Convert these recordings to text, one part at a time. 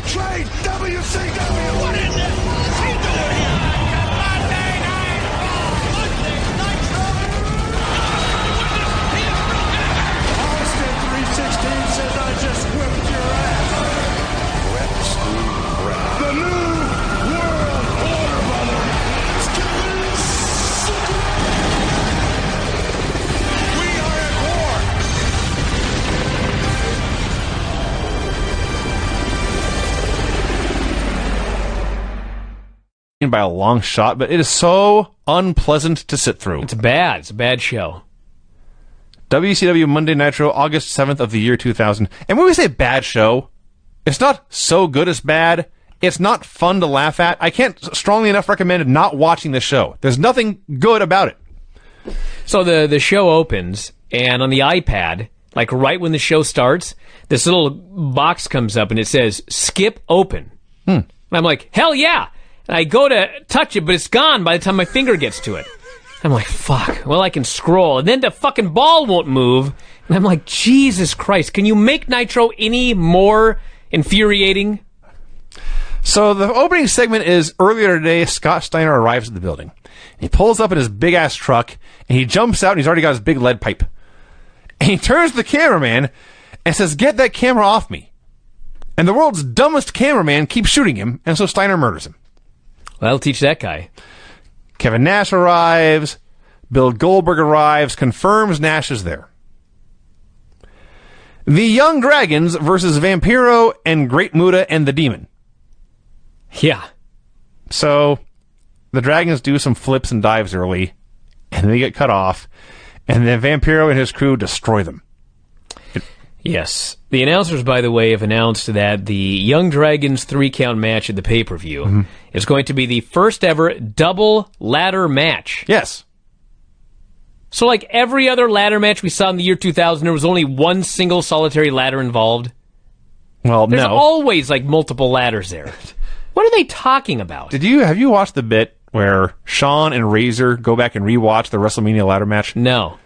trade WCW. What in the hell is he doing here? Monday Night Raw, Monday Nitro. Austin 316 says I just whipped your ass. Brett Steve Brett. The new world order, brother. It's coming. We are at war. By a long shot, but it is so unpleasant to sit through. It's bad. It's a bad show. WCW Monday Nitro, August 7th of the year 2000. And when we say bad show, it's not so good as bad. It's not fun to laugh at. I can't strongly enough recommend not watching the show. There's nothing good about it. So the show opens, and on the iPad, like right when the show starts, this little box comes up, and it says, skip open. And I'm like, hell yeah! And I go to touch it, but it's gone by the time my finger gets to it. I'm like, fuck. Well, I can scroll. And then the fucking ball won't move. And I'm like, Jesus Christ, can you make Nitro any more infuriating? So the opening segment is earlier today, Scott Steiner arrives at the building. He pulls up in his big-ass truck, and he jumps out, and he's already got his big lead pipe. And he turns to the cameraman and says, get that camera off me. And the world's dumbest cameraman keeps shooting him, and so Steiner murders him. Well, I'll teach that guy. Kevin Nash arrives. Bill Goldberg arrives, confirms Nash is there. The Young Dragons versus Vampiro and Great Muta and the Demon. Yeah. So, the Dragons do some flips and dives early, and then they get cut off, and then Vampiro and his crew destroy them. Yes. The announcers, by the way, have announced that the Young Dragons 3-count match at the pay-per-view is going to be the first ever double ladder match. Yes. So like every other ladder match we saw in the year 2000, there was only one single solitary ladder involved. Well, There's no. always like multiple ladders there. What are they talking about? Have you watched the bit where Shawn and Razor go back and rewatch the WrestleMania ladder match? No.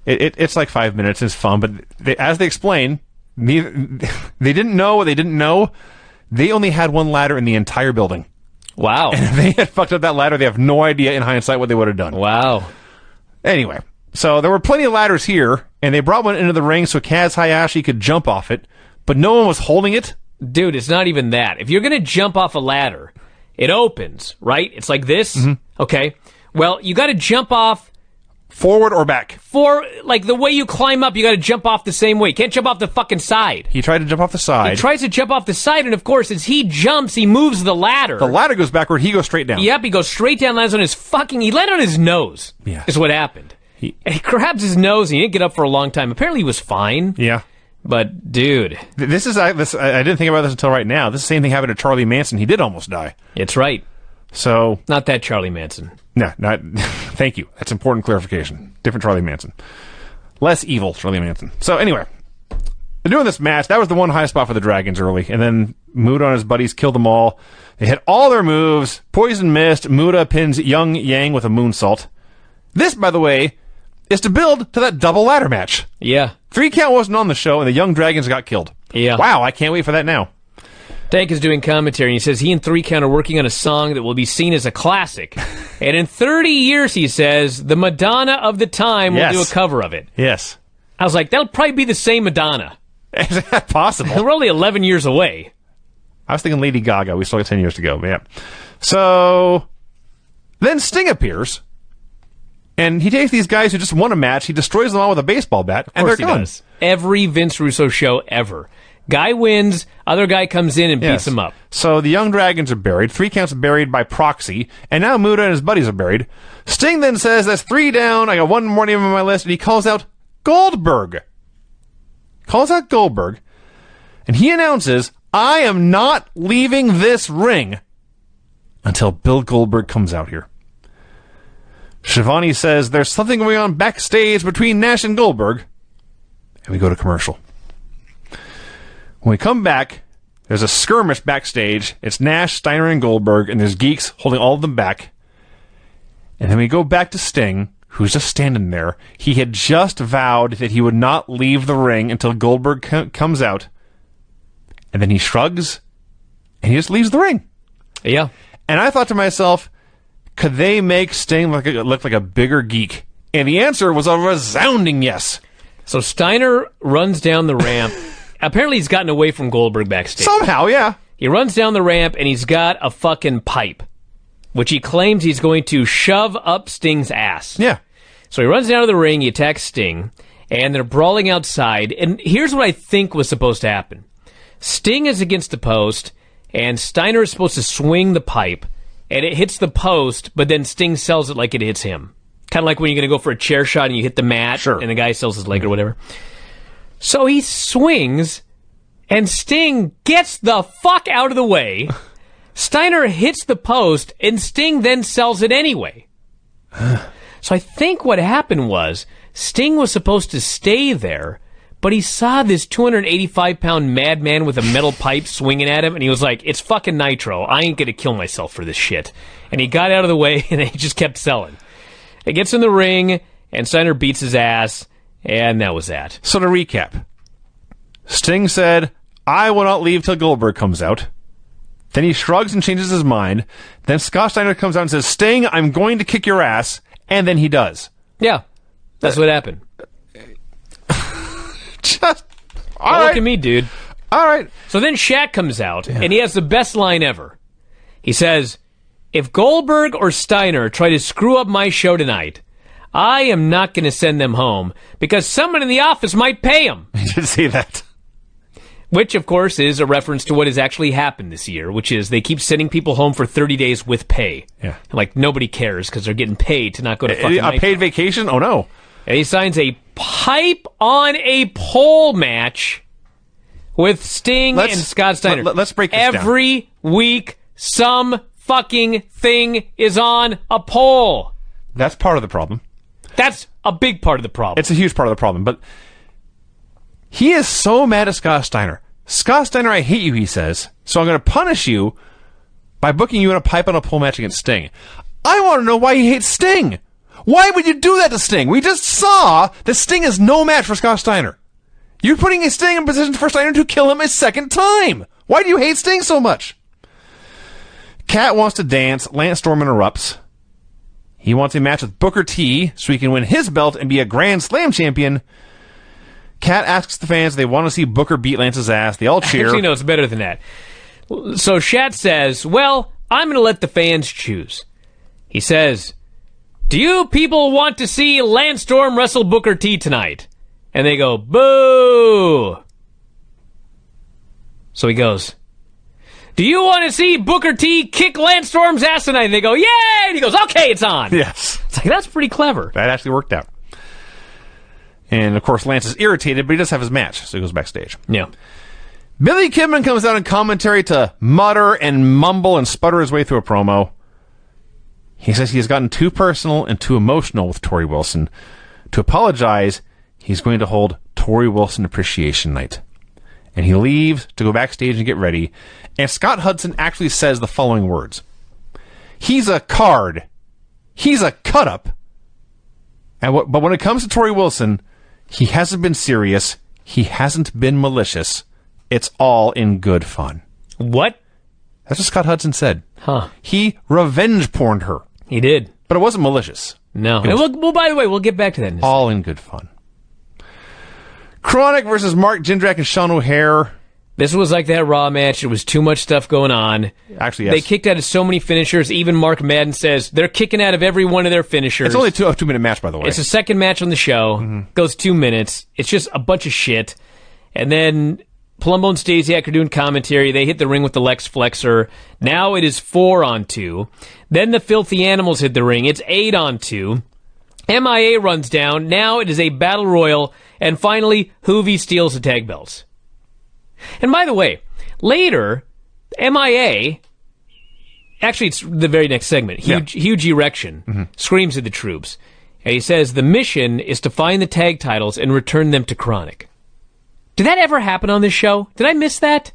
It's like 5 minutes. It's fun, but as they explain, they didn't know what they didn't know. They only had one ladder in the entire building. Wow. And if they had fucked up that ladder, they have no idea in hindsight what they would have done. Wow. Anyway, so there were plenty of ladders here, and they brought one into the ring so Kaz Hayashi could jump off it, but no one was holding it. Dude, it's not even that. If you're going to jump off a ladder, it opens, right? It's like this. Okay. Well, you got to jump off forward or back. Like the way you climb up, you got to jump off the same way. You can't jump off the fucking side. He tried to jump off the side. He tries to jump off the side, and of course, as he jumps, he moves the ladder. The ladder goes backward, he goes straight down. Yep, he goes straight down, lands on his he landed on his nose. Yeah. Is what happened. He grabs his nose, and he didn't get up for a long time. Apparently, he was fine. Yeah. But, dude. I didn't think about this until right now. This same thing happened to Charlie Manson. He did almost die. It's right. So. Not that Charlie Manson. No, not. Thank you. That's important clarification. Different Charlie Manson. Less evil Charlie Manson. So, anyway. They're doing this match. That was the one high spot for the Dragons early. And then Muta and his buddies killed them all. They hit all their moves. Poison Mist. Muta pins Young Yang with a moonsault. This, by the way, is to build to that double ladder match. Yeah. 3 count wasn't on the show, and the Young Dragons got killed. Yeah. Wow, I can't wait for that now. Tank is doing commentary, and he says he and 3 count are working on a song that will be seen as a classic. And in 30 years, he says, the Madonna of the time will do a cover of it. Yes. I was like, that'll probably be the same Madonna. Is that possible? We're only 11 years away. I was thinking Lady Gaga. We still got 10 years to go. But yeah. So, then Sting appears. And he takes these guys who just won a match, he destroys them all with a baseball bat, and they're gone. Does. Every Vince Russo show ever. Guy wins, other guy comes in and beats him up. So the Young Dragons are buried, 3 counts buried by proxy, and now Muta and his buddies are buried. Sting then says, that's 3 down, I got one more name on my list, and he calls out Goldberg. And he announces, I am not leaving this ring until Bill Goldberg comes out here. Shivani says there's something going on backstage between Nash and Goldberg. And we go to commercial. When we come back, there's a skirmish backstage. It's Nash, Steiner, and Goldberg, and there's geeks holding all of them back. And then we go back to Sting, who's just standing there. He had just vowed that he would not leave the ring until Goldberg comes out. And then he shrugs, and he just leaves the ring. Yeah. And I thought to myself, could they make Sting look like a bigger geek? And the answer was a resounding yes. So Steiner runs down the ramp. Apparently he's gotten away from Goldberg backstage. Somehow, yeah. He runs down the ramp and he's got a fucking pipe, which he claims he's going to shove up Sting's ass. Yeah. So he runs down to the ring, he attacks Sting, and they're brawling outside. And here's what I think was supposed to happen. Sting is against the post, and Steiner is supposed to swing the pipe, and it hits the post, but then Sting sells it like it hits him. Kind of like when you're going to go for a chair shot and you hit the mat, sure, and the guy sells his leg or whatever. So he swings, and Sting gets the fuck out of the way. Steiner hits the post, and Sting then sells it anyway. So I think what happened was Sting was supposed to stay there, but he saw this 285-pound madman with a metal pipe swinging at him, and he was like, it's fucking Nitro. I ain't going to kill myself for this shit. And he got out of the way, and he just kept selling. He gets in the ring, and Steiner beats his ass, and that was that. So to recap, Sting said, I will not leave till Goldberg comes out. Then he shrugs and changes his mind. Then Scott Steiner comes out and says, Sting, I'm going to kick your ass. And then he does. Yeah, that's what happened. Just, Look at me, dude. All right. So then Shaq comes out, and he has the best line ever. He says, if Goldberg or Steiner try to screw up my show tonight, I am not going to send them home because someone in the office might pay them. I did see that. Which, of course, is a reference to what has actually happened this year, which is they keep sending people home for 30 days with pay. Yeah. Like, nobody cares because they're getting paid to not go to fucking A paid vacation? Oh, no. And he signs a pipe on a pole match with Sting and Scott Steiner. Let's break this Every week, some fucking thing is on a pole. That's part of the problem. That's a big part of the problem. It's a huge part of the problem, but he is so mad at Scott Steiner. Scott Steiner, I hate you, he says, so I'm going to punish you by booking you in a pipe on a pole match against Sting. I want to know why he hates Sting. Why would you do that to Sting? We just saw that Sting is no match for Scott Steiner. You're putting a Sting in position for Steiner to kill him a second time. Why do you hate Sting so much? Cat wants to dance. Lance Storm interrupts. He wants a match with Booker T so he can win his belt and be a Grand Slam champion. Cat asks the fans if they want to see Booker beat Lance's ass. They all cheer. Actually, no, it's better than that. So Shat says, well, I'm going to let the fans choose. He says, do you people want to see Lance Storm wrestle Booker T tonight? And they go, boo! So he goes, do you want to see Booker T kick Lance Storm's ass tonight? And they go, yay! And he goes, okay, it's on. Yes. It's like, that's pretty clever. That actually worked out. And, of course, Lance is irritated, but he does have his match, so he goes backstage. Yeah. Billy Kidman comes out in commentary to mutter and mumble and sputter his way through a promo. He says he has gotten too personal and too emotional with Torrie Wilson. To apologize, he's going to hold Torrie Wilson Appreciation Night. And he leaves to go backstage and get ready. And Scott Hudson actually says the following words. He's a card. He's a cut-up. But when it comes to Torrie Wilson, he hasn't been serious. He hasn't been malicious. It's all in good fun. What? That's what Scott Hudson said. Huh. He revenge porned her. He did. But it wasn't malicious. No. It was Well, by the way, we'll get back to that in a second. all in good fun. Chronic versus Mark Jindrak and Sean O'Hare. This was like that Raw match. There was too much stuff going on. Actually, yes. They kicked out of so many finishers. Even Mark Madden says they're kicking out of every one of their finishers. It's only a 2-minute match, by the way. It's the second match on the show. Goes 2 minutes. It's just a bunch of shit. And then Palumbo and Stasiak are doing commentary. They hit the ring with the Lex Flexor. Now it is 4-on-2. Then the Filthy Animals hit the ring. It's 8-on-2. MIA runs down. Now it is a battle royal. And finally, Hoovy steals the tag belts. And by the way, later, MIA, actually it's the very next segment, huge erection, screams at the troops. And he says the mission is to find the tag titles and return them to Chronic. Did that ever happen on this show? Did I miss that?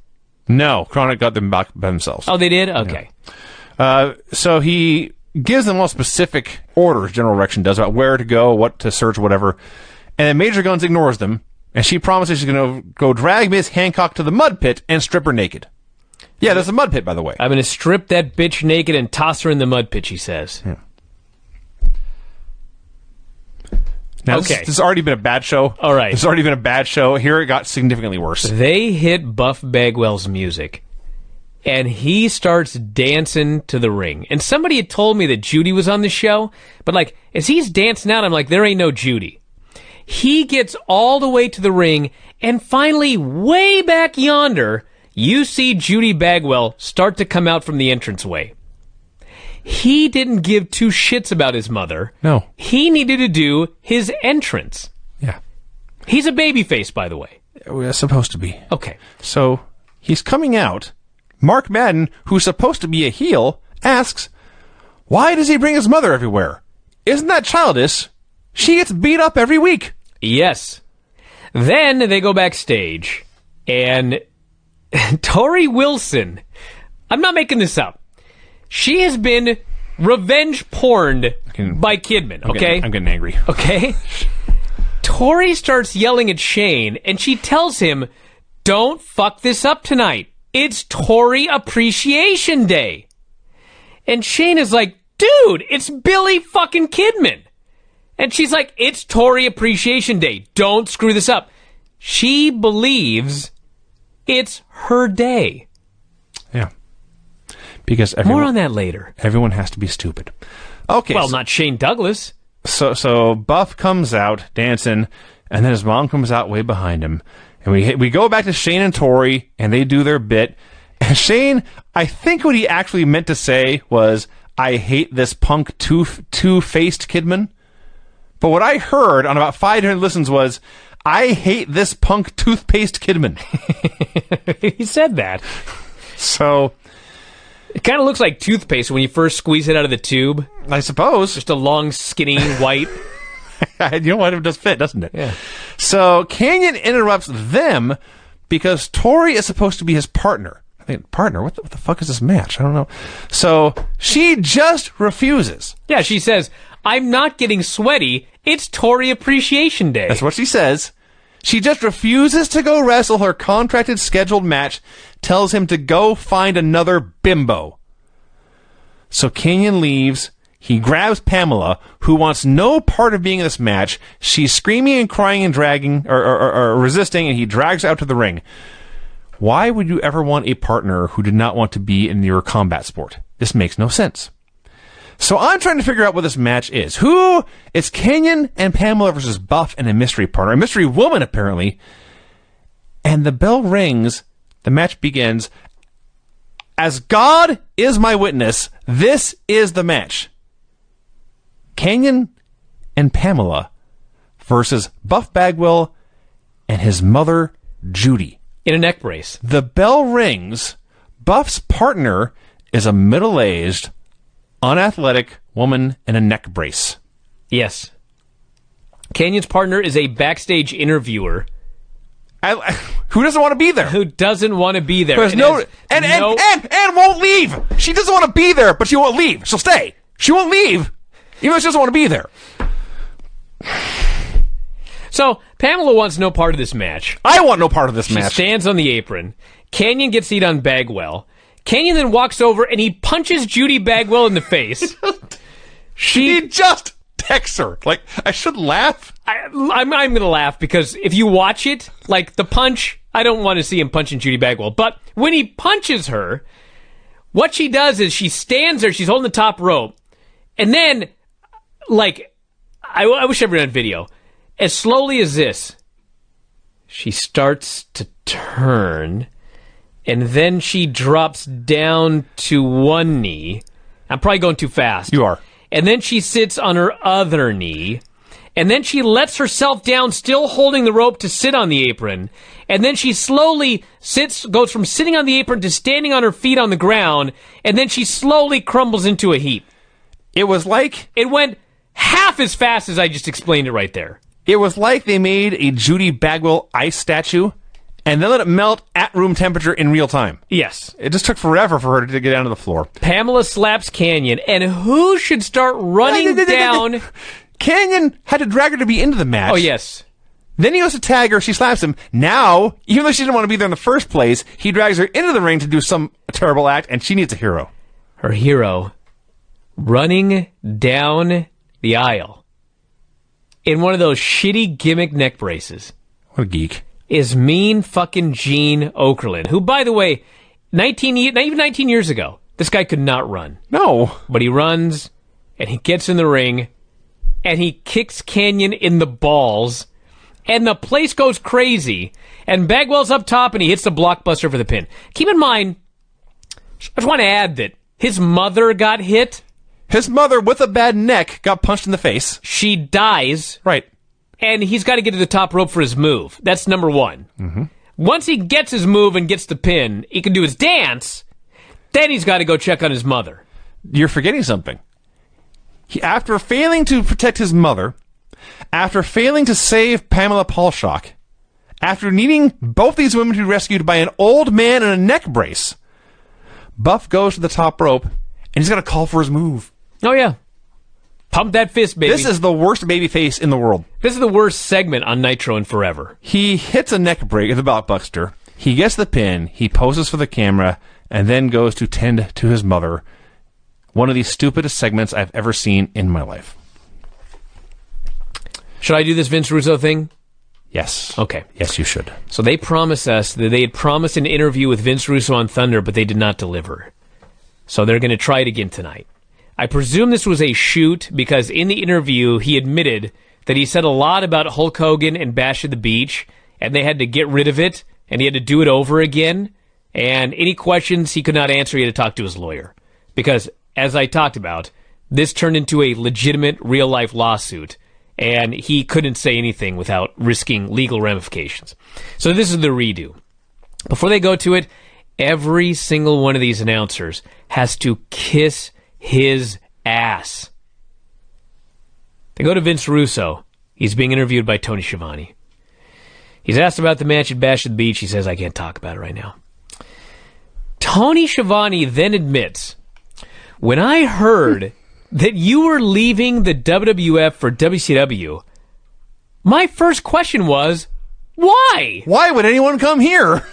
No, Chronic got them back by themselves. Oh, they did? Okay. Yeah. So he gives them all specific orders, General Erection does, about where to go, what to search, whatever. And then Major Guns ignores them. And she promises she's going to go drag Miss Hancock to the mud pit and strip her naked. Yeah, there's a mud pit, by the way. I'm going to strip that bitch naked and toss her in the mud pit, she says. Yeah. Now, Okay. this has already been a bad show. All right. This has already been a bad show. Here it got significantly worse. They hit Buff Bagwell's music, and he starts dancing to the ring. And somebody had told me that Judy was on the show, but like, as he's dancing out, I'm like, there ain't no Judy. He gets all the way to the ring, and finally, way back yonder, you see Judy Bagwell start to come out from the entranceway. He didn't give two shits about his mother. No. He needed to do his entrance. Yeah. He's a babyface, by the way. We're supposed to be. Okay. So, he's coming out. Mark Madden, who's supposed to be a heel, asks, why does he bring his mother everywhere? Isn't that childish? She gets beat up every week. Yes. Then they go backstage, and Tori Wilson, I'm not making this up, she has been revenge porned by Kidman, okay? I'm getting angry. Okay? Tori starts yelling at Shane, and she tells him, don't fuck this up tonight. It's Tori Appreciation Day. And Shane is like, dude, it's Billy fucking Kidman. And she's like, it's Tori Appreciation Day. Don't screw this up. She believes it's her day. Yeah. Because everyone, More on that later. everyone has to be stupid. Okay. Well, not Shane Douglas. So Buff comes out dancing, and then his mom comes out way behind him. And we go back to Shane and Tori, and they do their bit. And Shane, I think what he actually meant to say was, I hate this punk two-faced Kidman. But what I heard on about 500 listens was, I hate this punk toothpaste Kidman. He said that. So, It kind of looks like toothpaste when you first squeeze it out of the tube. I suppose. Just a long, skinny, white. You know what? It does fit, doesn't it? Yeah. So Canyon interrupts them because Tori is supposed to be his partner. I think, partner? What the fuck is this match? I don't know. So she just refuses. Yeah, she says, I'm not getting sweaty. It's Tori Appreciation Day. That's what she says. She just refuses to go wrestle her contracted scheduled match, tells him to go find another bimbo. So Canyon leaves. He grabs Pamela, who wants no part of being in this match. She's screaming and crying and dragging, or resisting, and he drags her out to the ring. Why would you ever want a partner who did not want to be in your combat sport? This makes no sense. So I'm trying to figure out what this match is. It's Canyon and Pamela versus Buff and a mystery partner. A mystery woman, apparently. And the bell rings. The match begins. As God is my witness, this is the match. Canyon and Pamela versus Buff Bagwell and his mother, Judy. In a neck brace. The bell rings. Buff's partner is a middle-aged, unathletic woman in a neck brace. Yes. Canyon's partner is a backstage interviewer. Who doesn't want to be there? Who doesn't want to be there. And won't leave. She doesn't want to be there, but she won't leave. She'll stay. She won't leave, even though she doesn't want to be there. So, Pamela wants no part of this match. I want no part of this She match. stands on the apron. Canyon gets the heat on Bagwell. Canyon then walks over and he punches Judy Bagwell in the face. He just texts her. Like, I should laugh. I'm going to laugh because if you watch it, like the punch, I don't want to see him punching Judy Bagwell. But when he punches her, what she does is she stands there, she's holding the top rope, and then, like, I wish I were on video. As slowly as this, she starts to turn, and then she drops down to one knee. I'm probably going too fast. You are. And then she sits on her other knee. And then she lets herself down, still holding the rope, to sit on the apron. And then she slowly goes from sitting on the apron to standing on her feet on the ground. And then she slowly crumbles into a heap. It was like... It went half as fast as I just explained it right there. It was like they made a Judy Bagwell ice statue and then let it melt at room temperature in real time. Yes. It just took forever for her to get down to the floor. Pamela slaps Canyon, and who should start running down? Canyon had to drag her to be into the match. Oh, yes. Then he goes to tag her. She slaps him. Now, even though she didn't want to be there in the first place, he drags her into the ring to do some terrible act, and she needs a hero. Her hero running down the aisle in one of those shitty gimmick neck braces. What a geek. Is mean fucking Gene Okerlund, who, by the way, not even 19 years ago, this guy could not run. No. But he runs, and he gets in the ring, and he kicks Canyon in the balls, and the place goes crazy, and Bagwell's up top, and he hits the blockbuster for the pin. Keep in mind, I just want to add that his mother got hit. His mother, with a bad neck, got punched in the face. She dies. Right. And he's got to get to the top rope for his move. That's number one. Mm-hmm. Once he gets his move and gets the pin, he can do his dance. Then he's got to go check on his mother. You're forgetting something. After failing to protect his mother, after failing to save Pamela Paulshock, after needing both these women to be rescued by an old man in a neck brace, Buff goes to the top rope, and he's got to call for his move. Oh, yeah. Pump that fist, baby. This is the worst baby face in the world. This is the worst segment on Nitro in forever. He hits a neck break, the blockbuster. He gets the pin. He poses for the camera, and then goes to tend to his mother. One of the stupidest segments I've ever seen in my life. Should I do this Vince Russo thing? Yes. Okay. Yes, you should. So they promised us that they had promised an interview with Vince Russo on Thunder, but they did not deliver. So they're going to try it again tonight. I presume this was a shoot because in the interview he admitted that he said a lot about Hulk Hogan and Bash at the Beach, and they had to get rid of it, and he had to do it over again. And any questions he could not answer, he had to talk to his lawyer. Because, as I talked about, this turned into a legitimate real-life lawsuit, and he couldn't say anything without risking legal ramifications. So this is the redo. Before they go to it, every single one of these announcers has to kiss his ass. They go to Vince Russo. He's being interviewed by Tony Schiavone. He's asked about the match at Bash at the Beach. He says, I can't talk about it right now. Tony Schiavone then admits, when I heard that you were leaving the WWF for WCW, my first question was, why? Why would anyone come here?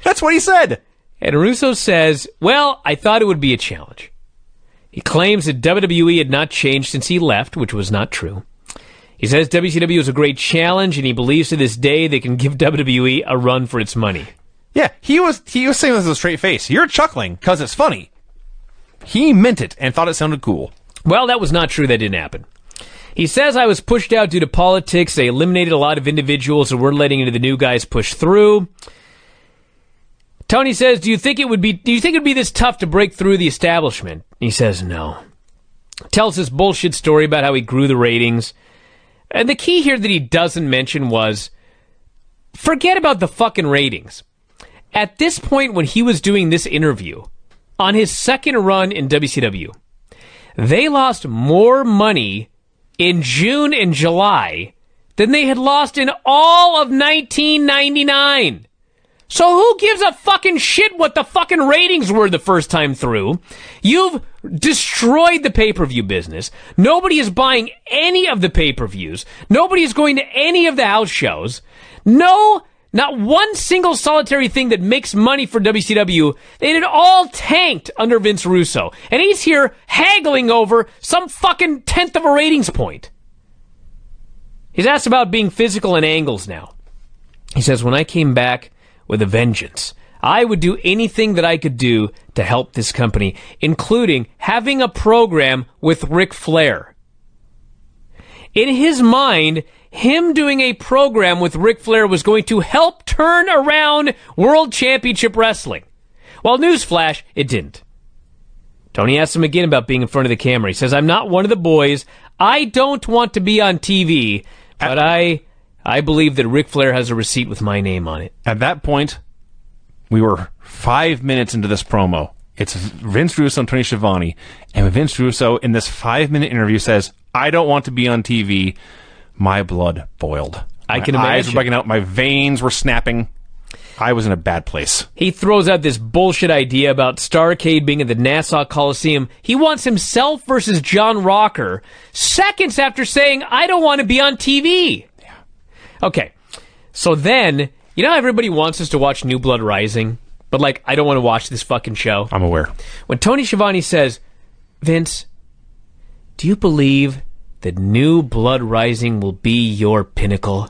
That's what he said. And Russo says, well, I thought it would be a challenge. He claims that WWE had not changed since he left, which was not true. He says WCW is a great challenge, and he believes to this day they can give WWE a run for its money. Yeah, he was saying this with a straight face. You're chuckling because it's funny. He meant it and thought it sounded cool. Well, that was not true. That didn't happen. He says I was pushed out due to politics. They eliminated a lot of individuals and we're letting into the new guys push through. Tony says, do you think it would be this tough to break through the establishment? He says no. Tells this bullshit story about how he grew the ratings. And the key here that he doesn't mention was, forget about the fucking ratings. At this point when he was doing this interview, on his second run in WCW, they lost more money in June and July than they had lost in all of 1999. So who gives a fucking shit what the fucking ratings were the first time through? You've destroyed the pay-per-view business. Nobody is buying any of the pay-per-views. Nobody is going to any of the house shows. No, not one single solitary thing that makes money for WCW. They had all tanked under Vince Russo. And he's here haggling over some fucking tenth of a ratings point. He's asked about being physical in angles now. He says, when I came back with a vengeance, I would do anything that I could do to help this company, including having a program with Ric Flair. In his mind, him doing a program with Ric Flair was going to help turn around World Championship Wrestling. Well, newsflash, it didn't. Tony asks him again about being in front of the camera. He says, I'm not one of the boys. I don't want to be on TV, but I believe that Ric Flair has a receipt with my name on it. At that point, we were 5 minutes into this promo. It's Vince Russo and Tony Schiavone. And Vince Russo, in this 5-minute interview, says, I don't want to be on TV. My blood boiled. I can My imagine. eyes were bugging out. My veins were snapping. I was in a bad place. He throws out this bullshit idea about Starrcade being at the Nassau Coliseum. He wants himself versus John Rocker seconds after saying, I don't want to be on TV. Okay, So then, you know how everybody wants us to watch New Blood Rising? But, like, I don't want to watch this fucking show. I'm aware. When Tony Schiavone says, Vince, do you believe that New Blood Rising will be your pinnacle?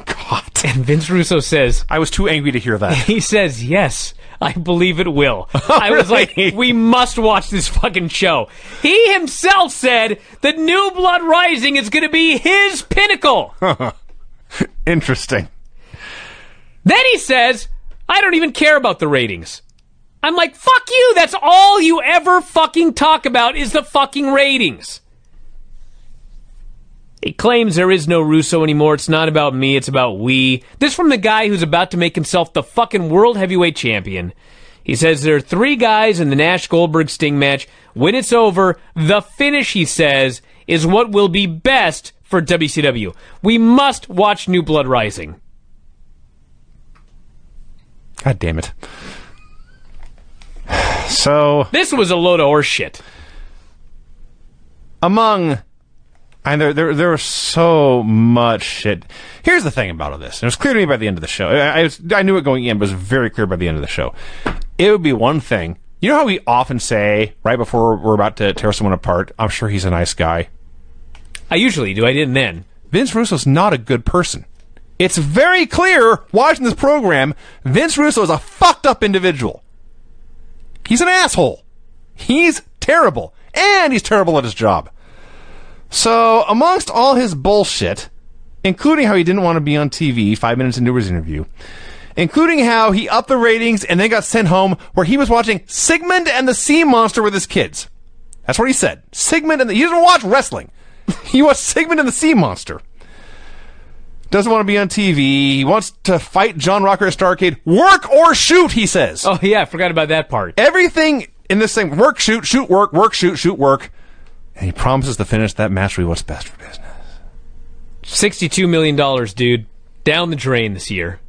God. And Vince Russo says... I was too angry to hear that. He says, yes, I believe it will. I was like, we must watch this fucking show. He himself said that New Blood Rising is going to be his pinnacle. Interesting. Then he says, I don't even care about the ratings. I'm like, fuck you, that's all you ever fucking talk about is the fucking ratings. He claims there is no Russo anymore. It's not about me, it's about we. This from the guy who's about to make himself the fucking world heavyweight champion. He says there are 3 guys in the Nash-Goldberg-Sting match. When it's over, the finish, he says, is what will be best for WCW. We must watch New Blood Rising. God damn it. So... This was a load of horse shit. And there was so much shit. Here's the thing about all this. It was clear to me by the end of the show. I knew it going in, but it was very clear by the end of the show. It would be one thing. You know how we often say, right before we're about to tear someone apart, I'm sure he's a nice guy. I usually do. I didn't then. Vince Russo's not a good person. It's very clear, watching this program, Vince Russo is a fucked up individual. He's an asshole. He's terrible. And he's terrible at his job. So, amongst all his bullshit, including how he didn't want to be on TV 5 minutes into his interview, including how he upped the ratings and then got sent home where he was watching Sigmund and the Sea Monster with his kids. That's what he said. Sigmund and he doesn't watch wrestling. He watched Sigmund and the Sea Monster. Doesn't want to be on TV. He wants to fight John Rocker at Starrcade. Work or shoot, he says. Oh, yeah, I forgot about that part. Everything in this thing, work, shoot, work, shoot, work. And he promises to finish that match with what's best for business. $62 million, dude. Down the drain this year.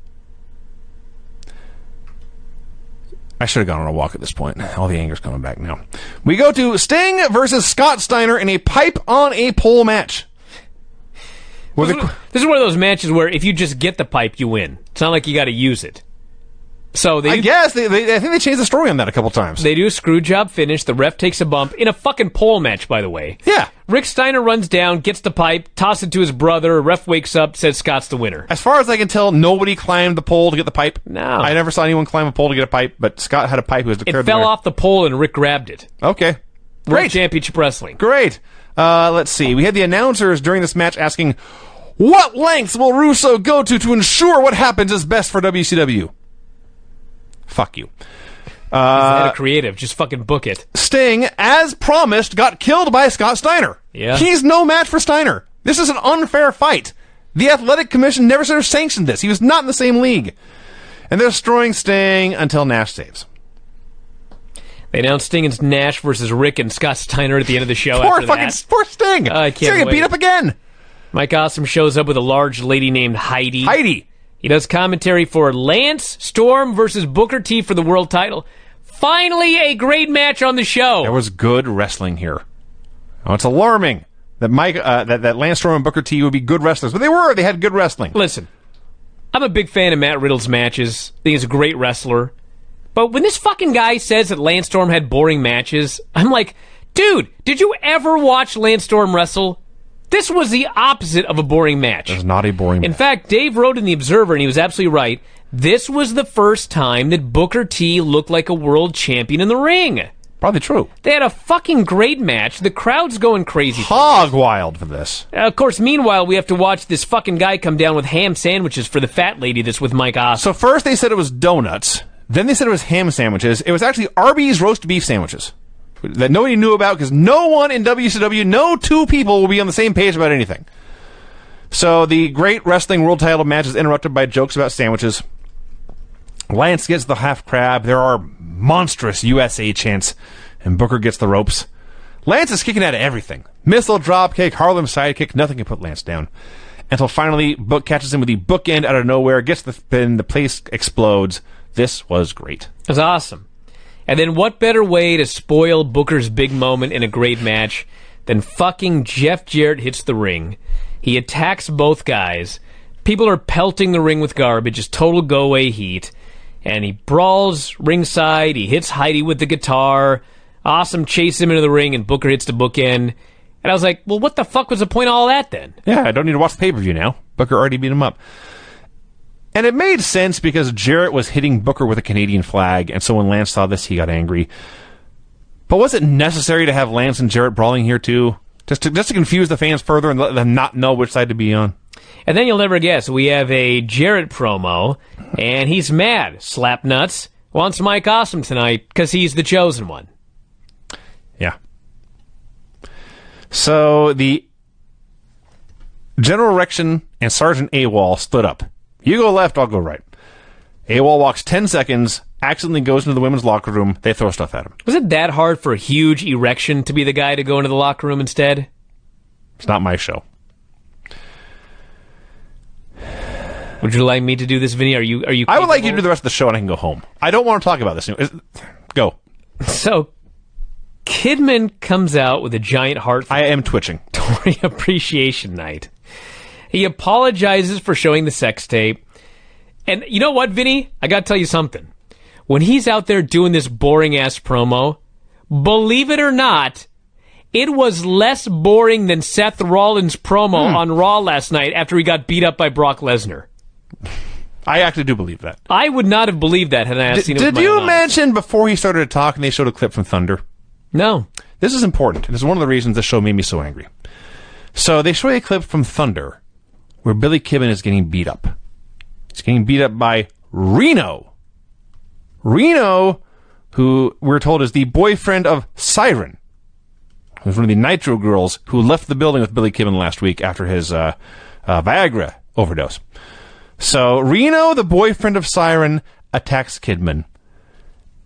I should have gone on a walk at this point. All the anger's coming back now. We go to Sting versus Scott Steiner in a pipe on a pole match. This is one of those matches where if you just get the pipe, you win. It's not like you got to use it. So I guess I think they changed the story on that a couple times. They do a screw job finish. The ref takes a bump in a fucking pole match, by the way. Yeah. Rick Steiner runs down, gets the pipe, tosses it to his brother. Ref wakes up, says Scott's the winner. As far as I can tell, nobody climbed the pole to get the pipe. No. I never saw anyone climb a pole to get a pipe, but Scott had a pipe who was declared It fell off the pole and Rick grabbed it. Okay. World Great. Championship Wrestling. Great. Let's see. We had the announcers during this match asking, what lengths will Russo go to ensure what happens is best for WCW? Fuck you. He's creative. Just fucking book it. Sting, as promised, got killed by Scott Steiner. Yeah. He's no match for Steiner. This is an unfair fight. The Athletic Commission never should have sanctioned this. He was not in the same league. And they're destroying Sting until Nash saves. They announced Sting and Nash versus Rick and Scott Steiner at the end of the show. Poor Sting. I can't He's gonna get beat up again. Mike Awesome shows up with a large lady named Heidi. He does commentary for Lance Storm versus Booker T for the world title. Finally, a great match on the show. There was good wrestling here. Oh, it's alarming that that Lance Storm and Booker T would be good wrestlers, but they were. They had good wrestling. Listen, I'm a big fan of Matt Riddle's matches. I think he's a great wrestler. But when this fucking guy says that Lance Storm had boring matches, I'm like, dude, did you ever watch Lance Storm wrestle? This was the opposite of a boring match. It was not a boring match. In fact, Dave wrote in The Observer, and he was absolutely right, this was the first time that Booker T looked like a world champion in the ring. Probably true. They had a fucking great match. The crowd's going crazy. Hog wild for this. Of course, meanwhile, we have to watch this fucking guy come down with ham sandwiches for the fat lady that's with Mike Awesome. So first they said it was donuts. Then they said it was ham sandwiches. It was actually Arby's roast beef sandwiches that nobody knew about because no one in WCW, no two people will be on the same page about anything. So the great wrestling world title match is interrupted by jokes about sandwiches. Lance gets the half crab. There are monstrous USA chants, and Booker gets the ropes. Lance is kicking out of everything. Missile dropkick, Harlem sidekick, nothing can put Lance down. Until finally, Book catches him with the bookend out of nowhere, gets the spin, the place explodes. This was great. It was awesome. And then what better way to spoil Booker's big moment in a great match than fucking Jeff Jarrett hits the ring. He attacks both guys, People are pelting the ring with garbage, just total go-away heat. And he brawls ringside, he hits Heidi with the guitar, Awesome chases him into the ring, and Booker hits the bookend. And I was like, well, what the fuck was the point of all that then? Yeah, I don't need to watch the pay-per-view now. Booker already beat him up. And it made sense because Jarrett was hitting Booker with a Canadian flag, and so when Lance saw this, he got angry. But was it necessary to have Lance and Jarrett brawling here too? Just to confuse the fans further and let them not know which side to be on? And then you'll never guess, we have a Jarrett promo, and he's mad. Slapnuts wants Mike Awesome tonight because he's the chosen one. Yeah. So the General Erection and Sergeant AWOL stood up. You go left, I'll go right. AWOL walks 10 seconds, accidentally goes into the women's locker room. They throw stuff at him. Was it that hard for a huge erection to be the guy to go into the locker room instead? It's not my show. Would you like me to do this, Vinny? Are you I would like you to do the rest of the show and I can go home. I don't want to talk about this. Go. So, Kidman comes out with a giant heart for I am twitching. Tori Appreciation Night. He apologizes for showing the sex tape. And you know what, Vinny? I gotta tell you something. When he's out there doing this boring-ass promo, believe it or not, it was less boring than Seth Rollins' promo on Raw last night after he got beat up by Brock Lesnar. I actually do believe that. I would not have believed that had I seen it with Did my own you eyes. mention before he started to talk and they showed a clip from Thunder? No. This is important. This is one of the reasons this show made me so angry. So they show a clip from Thunder where Billy Kidman is getting beat up. He's getting beat up by Reno. Reno, who we're told is the boyfriend of Siren, who's one of the Nitro girls who left the building with Billy Kidman last week after his Viagra overdose. So Reno, the boyfriend of Siren, attacks Kidman.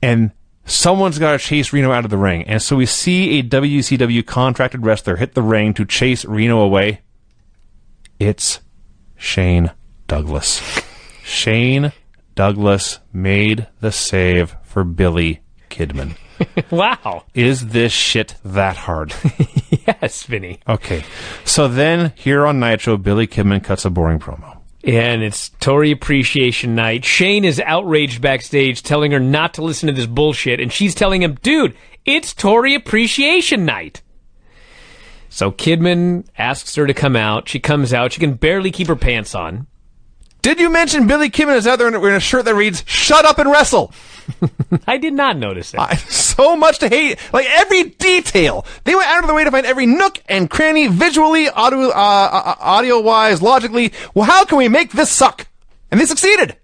And someone's got to chase Reno out of the ring. And so we see a WCW contracted wrestler hit the ring to chase Reno away. It's Shane Douglas. Shane Douglas made the save for Billy Kidman. Wow. Is this shit that hard? Yes, Vinny. Okay. So then, here on Nitro, Billy Kidman cuts a boring promo. And it's Tori Appreciation Night. Shane is outraged backstage, telling her not to listen to this bullshit, and she's telling him, dude, it's Tori Appreciation Night. So Kidman asks her to come out. She comes out. She can barely keep her pants on. Did you mention Billy Kidman is out there in a shirt that reads, "Shut up and wrestle"? I did not notice it. So much to hate. Like, every detail. They went out of their way to find every nook and cranny, visually, audio-wise, logically. Well, how can we make this suck? And they succeeded.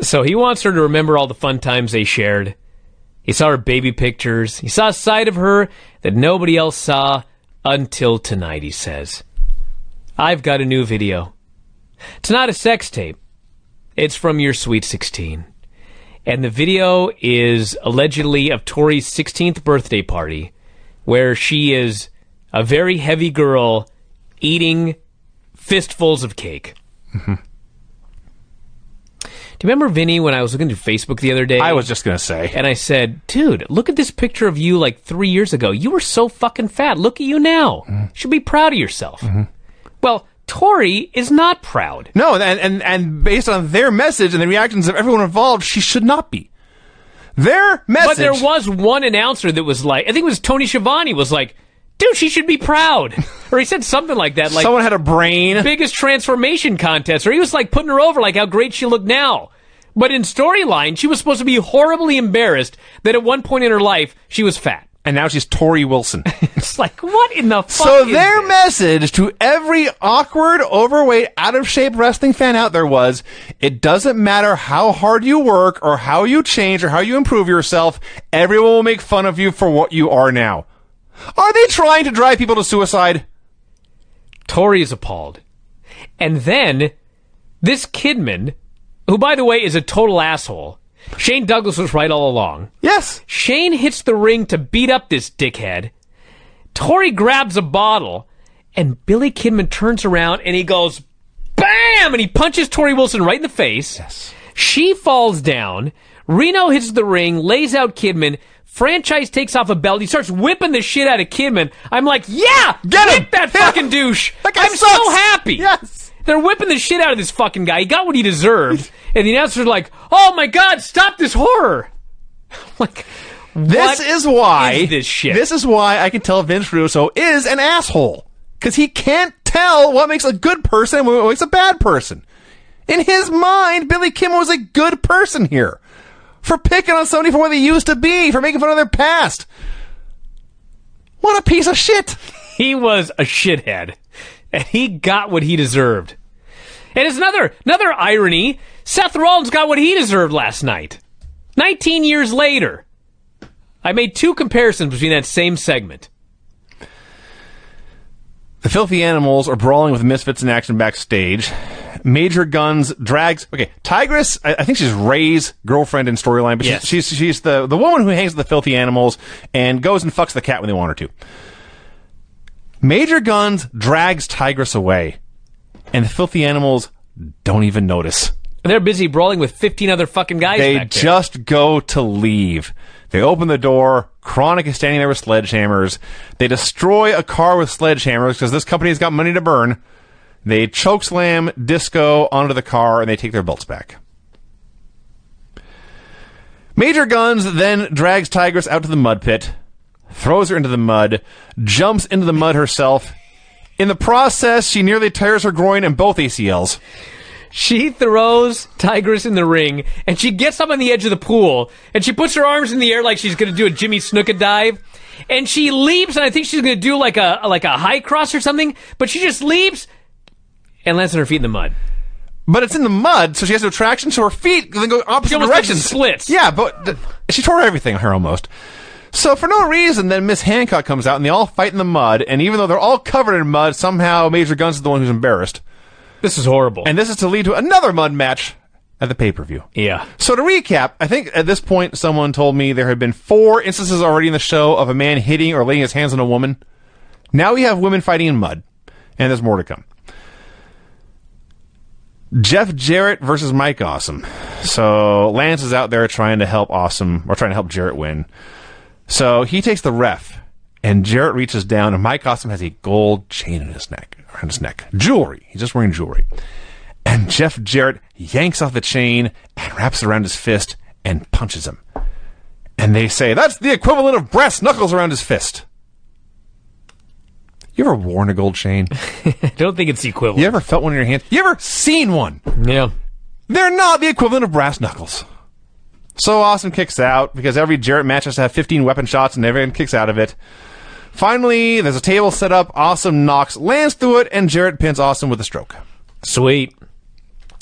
So he wants her to remember all the fun times they shared. He saw her baby pictures. He saw a side of her that nobody else saw until tonight, he says. I've got a new video. It's not a sex tape. It's from your Sweet 16. And the video is allegedly of Tori's 16th birthday party, where she is a very heavy girl eating fistfuls of cake. Mm-hmm. Do you remember, Vinny, when I was looking through Facebook the other day? I was just going to say. And I said, dude, look at this picture of you like 3 years ago. You were so fucking fat. Look at you now. Mm-hmm. You should be proud of yourself. Mm-hmm. Well, Tori is not proud. No, and based on their message and the reactions of everyone involved, she should not be. Their message... But there was one announcer that was like, I think it was Tony Schiavone, was like, dude, she should be proud. Or he said something like that. Like, someone had a brain. Biggest transformation contest. Or he was like putting her over, like how great she looked now. But in storyline, she was supposed to be horribly embarrassed that at one point in her life, she was fat. And now she's Tori Wilson. It's like, what in the fuck So is their this? message to every awkward, overweight, out-of-shape wrestling fan out there was, it doesn't matter how hard you work or how you change or how you improve yourself, everyone will make fun of you for what you are now. Are they trying to drive people to suicide? Tori is appalled. And then, this Kidman, who, by the way, is a total asshole. Shane Douglas was right all along. Yes. Shane hits the ring to beat up this dickhead. Tori grabs a bottle, and Billy Kidman turns around, and he goes, BAM! And he punches Tori Wilson right in the face. Yes. She falls down. Reno hits the ring, lays out Kidman. Franchise takes off a belt. He starts whipping the shit out of Kidman. I'm like, yeah! Get him! Whip that fucking douche! That guy I'm sucks! so happy! Yes! They're whipping the shit out of this fucking guy. He got what he deserved. And the announcer's like, oh my God, stop this horror. Like, This is why this shit? This is why I can tell Vince Russo is an asshole. Because he can't tell what makes a good person and what makes a bad person. In his mind, Billy Kimmel was a good person here. For picking on somebody for what they used to be, for making fun of their past. What a piece of shit. He was a shithead. And he got what he deserved. And it's another irony. Seth Rollins got what he deserved last night. 19 years later. I made 2 comparisons between that same segment. The Filthy Animals are brawling with Misfits in action backstage. Major Guns drags... Okay, Tigress, I think she's Ray's girlfriend in storyline, but yes. she's the woman who hangs with the Filthy Animals and goes and fucks the cat when they want her to. Major Guns drags Tigress away, and the Filthy Animals don't even notice. They're busy brawling with 15 other fucking guys They back there. just go to leave. They open the door. Chronic is standing there with sledgehammers. They destroy a car with sledgehammers because this company's got money to burn. They chokeslam Disco onto the car, and they take their belts back. Major Guns then drags Tigress out to the mud pit, throws her into the mud, jumps into the mud herself. In the process, she nearly tears her groin and both ACLs. She throws Tigress in the ring, and she gets up on the edge of the pool, and she puts her arms in the air like she's going to do a Jimmy Snuka dive, and she leaps, and I think she's going to do like a high cross or something, but she just leaps and lands on her feet in the mud. But it's in the mud, so she has no traction, so her feet then go opposite She almost directions. splits. Yeah, but she tore everything on her almost. So for no reason, then Miss Hancock comes out, and they all fight in the mud, and even though they're all covered in mud, somehow Major Guns is the one who's embarrassed. This is horrible. And this is to lead to another mud match at the pay-per-view. Yeah. So to recap, I think at this point someone told me there had been 4 instances already in the show of a man hitting or laying his hands on a woman. Now we have women fighting in mud. And there's more to come. Jeff Jarrett versus Mike Awesome. So Lance is out there trying to help Awesome, or trying to help Jarrett win. So he takes the ref, and Jarrett reaches down, and Mike Awesome has a gold chain in his neck, around his neck. Jewelry. He's just wearing jewelry. And Jeff Jarrett yanks off the chain and wraps it around his fist and punches him. And they say, that's the equivalent of brass knuckles around his fist. You ever worn a gold chain? I don't think it's the equivalent. You ever felt one in your hand? You ever seen one? Yeah. They're not the equivalent of brass knuckles. So Awesome kicks out, because every Jarrett match has to have 15 weapon shots, and everyone kicks out of it. Finally, there's a table set up. Awesome knocks Lance through it, and Jarrett pins Awesome with a stroke. Sweet.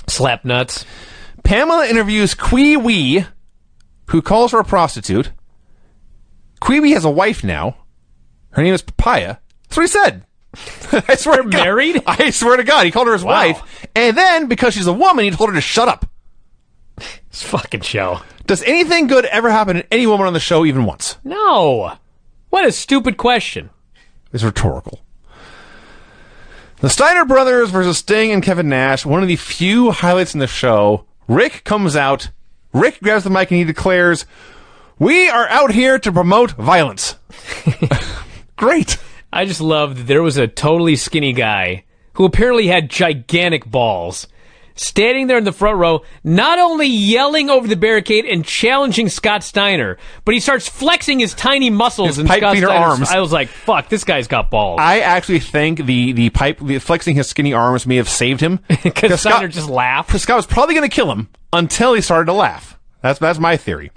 Slap nuts. Pamela interviews Kwee Wee, who calls her a prostitute. Kwee Wee has a wife now. Her name is Papaya. That's what he said. I swear to God. Married? I swear to God. He called her his wife. And then, because she's a woman, he told her to shut up. This fucking show. Does anything good ever happen to any woman on the show even once? No. What a stupid question. It's rhetorical. The Steiner brothers versus Sting and Kevin Nash, one of the few highlights in the show. Rick comes out. Rick grabs the mic and he declares, "We are out here to promote violence." Great. I just loved that there was a totally skinny guy who apparently had gigantic balls standing there in the front row, not only yelling over the barricade and challenging Scott Steiner, but he starts flexing his tiny muscles His in pipe Scott cleaner Steiner's arms. I was like, fuck, this guy's got balls. I actually think the flexing his skinny arms may have saved him. Because Steiner just laughed. Scott was probably going to kill him until he started to laugh. That's my theory.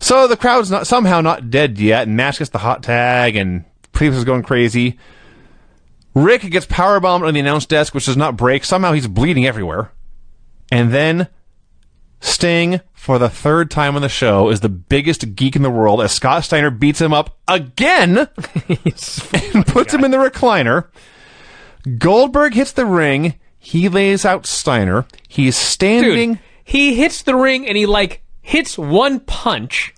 So the crowd's somehow not dead yet, and Nash gets the hot tag, and Priest is going crazy. Rick gets powerbombed on the announce desk, which does not break. Somehow he's bleeding everywhere. And then Sting, for the 3rd time on the show, is the biggest geek in the world as Scott Steiner beats him up again and puts him in the recliner. Goldberg hits the ring. He lays out Steiner. He's standing... Dude, he hits the ring and he, hits one punch.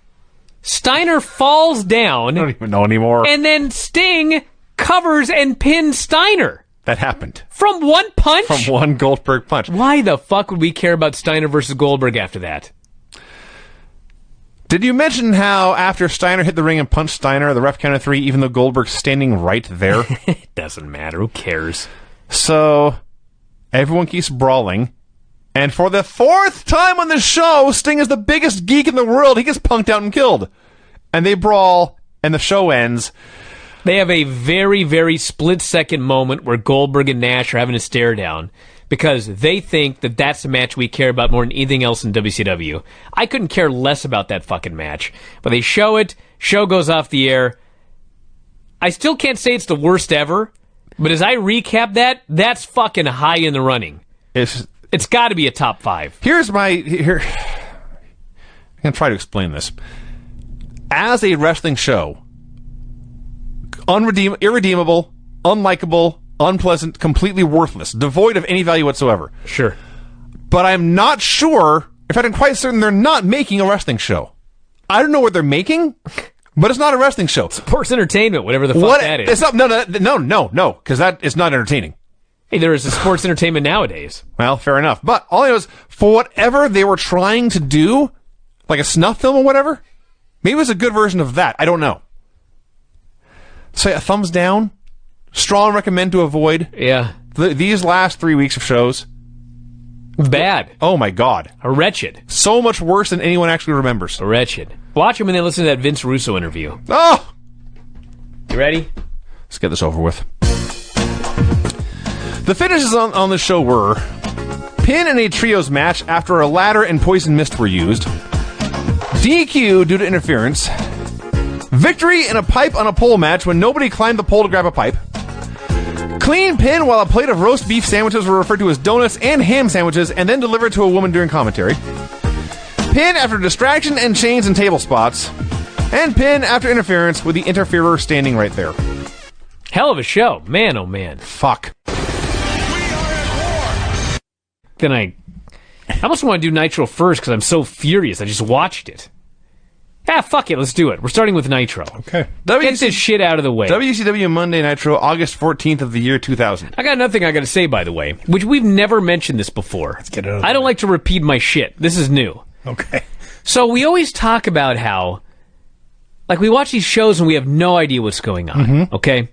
Steiner falls down. I don't even know anymore. And then Sting covers and pins Steiner. That happened. From one punch? From one Goldberg punch. Why the fuck would we care about Steiner versus Goldberg after that? Did you mention how after Steiner hit the ring and punched Steiner, the ref counted 3, even though Goldberg's standing right there? It doesn't matter. Who cares? So, Everyone keeps brawling. And for the 4th time on the show, Sting is the biggest geek in the world. He gets punked out and killed. And they brawl, and the show ends. They have a very, very split-second moment where Goldberg and Nash are having a stare down because they think that that's the match we care about more than anything else in WCW. I couldn't care less about that fucking match. But they show it, show goes off the air. I still can't say it's the worst ever, but as I recap that, that's fucking high in the running. It's got to be a top 5. I'm going to try to explain this. As a wrestling show, irredeemable, unlikable, unpleasant, completely worthless, devoid of any value whatsoever. Sure. But I'm not sure, in fact, I'm quite certain they're not making a wrestling show. I don't know what they're making, but it's not a wrestling show. Sports entertainment, whatever the fuck that is. It's not, no, because that is not entertaining. Hey, there is a sports entertainment nowadays. Well, fair enough. But all I know is, for whatever they were trying to do, like a snuff film or whatever, maybe it was a good version of that. I don't know. Say a thumbs down. Strong recommend to avoid. Yeah. These last 3 weeks of shows. Bad. Oh my God. Wretched. So much worse than anyone actually remembers. Wretched. Watch them and then listen to that Vince Russo interview. Oh! You ready? Let's get this over with. The finishes on the show were pin in a trios match after a ladder and poison mist were used, DQ due to interference, victory in a pipe on a pole match when nobody climbed the pole to grab a pipe, clean pin while a plate of roast beef sandwiches were referred to as donuts and ham sandwiches and then delivered to a woman during commentary, pin after distraction and chains and table spots, and pin after interference with the interferer standing right there. Hell of a show. Man, oh man. Fuck. Then I almost want to do Nitro first because I'm so furious. I just watched it. Fuck it. Let's do it. We're starting with Nitro. Okay. Get this shit out of the way. WCW Monday Nitro, August 14th of the year 2000. I got nothing I got to say, by the way, which we've never mentioned this before. Let's get it out of the I don't way. like to repeat my shit. This is new. Okay. So we always talk about how, like, we watch these shows and we have no idea what's going on, okay?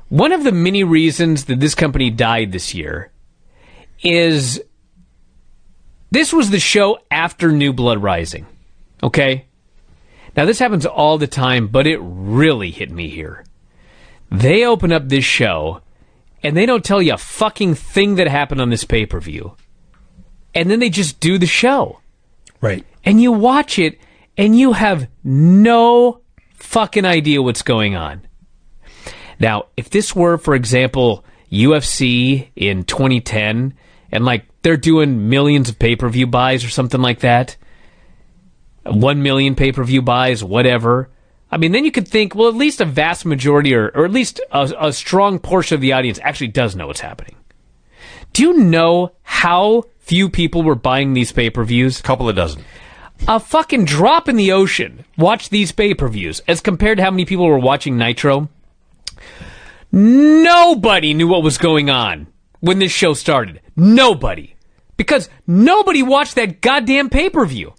One of the many reasons that this company died this year is this was the show after New Blood Rising, okay? Now, this happens all the time, but it really hit me here. They open up this show, and they don't tell you a fucking thing that happened on this pay-per-view. And then they just do the show. Right. And you watch it, and you have no fucking idea what's going on. Now, if this were, for example, UFC in 2010, and, like, they're doing millions of pay-per-view buys or something like that, 1 million pay-per-view buys, whatever, I mean, then you could think, well, at least a vast majority or at least a strong portion of the audience actually does know what's happening. Do you know how few people were buying these pay-per-views? Couple of dozen. A fucking drop in the ocean watched these pay-per-views as compared to how many people were watching Nitro. Nobody knew what was going on when this show started. Nobody. Because nobody watched that goddamn pay-per-view.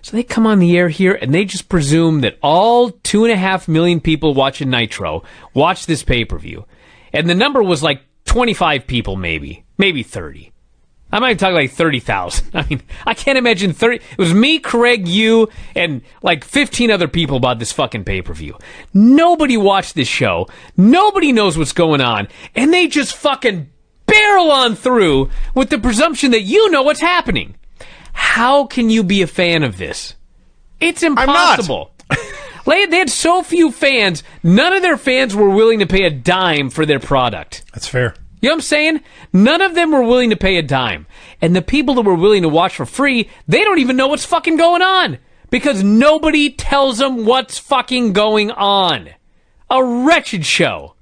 So they come on the air here and they just presume that all 2.5 million people watching Nitro watched this pay-per-view. And the number was like 25 people maybe 30. I might talk like 30,000. I mean, I can't imagine 30. It was me, Craig, you, and like 15 other people bought this fucking pay-per-view. Nobody watched this show. Nobody knows what's going on. And they just fucking barrel on through with the presumption that you know what's happening. How can you be a fan of this? It's impossible. They had so few fans, none of their fans were willing to pay a dime for their product. That's fair. You know what I'm saying? None of them were willing to pay a dime. And the people that were willing to watch for free, they don't even know what's fucking going on. Because nobody tells them what's fucking going on. A wretched show.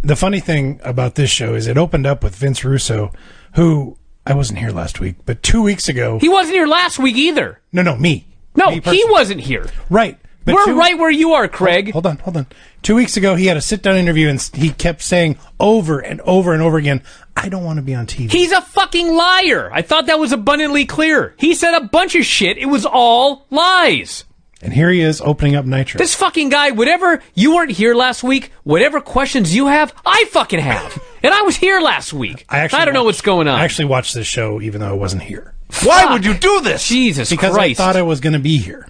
The funny thing about this show is it opened up with Vince Russo, who, I wasn't here last week, but 2 weeks ago... He wasn't here last week either. No, me. No, Me he personally. wasn't here. Right. But We're right where you are, Craig. Hold on. 2 weeks ago, he had a sit-down interview, and he kept saying over and over and over again, I don't want to be on TV. He's a fucking liar. I thought that was abundantly clear. He said a bunch of shit. It was all lies. And here he is opening up Nitro. This fucking guy, whatever, you weren't here last week, whatever questions you have, I fucking have. And I was here last week. I don't know what's going on. I actually watched this show even though I wasn't here. Why would you do this? Jesus Because Christ. I thought I was going to be here.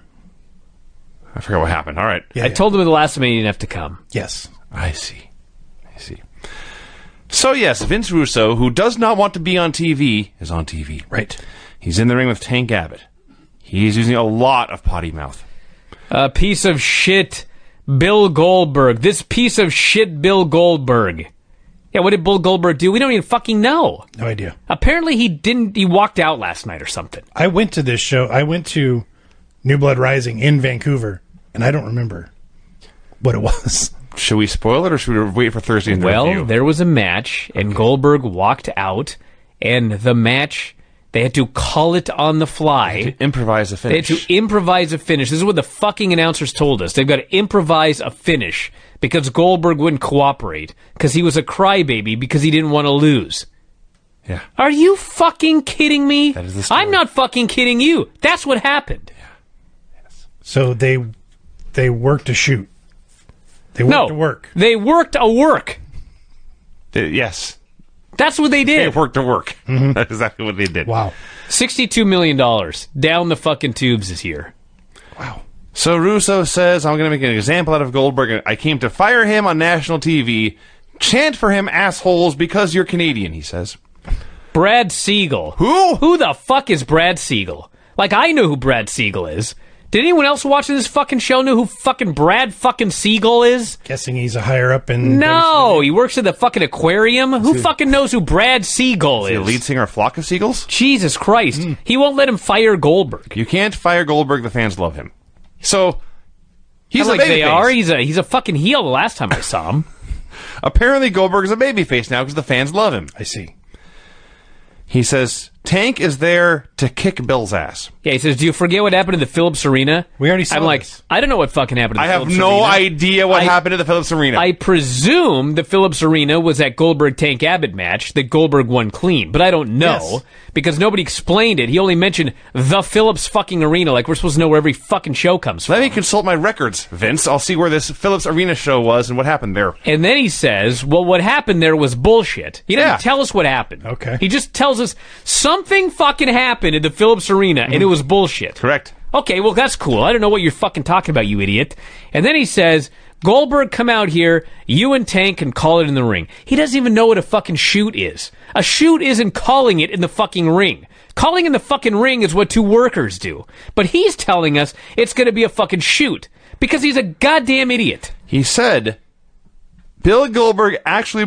I forgot what happened. All right. Yeah, I told him at the last minute he didn't have to come. Yes. I see. So, yes, Vince Russo, who does not want to be on TV, is on TV. Right. He's in the ring with Tank Abbott. He's using a lot of potty mouth. A piece of shit, Bill Goldberg. This piece of shit, Bill Goldberg. Yeah, what did Bill Goldberg do? We don't even fucking know. No idea. Apparently he walked out last night or something. I went to this show. I went to New Blood Rising in Vancouver, and I don't remember what it was. Should we spoil it, or should we wait for Thursday in the review? Well, there was a match, and Goldberg walked out, and the match, they had to call it on the fly. Improvise a They had finish. to improvise a finish. This is what the fucking announcers told us. They've got to improvise a finish because Goldberg wouldn't cooperate, because he was a crybaby, because he didn't want to lose. Yeah. Are you fucking kidding me? That is the story. I'm not fucking kidding you. That's what happened. So they worked to shoot. They worked to work. They worked a work. Yes. That's what they They did. worked to work. That's exactly what they did. Wow. $62 million down the fucking tubes this year. Wow. So Russo says, I'm going to make an example out of Goldberg. I came to fire him on national TV. Chant for him, assholes, because you're Canadian, he says. Brad Siegel. Who? Who the fuck is Brad Siegel? Like, I know who Brad Siegel is. Did anyone else watching this fucking show know who fucking Brad fucking Siegel is? Guessing he's a higher up in... No, he works at the fucking aquarium. Who fucking knows who Brad Siegel The is? lead singer of Flock of Seagulls? Jesus Christ. He won't let him fire Goldberg. You can't fire Goldberg. The fans love him. So, he's Like a they babyface. are. He's a fucking heel the last time I saw him. Apparently, Goldberg is a babyface now because the fans love him. I see. He says, Tank is there to kick Bill's ass. Yeah, he says, do you forget what happened at the Phillips Arena? We already saw I'm like, this. I don't know what fucking happened at I the have Phillips no Arena. idea what happened at the Phillips Arena. I presume the Phillips Arena was that Goldberg-Tank Abbott match that Goldberg won clean, but I don't know Yes. because nobody explained it. He only mentioned the Phillips fucking Arena like we're supposed to know where every fucking show comes from. Let me consult my records, Vince. I'll see where this Phillips Arena show was and what happened there. And then he says, well, what happened there was bullshit. He doesn't Yeah. tell us what happened. Okay. He just tells us something fucking happened at the Phillips Arena and it was bullshit. Correct. Okay, well, that's cool. I don't know what you're fucking talking about, you idiot. And then he says, Goldberg, come out here, you and Tank can call it in the ring. He doesn't even know what a fucking shoot is. A shoot isn't calling it in the fucking ring. Calling in the fucking ring is what two workers do. But he's telling us it's going to be a fucking shoot because he's a goddamn idiot. He said, Bill Goldberg actually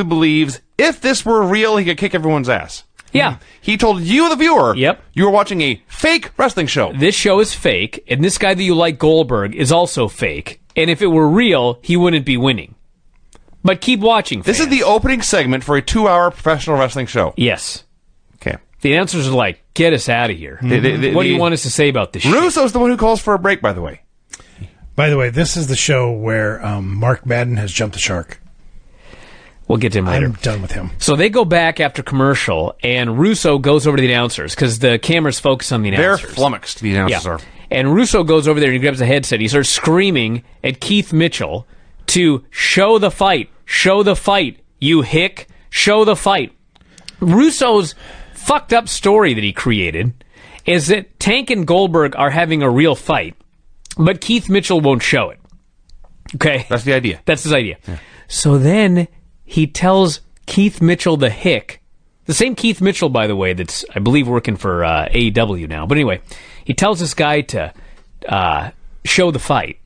believes if this were real, he could kick everyone's ass. Yeah. He told you, the viewer, Yep. you were watching a fake wrestling show. This show is fake, and this guy that you like, Goldberg, is also fake. And if it were real, he wouldn't be winning. But keep watching, This is fans. the opening segment for a 2-hour professional wrestling show. Yes. Okay. The announcers are like, get us out of here. What do you want us to say about this shit? Russo's the one who calls for a break, by the way. By the way, this is the show where Mark Madden has jumped the shark. We'll get to him later. I'm done with him. So they go back after commercial, and Russo goes over to the announcers because the cameras focus on the They're announcers. flummoxed, the announcers Yeah. are. And Russo goes over there and he grabs a headset. He starts screaming at Keith Mitchell to show the fight, you hick, show the fight. Russo's fucked up story that he created is that Tank and Goldberg are having a real fight, but Keith Mitchell won't show it. Okay? That's the idea. That's his idea. So then he tells Keith Mitchell the hick, the same Keith Mitchell, by the way, that's, I believe, working for AEW now. But anyway, he tells this guy to show the fight.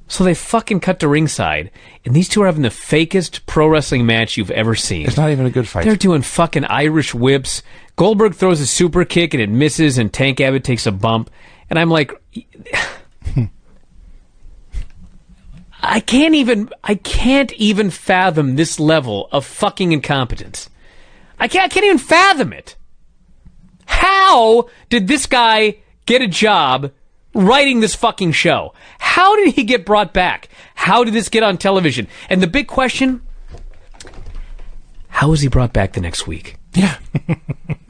So they fucking cut to ringside, and these two are having the fakest pro wrestling match you've ever seen. It's not even a good fight. They're doing fucking Irish whips. Goldberg throws a super kick, and it misses, and Tank Abbott takes a bump. And I'm like... I can't even fathom this level of fucking incompetence. I can't even fathom it. How did this guy get a job writing this fucking show? How did he get brought back? How did this get on television? And the big question, how was he brought back the next week? Yeah.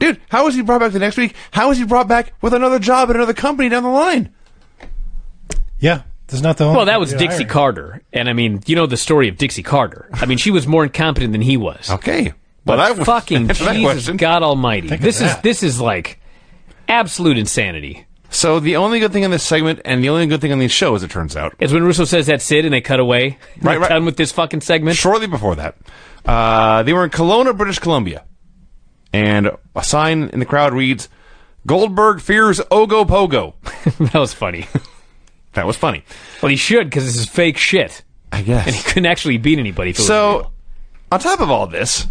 Dude, how was he brought back the next week? How was he brought back with another job at another company down the line? Yeah. That's not the only. Well, that was company Dixie hiring. Carter. And I mean, you know the story of Dixie Carter. I mean, she was more incompetent than he was. Okay. But Well, that fucking answer that Jesus question. God Almighty. Think of This that. is like absolute insanity. So the only good thing in this segment and the only good thing on these shows, it turns out, Is when Russo says that's it and they cut away. Right, They're right. done with this fucking segment. shortly before that, they were in Kelowna, British Columbia. And a sign in the crowd reads, Goldberg fears Ogo Pogo. That was funny. That was funny. Well, he should, because this is fake shit. I guess. And he couldn't actually beat anybody if it was So, real. on top of all this,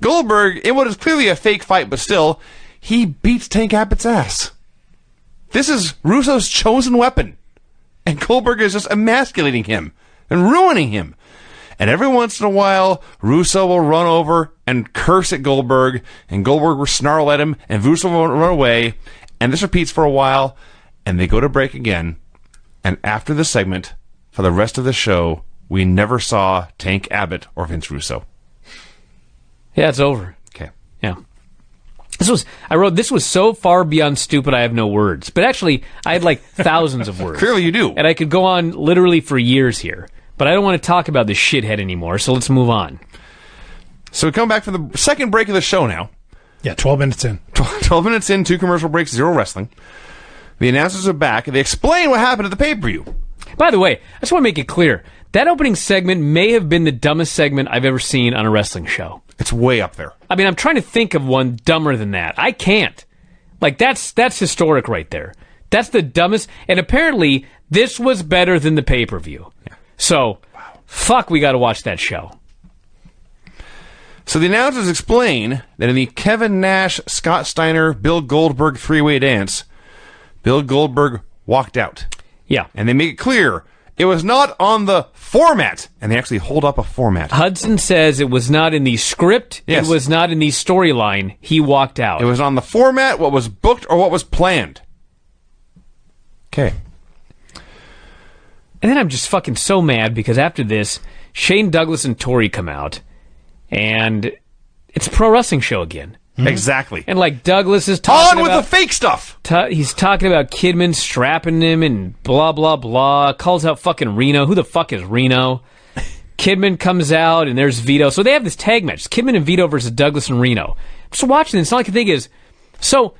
Goldberg, in what is clearly a fake fight, but still, he beats Tank Abbott's ass. This is Russo's chosen weapon. And Goldberg is just emasculating him and ruining him. And every once in a while, Russo will run over and curse at Goldberg, and Goldberg will snarl at him, and Russo will run away. And this repeats for a while, and they go to break again. And after this segment, for the rest of the show, we never saw Tank Abbott or Vince Russo. Yeah, it's over. Okay. Yeah. This was so far beyond stupid I have no words. But actually, I had like thousands of words. Clearly you do. And I could go on literally for years here. But I don't want to talk about this shithead anymore, so let's move on. So we come back for the second break of the show now. Yeah, 12 minutes in. 12 minutes in, 2 commercial breaks, 0 wrestling. The announcers are back, and they explain what happened at the pay-per-view. By the way, I just want to make it clear. That opening segment may have been the dumbest segment I've ever seen on a wrestling show. It's way up there. I mean, I'm trying to think of one dumber than that. I can't. Like, that's historic right there. That's the dumbest. And apparently, this was better than the pay-per-view. Yeah. So, fuck, we got to watch that show. So the announcers explain that in the Kevin Nash, Scott Steiner, Bill Goldberg three-way dance, Bill Goldberg walked out. Yeah. And they make it clear it was not on the format. And they actually hold up a format. Hudson says it was not in the script. Yes. It was not in the storyline. He walked out. It was on the format, what was booked, or what was planned. Okay. And then I'm just fucking so mad because after this, Shane Douglas and Tori come out, and it's a pro wrestling show again. Exactly. And like Douglas is talking On with about, the fake stuff. he's talking about Kidman strapping him and blah blah blah. Calls out fucking Reno. Who the fuck is Reno? Kidman comes out and there's Vito. So they have this tag match. It's Kidman and Vito versus Douglas and Reno. I'm just watching this. All I can think is, so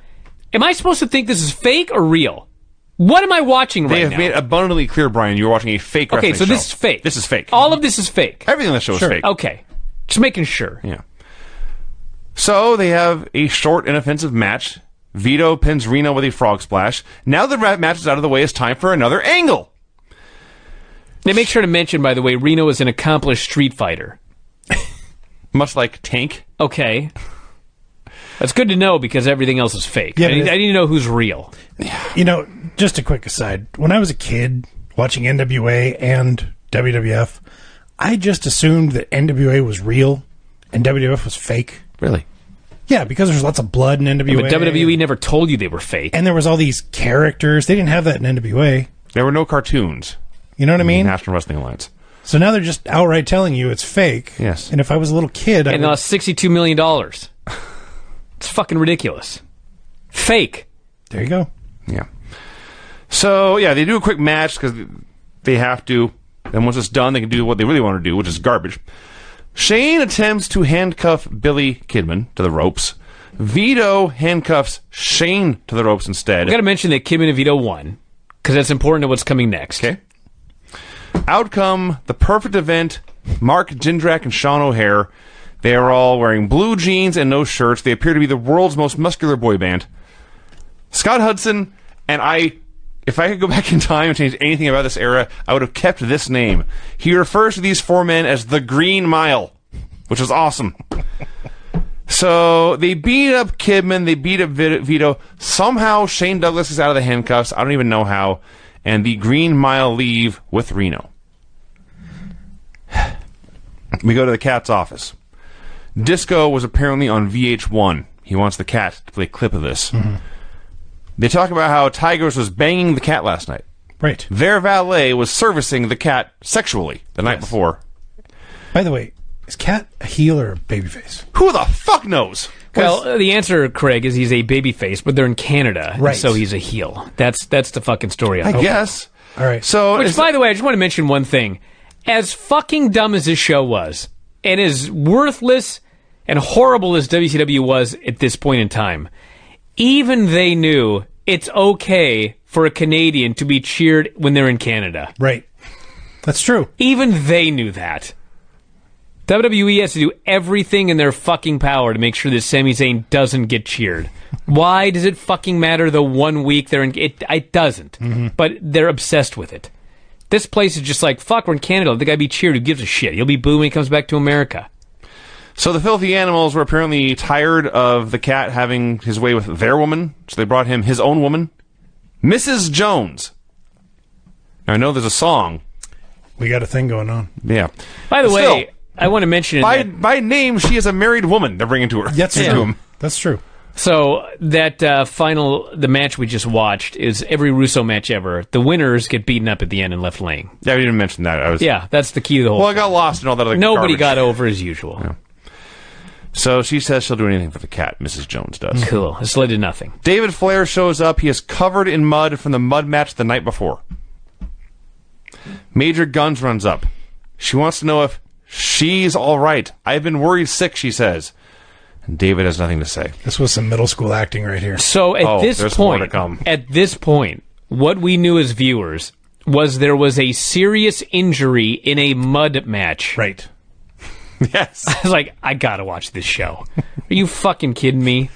am I supposed to think this is fake or real? What am I watching right They have now? made abundantly clear, Brian, you're watching a fake Okay, wrestling so show. this is fake. This is fake. All of this is fake. Everything on the show is fake. Okay. Just making sure. Yeah. So they have a short, inoffensive match. Vito pins Reno with a frog splash. Now the match is out of the way. It's time for another angle. They make sure to mention, by the way, Reno is an accomplished street fighter. Much like Tank. Okay. That's good to know because everything else is fake. Yeah, I need to know who's real. You know, just a quick aside. When I was a kid watching NWA and WWF, I just assumed that NWA was real and WWF was fake. Really? Yeah, because there's lots of blood in NWA. But WWE never told you they were fake. And there was all these characters. They didn't have that in NWA. There were no cartoons. You know what I mean? National Wrestling Alliance. So now they're just outright telling you it's fake. Yes. And if I was a little kid, I And would... $62 million. It's fucking ridiculous. Fake. There you go. Yeah. So, yeah, they do a quick match because they have to. And once it's done, they can do what they really want to do, which is garbage. Shane attempts to handcuff Billy Kidman to the ropes. Vito handcuffs Shane to the ropes instead. I've got to mention that Kidman and Vito won because that's important to what's coming next. Okay. Outcome, the perfect event. Mark Jindrak and Sean O'Hare. They are all wearing blue jeans and no shirts. They appear to be the world's most muscular boy band. Scott Hudson, and if I could go back in time and change anything about this era, I would have kept this name. He refers to these four men as the Green Mile, which is awesome. So they beat up Kidman, they beat up Vito. Somehow Shane Douglas is out of the handcuffs. I don't even know how. And the Green Mile leave with Reno. We go to the Cat's office. Disco was apparently on VH1. He wants the Cat to play a clip of this. Mm-hmm. They talk about how Tigers was banging the Cat last night. Right. Their valet was servicing the Cat sexually the night before. By the way, is Cat a heel or a babyface? Who the fuck knows? Well, the answer, Craig, is he's a babyface, but they're in Canada, Right. so he's a heel. That's the fucking story. I guess. All right. So, Which, by the way, I just want to mention one thing. As fucking dumb as this show was, and as worthless and horrible as WCW was at this point in time, even they knew it's okay for a Canadian to be cheered when they're in Canada. Right. That's true. Even they knew that. WWE has to do everything in their fucking power to make sure that Sami Zayn doesn't get cheered. Why does it fucking matter the 1 week they're in? It doesn't. But they're obsessed with it. This place is just like, fuck, we're in Canada. Let the guy be cheered. Who gives a shit? He'll be booed when he comes back to America. So the filthy animals were apparently tired of the cat having his way with their woman, so they brought him his own woman, Mrs. Jones. Now, I know there's a song. We got a thing going on. Yeah. By the Still, way, I want to mention by name, she is a married woman they're bringing to her. That's true. That's true. So that the match we just watched is every Russo match ever. The winners get beaten up at the end and left laying. Yeah, we didn't mention that. Yeah, that's the key to the whole Well, I got lost in all that other Nobody garbage. got over as usual. Yeah. So she says she'll do anything for the cat, Mrs. Jones does. Cool. This led to nothing. David Flair shows up. He is covered in mud from the mud match the night before. Major Guns runs up. She wants to know if she's all right. I've been worried sick, she says. And David has nothing to say. This was some middle school acting right here. So there's more to come. At this point, what we knew as viewers was there was a serious injury in a mud match. Right. Yes. I was like, I gotta watch this show. Are you fucking kidding me?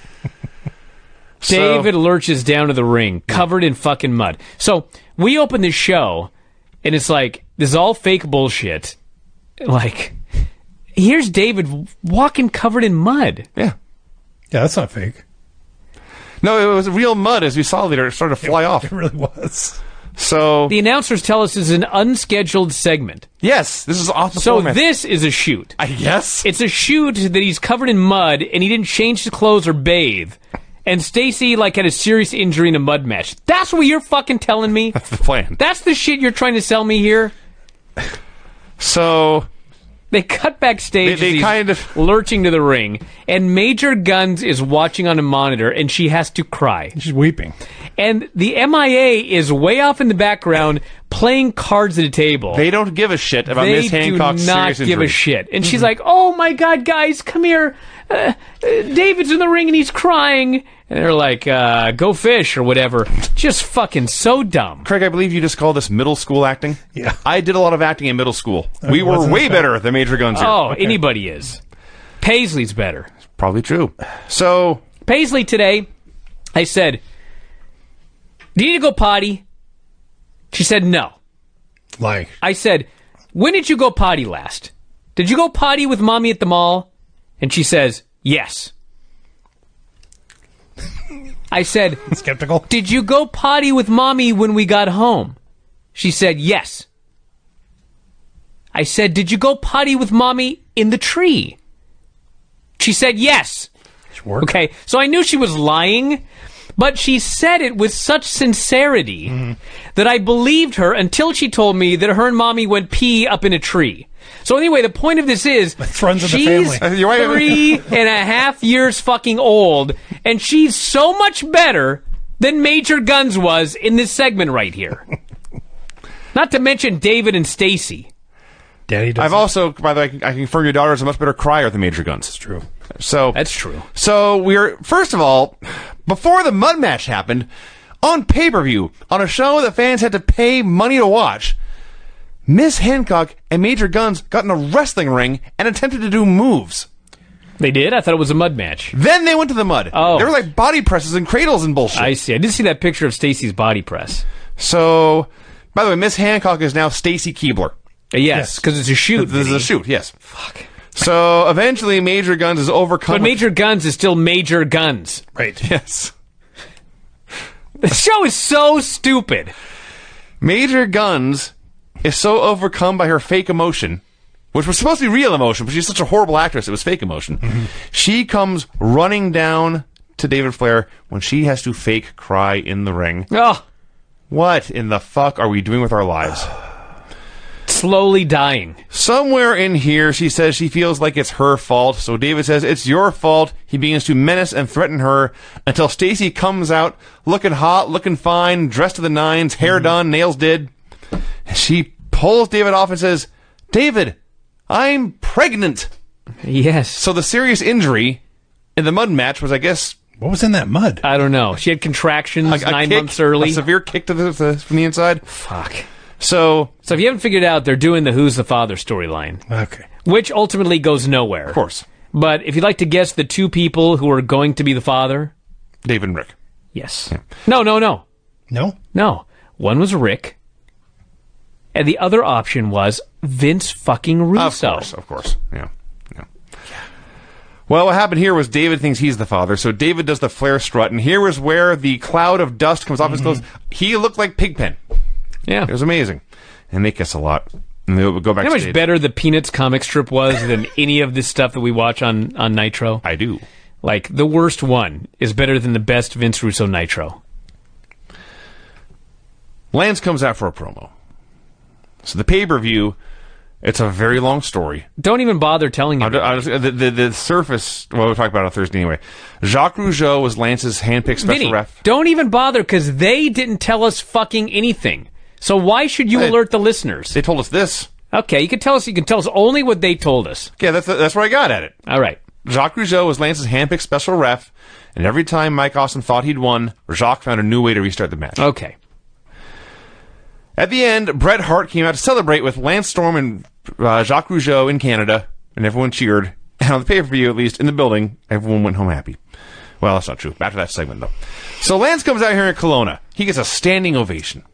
David lurches down to the ring, covered in fucking mud. So we open the show, and it's like, this is all fake bullshit. Like, here's David walking covered in mud. Yeah. Yeah, that's not fake. No, it was real mud as we saw later. It started to fly off. It really was. So, The announcers tell us it's an unscheduled segment. yes, this is off the So format. this is a shoot. I guess. It's a shoot that he's covered in mud and he didn't change his clothes or bathe. And Stacy had a serious injury in a mud match. That's what you're fucking telling me? That's the plan. That's the shit you're trying to sell me here? So, They cut backstage They as he's kind of- lurching to the ring, and Major Guns is watching on a monitor, and she has to cry. She's weeping. And the MIA is way off in the background playing cards at a table. they don't give a shit about They Miss Hancock's do not serious give injury. a shit. And she's like, oh my God, guys, come here. David's in the ring and he's crying. And they're like, go fish or whatever. Just fucking so dumb. Craig, I believe you just call this middle school acting? Yeah. I did a lot of acting in middle school. We were wasn't way that- better than Major Guns here. Oh, anybody is. Paisley's better. Probably true. So, Paisley today, I said, do you need to go potty? She said no. Like, I said, when did you go potty last? Did you go potty with mommy at the mall? And she says, yes. I said, skeptical. did you go potty with mommy when we got home? She said, yes. I said, did you go potty with mommy in the tree? She said, yes. Sure. Okay, so I knew she was lying, but she said it with such sincerity that I believed her until she told me that her and mommy went pee up in a tree. So anyway, the point of this is, It runs in the she's family. You're right. 3.5 years fucking old, and she's so much better than Major Guns was in this segment right here. Not to mention David and Stacy. Daddy does. I've also, by the way, I can confirm your daughter is a much better crier than Major Guns. It's true. So That's true. So we're, first of all, before the mud match happened, on pay-per-view, on a show that fans had to pay money to watch, Miss Hancock and Major Guns got in a wrestling ring and attempted to do moves. They did? I thought it was a mud match. Then they went to the mud. Oh. They were like body presses and cradles and bullshit. I see. I did see that picture of Stacy's body press. So, by the way, Miss Hancock is now Stacy Keebler. Yes, because it's a shoot. This is Vinny. a shoot, yes. Fuck. So, eventually, Major Guns is overcome. But Major Guns is still Major Guns. Right. Yes. The show is so stupid. Major Guns is so overcome by her fake emotion, which was supposed to be real emotion, but she's such a horrible actress, it was fake emotion. She comes running down to David Flair when she has to fake cry in the ring. Oh, What in the fuck are we doing with our lives? slowly dying. Somewhere in here, she says she feels like it's her fault, so David says it's your fault. He begins to menace and threaten her until Stacy comes out looking hot, looking fine, dressed to the nines, hair done, nails did. She pulls David off and says, David, I'm pregnant. Yes. So the serious injury in the mud match was, I guess... What was in that mud? I don't know. She had contractions a 9 kick, months early. A severe kick to from the inside. Fuck. So if you haven't figured out, they're doing the Who's the Father storyline. Okay. Which ultimately goes nowhere. Of course. But if you'd like to guess the 2 people who are going to be the father... David and Rick. Yes. Yeah. No. No? One was Rick. And the other option was Vince fucking Russo. Of course. Yeah. Well, what happened here was David thinks he's the father, so David does the flare strut, and here is where the cloud of dust comes off his clothes. He looked like Pigpen. Yeah. It was amazing. And they kiss a lot. And they'll go back You know how to much better the Peanuts comic strip was than any of this stuff that we watch on Nitro? I do. Like, the worst one is better than the best Vince Russo Nitro. Lance comes out for a promo. So the pay-per-view, it's a very long story. Don't even bother telling him. The surface, well, we'll talk about it on Thursday anyway. Jacques Rougeau was Lance's handpicked special Vinny, ref. don't even bother, because they didn't tell us fucking anything. So why should you alert the listeners? They told us this. Okay, you can tell us only what they told us. Yeah, that's where I got at it. All right. Jacques Rougeau was Lance's handpicked special ref, and every time Mike Awesome thought he'd won, Jacques found a new way to restart the match. Okay. At the end, Bret Hart came out to celebrate with Lance Storm and Jacques Rougeau in Canada, and everyone cheered. And on the pay-per-view, at least, in the building, everyone went home happy. Well, that's not true. Back to that segment, though. So Lance comes out here in Kelowna. He gets a standing ovation.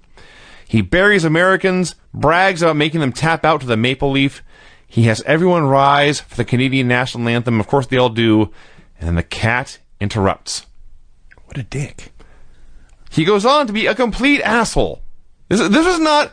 He buries Americans, brags about making them tap out to the maple leaf. He has everyone rise for the Canadian national anthem. Of course, they all do. And then the cat interrupts. What a dick. He goes on to be a complete asshole. This is not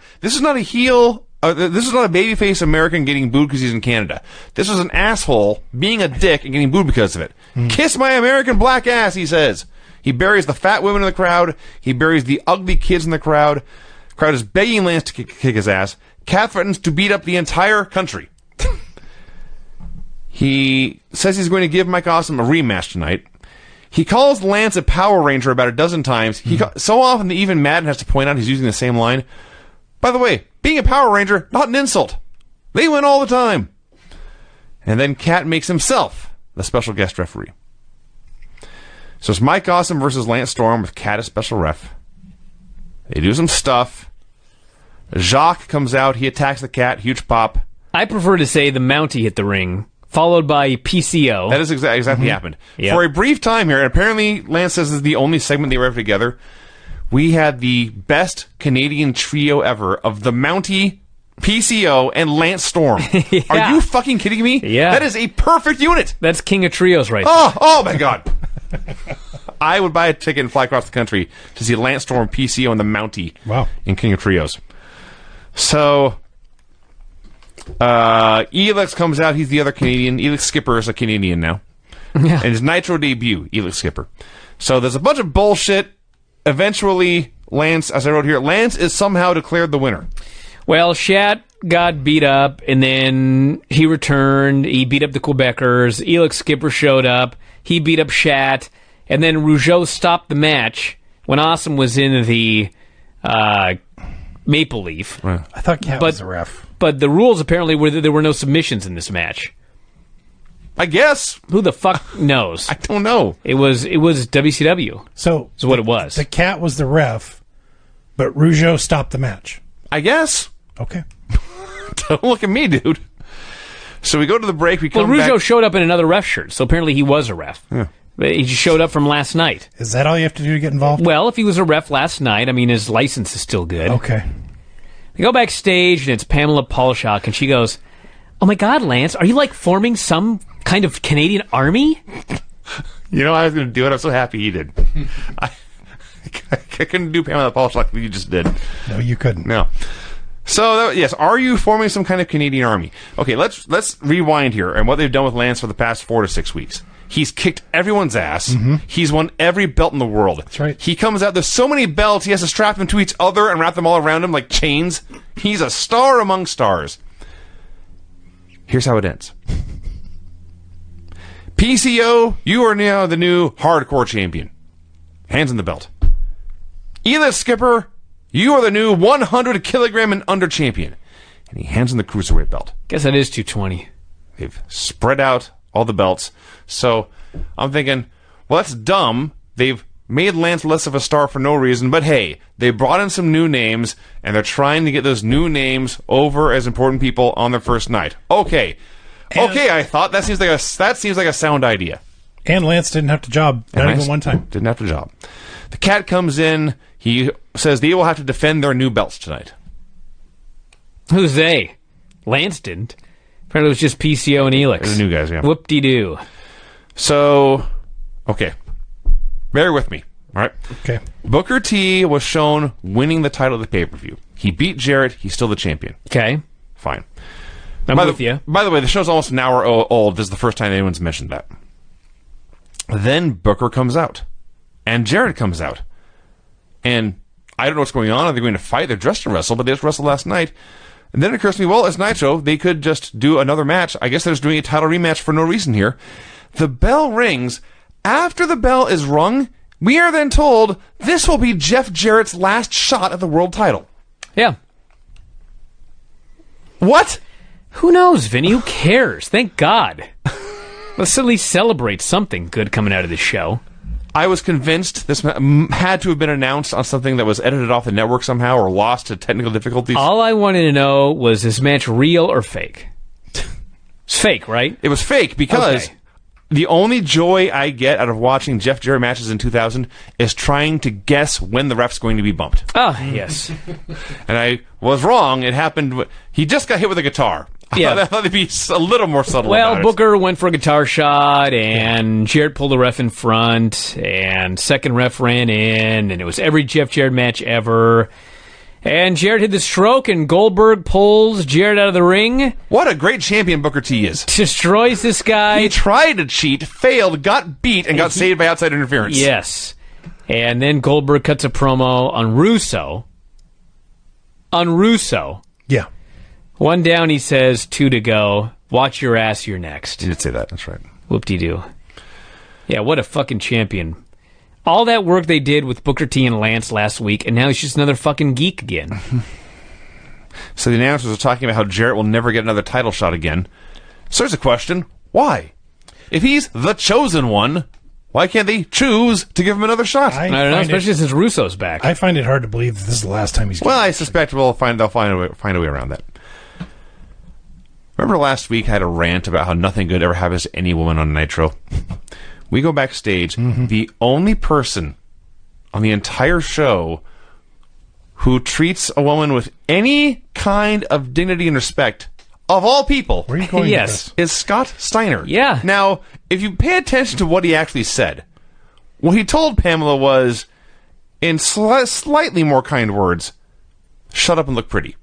a heel. This is not a babyface American getting booed because he's in Canada. This is an asshole being a dick and getting booed because of it. Kiss my American black ass, he says. He buries the fat women in the crowd. He buries the ugly kids in the crowd. The crowd is begging Lance to kick his ass. Cat threatens to beat up the entire country. He says he's going to give Mike Awesome a rematch tonight. He calls Lance a Power Ranger about a dozen times. So often that even Madden has to point out he's using the same line. By the way, being a Power Ranger, not an insult. They win all the time. And then Cat makes himself the special guest referee. So it's Mike Awesome versus Lance Storm with Cat as special ref. They do some stuff. Jacques comes out. He attacks the Cat. Huge pop. I prefer to say the Mountie hit the ring, followed by PCO. That is exactly happened. Yep. For a brief time here, and apparently Lance says this is the only segment they were ever together, we had the best Canadian trio ever of the Mountie, PCO, and Lance Storm. Yeah. Are you fucking kidding me? Yeah. That is a perfect unit. That's King of Trios right there. Oh my God. I would buy a ticket and fly across the country to see Lance Storm, PCO, and the Mountie in King of Trios. So, Elix comes out. He's the other Canadian. Elix Skipper is a Canadian now. Yeah. And his Nitro debut, Elix Skipper. So there's a bunch of bullshit. Eventually, Lance, as I wrote here, Lance is somehow declared the winner. Well, Shat got beat up, and then he returned. He beat up the Quebecers. Elix Skipper showed up. He beat up Shat. And then Rougeau stopped the match when Awesome was in the Maple Leaf. Right. I thought Cat was the ref. But the rules apparently were that there were no submissions in this match. I guess. Who the fuck knows? I don't know. It was WCW. So Is what it was. The Cat was the ref, but Rougeau stopped the match. I guess. Okay. Don't look at me, dude. So we go to the break. We come Well, Rougeau back. showed up in another ref shirt, so apparently he was a ref. Yeah. But he just showed up from last night. Is that all you have to do to get involved? Well, if he was a ref last night, I mean, his license is still good. Okay. They go backstage, and it's Pamela Paulshock, and she goes, "Oh my God, Lance, are you like forming some kind of Canadian army?" You know, I was going to do it. I'm so happy he did. I couldn't do Pamela Paulshock like you just did. No, you couldn't. No. So, yes, are you forming some kind of Canadian army? Okay, let's rewind here and what they've done with Lance for the past 4 to 6 weeks. He's kicked everyone's ass. Mm-hmm. He's won every belt in the world. That's right. He comes out, there's so many belts, he has to strap them to each other and wrap them all around him like chains. He's a star among stars. Here's how it ends. PCO, you are now the new hardcore champion. Hands in the belt. Elix Skipper, You are the new 100 kilogram and under champion. And he hands him the cruiserweight belt. Guess that is 220. They've spread out all the belts. So I'm thinking, well, that's dumb. They've made Lance less of a star for no reason, but hey, they brought in some new names, and they're trying to get those new names over as important people on their first night. Okay, I thought that seems like a sound idea. And Lance didn't have to job, not even one time. Didn't have to job. The Cat comes in. He says they will have to defend their new belts tonight. Who's they? Lance didn't. Apparently it was just PCO and Elix. They're the new guys, yeah. Whoop-de-doo. So, okay. Bear with me, all right? Okay. Booker T was shown winning the title of the pay-per-view. He beat Jarrett. He's still the champion. Okay. Fine. I'm with you. By the way, the show's almost an hour old. This is the first time anyone's mentioned that. Then Booker comes out. And Jarrett comes out. And I don't know what's going on. Are they going to fight? They're dressed to wrestle, but they just wrestled last night. And then it occurs to me, well, it's Nitro. They could just do another match. I guess they're just doing a title rematch for no reason here. The bell rings. After the bell is rung, we are then told this will be Jeff Jarrett's last shot at the world title. Yeah. What? Who knows, Vinny? Who cares? Thank God. Let's at least celebrate something good coming out of this show. I was convinced this had to have been announced on something that was edited off the network somehow or lost to technical difficulties. All I wanted to know was this match real or fake? It's fake, right? It was fake because Okay. the only joy I get out of watching Jeff Jarrett matches in 2000 is trying to guess when the ref's going to be bumped. Ah, yes. And I was wrong. It happened. He just got hit with a guitar. Yeah. I thought they'd be a little more subtle Well, about it. Booker went for a guitar shot, and Jarrett pulled the ref in front, and second ref ran in, and it was every Jeff Jarrett match ever. And Jarrett hit the stroke, and Goldberg pulls Jarrett out of the ring, What a great champion Booker T is. destroys this guy. He tried to cheat, failed, got beat, and got saved by outside interference. Yes. And then Goldberg cuts a promo on Russo. Yeah. One down, he says, 2 to go. Watch your ass, you're next. He did say that. That's right. Whoop-de-doo. Yeah, what a fucking champion. All that work they did with Booker T and Lance last week, and now he's just another fucking geek again. So the announcers are talking about how Jarrett will never get another title shot again. So there's a question. Why? If he's the chosen one, why can't they choose to give him another shot? I don't know, especially since Russo's back. I find it hard to believe that this is the last time he's Well, getting I suspect they'll find a way around that. Remember last week I had a rant about how nothing good ever happens to any woman on Nitro? We go backstage. The only person on the entire show who treats a woman with any kind of dignity and respect, of all people, Where are you going Yes. with this? is Scott Steiner. Yeah. Now, if you pay attention to what he actually said, what he told Pamela was, in slightly more kind words, shut up and look pretty.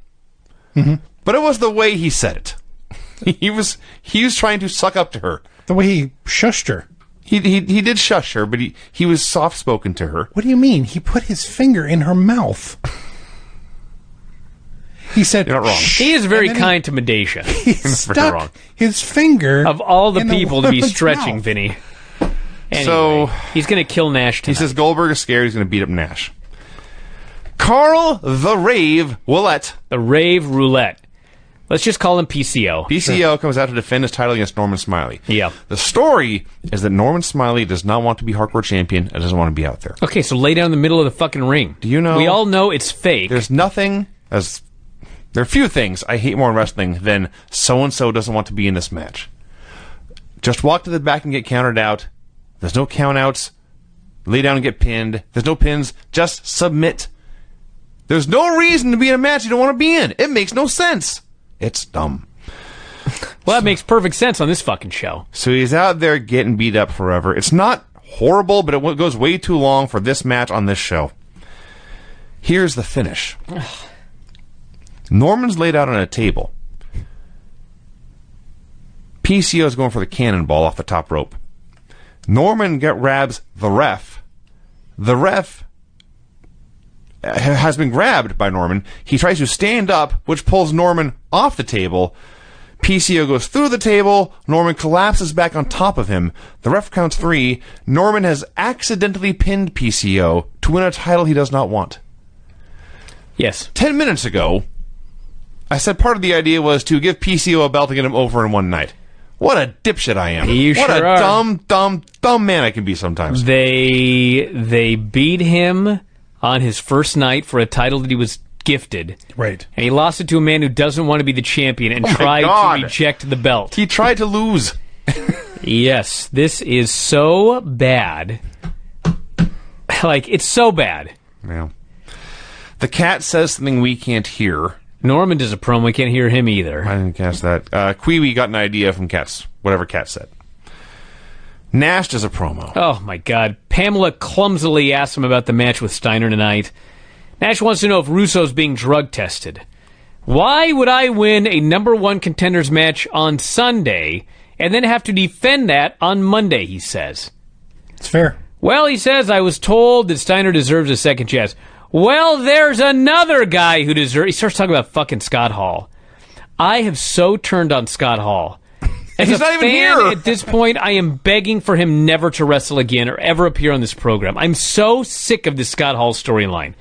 But it was the way he said it. He was trying to suck up to her. The way he shushed her. He did shush her, but he was soft spoken to her. What do you mean? He put his finger in her mouth. He said, You're not wrong. He is very And then kind to Medasha. He stuck wrong. his finger Of all the in people to be woman's stretching, mouth. Vinny. Anyway, So- he's going to kill Nash tonight. He says Goldberg is scared. He's going to beat up Nash. Carl the Rave Willett. the Rave Roulette. Let's just call him PCO. PCO comes out to defend his title against Norman Smiley. Yeah. The story is that Norman Smiley does not want to be hardcore champion and doesn't want to be out there. Okay, so lay down in the middle of the fucking ring. Do you know- We all know it's fake. There's nothing as there are few things I hate more in wrestling than so-and-so doesn't want to be in this match. Just walk to the back and get counted out. There's no count-outs. Lay down and get pinned. There's no pins. Just submit. There's no reason to be in a match you don't want to be in. It makes no sense. It's dumb. Well, that makes perfect sense on this fucking show. So he's out there getting beat up forever. It's not horrible, but it goes way too long for this match on this show. Here's the finish. Norman's laid out on a table. PCO's going for the cannonball off the top rope. Norman grabs the ref. The ref has been grabbed by Norman. He tries to stand up, which pulls Norman off the table. PCO goes through the table. Norman collapses back on top of him. The ref counts 3. Norman has accidentally pinned PCO to win a title he does not want. Yes. 10 minutes ago, I said part of the idea was to give PCO a belt to get him over in one night. What a dipshit I am. You what sure a are. dumb man I can be sometimes. They beat him on his first night for a title that he was gifted. Right. And he lost it to a man who doesn't want to be the champion and Oh my tried God. to reject the belt. He tried to lose. Yes, this is so bad. Like, it's so bad. Yeah. The cat says something we can't hear. Norman does a promo. We can't hear him either. I didn't catch that. Kiwi got an idea from Cat's, whatever Cat said. Nash does a promo. Oh, my God. Pamela clumsily asks him about the match with Steiner tonight. Nash wants to know if Russo's being drug tested. Why would I win a number one contenders match on Sunday and then have to defend that on Monday, he says. It's fair. Well, he says, I was told that Steiner deserves a second chance. Well, there's another guy who deserves... He starts talking about fucking Scott Hall. I have so turned on Scott Hall. As He's a not even fan, here. at this point, I am begging for him never to wrestle again or ever appear on this program. I'm so sick of this Scott Hall storyline.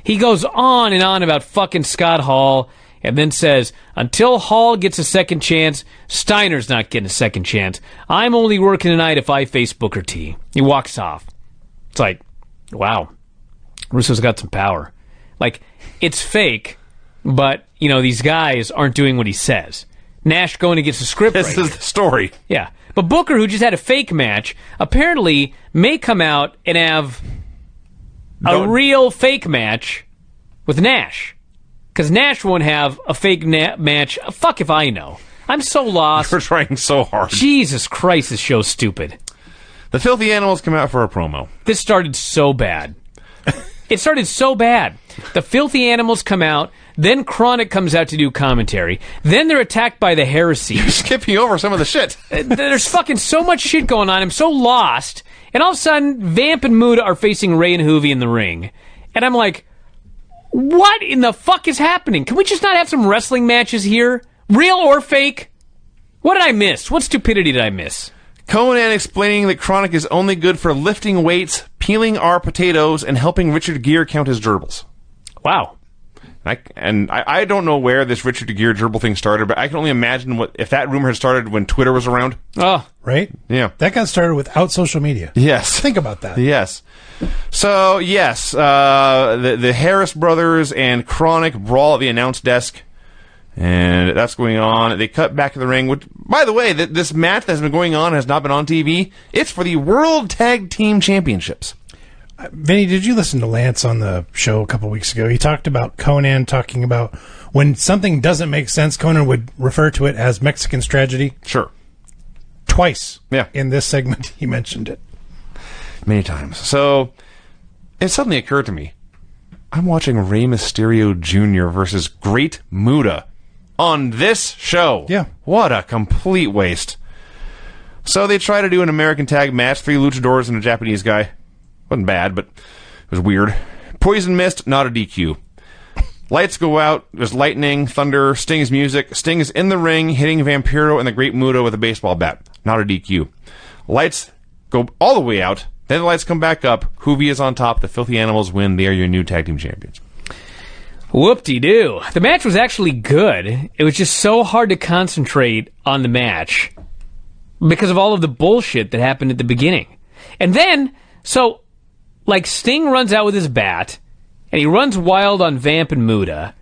He goes on and on about fucking Scott Hall and then says, until Hall gets a second chance, Steiner's not getting a second chance. I'm only working tonight if I face Booker T. He walks off. It's like, wow. Russo's got some power. Like, it's fake, but, you know, these guys aren't doing what he says. Nash going against the script This right is the story. Yeah. But Booker, who just had a fake match, apparently may come out and have a real fake match with Nash. Because Nash won't have a fake match. Fuck if I know. I'm so lost. We're trying so hard. Jesus Christ, this show's stupid. The Filthy Animals come out for a promo. This started so bad. It started so bad. The Filthy Animals come out, then Chronic comes out to do commentary, then they're attacked by the Heresy. You're skipping over some of the shit. There's fucking so much shit going on. I'm so lost. And all of a sudden, Vamp and Muda are facing Ray and Hoovy in the ring. And I'm like, what in the fuck is happening? Can we just not have some wrestling matches here? Real or fake? What did I miss? What stupidity did I miss? Conan explaining that Chronic is only good for lifting weights, peeling our potatoes, and helping Richard Gere count his gerbils. Wow. I don't know where this Richard Gere gerbil thing started, but I can only imagine what if that rumor had started when Twitter was around. Oh. Right? Yeah. That got started without social media. Yes. Think about that. Yes. So, yes, the Harris brothers and Chronic brawl at the announce desk, and that's going on. They cut back to the ring, which, by the way, this match that's been going on has not been on TV. It's for the World Tag Team Championships. Vinny, did you listen to Lance on the show a couple weeks ago? He talked about Conan talking about when something doesn't make sense, Conan would refer to it as Mexican tragedy. Sure. Twice. Yeah. In this segment, he mentioned it. Many times. So, it suddenly occurred to me, I'm watching Rey Mysterio Jr. versus Great Muta on this show. Yeah. What a complete waste. So they try to do an American tag match, 3 luchadors and a Japanese guy. Wasn't bad, but it was weird. Poison Mist, not a DQ. Lights go out, there's lightning, thunder, Sting's music. Sting is in the ring, hitting Vampiro and the Great Muta with a baseball bat. Not a DQ. Lights go all the way out, then the lights come back up. Hoovy is on top, the Filthy Animals win, they are your new tag team champions. Whoop-de-doo. The match was actually good. It was just so hard to concentrate on the match because of all of the bullshit that happened at the beginning. And then, so, like, Sting runs out with his bat, and he runs wild on Vamp and Muta,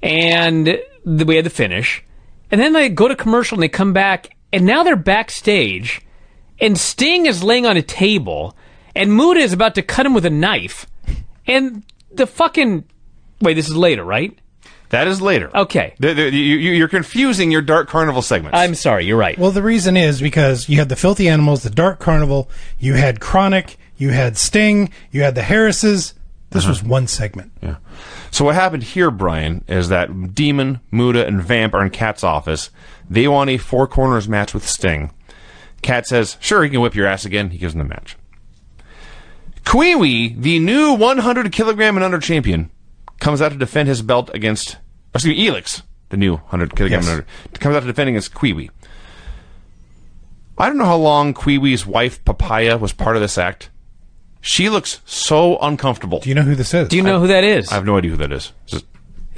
and we had the finish. And then they go to commercial, and they come back, and now they're backstage, and Sting is laying on a table, and Muta is about to cut him with a knife. And the fucking... Wait, this is later, right? That is later. Okay. You're confusing your Dark Carnival segments. I'm sorry, you're right. Well, the reason is because you had the Filthy Animals, the Dark Carnival, you had Chronic, you had Sting, you had the Harrises. This was one segment. Yeah. So what happened here, Brian, is that Demon, Muta, and Vamp are in Cat's office. They want a 4 corners match with Sting. Cat says, sure, he can whip your ass again. He gives them the match. Kiwi, the new 100 kilogram and under champion, comes out to defend his belt against... Excuse me, Elix, the new 100 kilogram and under, comes out to defend against Kiwi. I don't know how long Kiwi's wife, Papaya, was part of this act. She looks so uncomfortable. Do you know who this is? Do you know who that is? I have no idea who that is.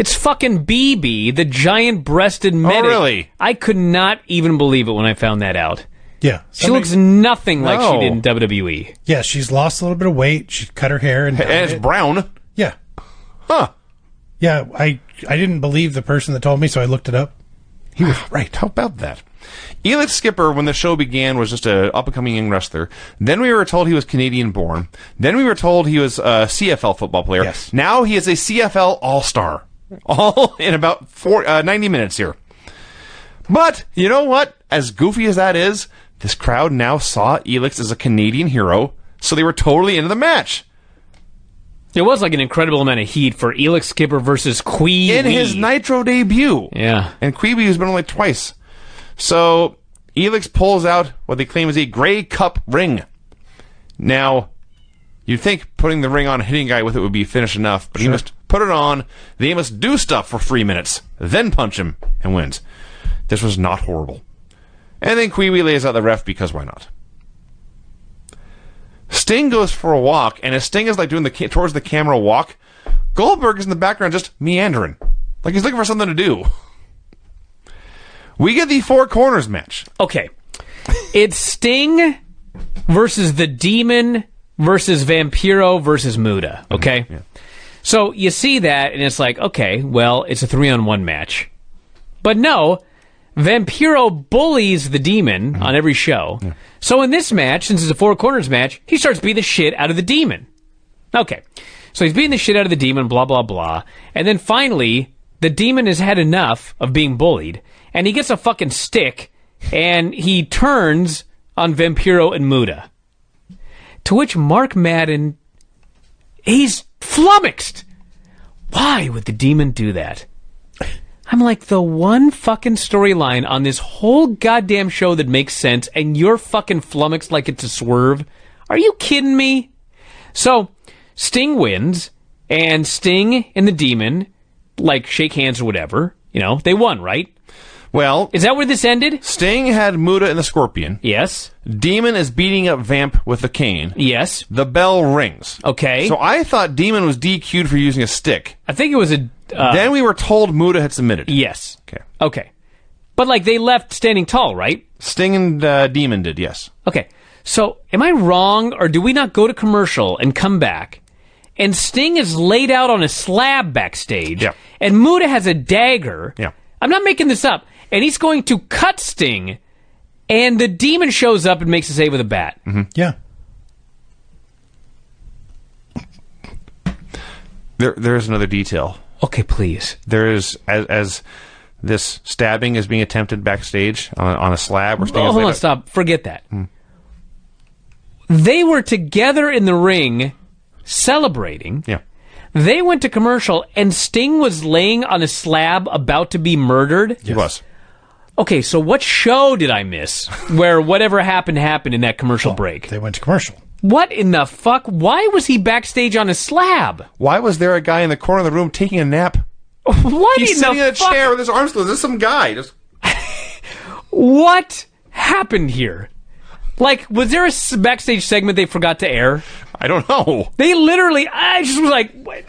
It's fucking BB, the giant-breasted medic. Oh, really? I could not even believe it when I found that out. Yeah. She looks nothing like she did in WWE. Yeah, she's lost a little bit of weight. She cut her hair and dyed And it's it. brown. Yeah. Huh. Yeah, I didn't believe the person that told me, so I looked it up. He was right. How about that? Elix Skipper, when the show began, was just a up-and-coming young wrestler. Then we were told he was Canadian-born. Then we were told he was a CFL football player. Yes. Now he is a CFL All-Star. All in about 90 minutes here. But, you know what? As goofy as that is, this crowd now saw Elix as a Canadian hero, so they were totally into the match. It was like an incredible amount of heat for Elix Skipper versus Quee In his Nitro debut. Yeah. And Queeby has been only twice. So, Elix pulls out what they claim is a Grey Cup ring. Now, you'd think putting the ring on and hitting a guy with it would be finish enough, but he must put it on, they must do stuff for 3 minutes, then punch him, and wins. This was not horrible. And then Queeby lays out the ref because why not? Sting goes for a walk, and as Sting is like doing the towards the camera walk, Goldberg is in the background just meandering. Like he's looking for something to do. We get the Four Corners match. Okay. It's Sting versus the Demon versus Vampiro versus Muda. Okay? Yeah. So you see that, and it's like, okay, well, it's a 3-on-1 match. But no, Vampiro bullies the Demon on every show. Yeah. So in this match, since it's a Four Corners match, he starts beating the shit out of the Demon. Okay. So he's beating the shit out of the Demon, blah, blah, blah. And then finally, the Demon has had enough of being bullied, and he gets a fucking stick, and he turns on Vampiro and Muda. To which Mark Madden, he's flummoxed. Why would the Demon do that? I'm like, the one fucking storyline on this whole goddamn show that makes sense, and you're fucking flummoxed like it's a swerve? Are you kidding me? So, Sting wins, and Sting and the Demon, like, shake hands or whatever. You know, they won, right? Well, Is that where this ended? Sting had Muda and the Scorpion. Yes. Demon is beating up Vamp with the cane. Yes. The bell rings. Okay. So I thought Demon was DQ'd for using a stick. I think it was a... Then we were told Muda had submitted. Yes. Okay. Okay. But, like, they left standing tall, right? Sting and Demon did, yes. Okay. So, am I wrong, or do we not go to commercial and come back, and Sting is laid out on a slab backstage, Yeah. and Muda has a dagger? Yeah. I'm not making this up. And he's going to cut Sting, and the Demon shows up and makes a save with a bat. Mm-hmm. Yeah. There's another detail. Okay, please. There is, as this stabbing is being attempted backstage on a slab. Where Sting is Hold laid on, out- stop. Forget that. They were together in the ring celebrating. Yeah. They went to commercial, and Sting was laying on a slab about to be murdered. He was. Okay, so what show did I miss where whatever happened in that commercial break? They went to commercial. What in the fuck? Why was he backstage on a slab? Why was there a guy in the corner of the room taking a nap? What He's in sitting the in a fuck? chair with his arms closed. There's some guy. Just What happened here? Like, was there a backstage segment they forgot to air? I don't know. They literally, I just was like, what?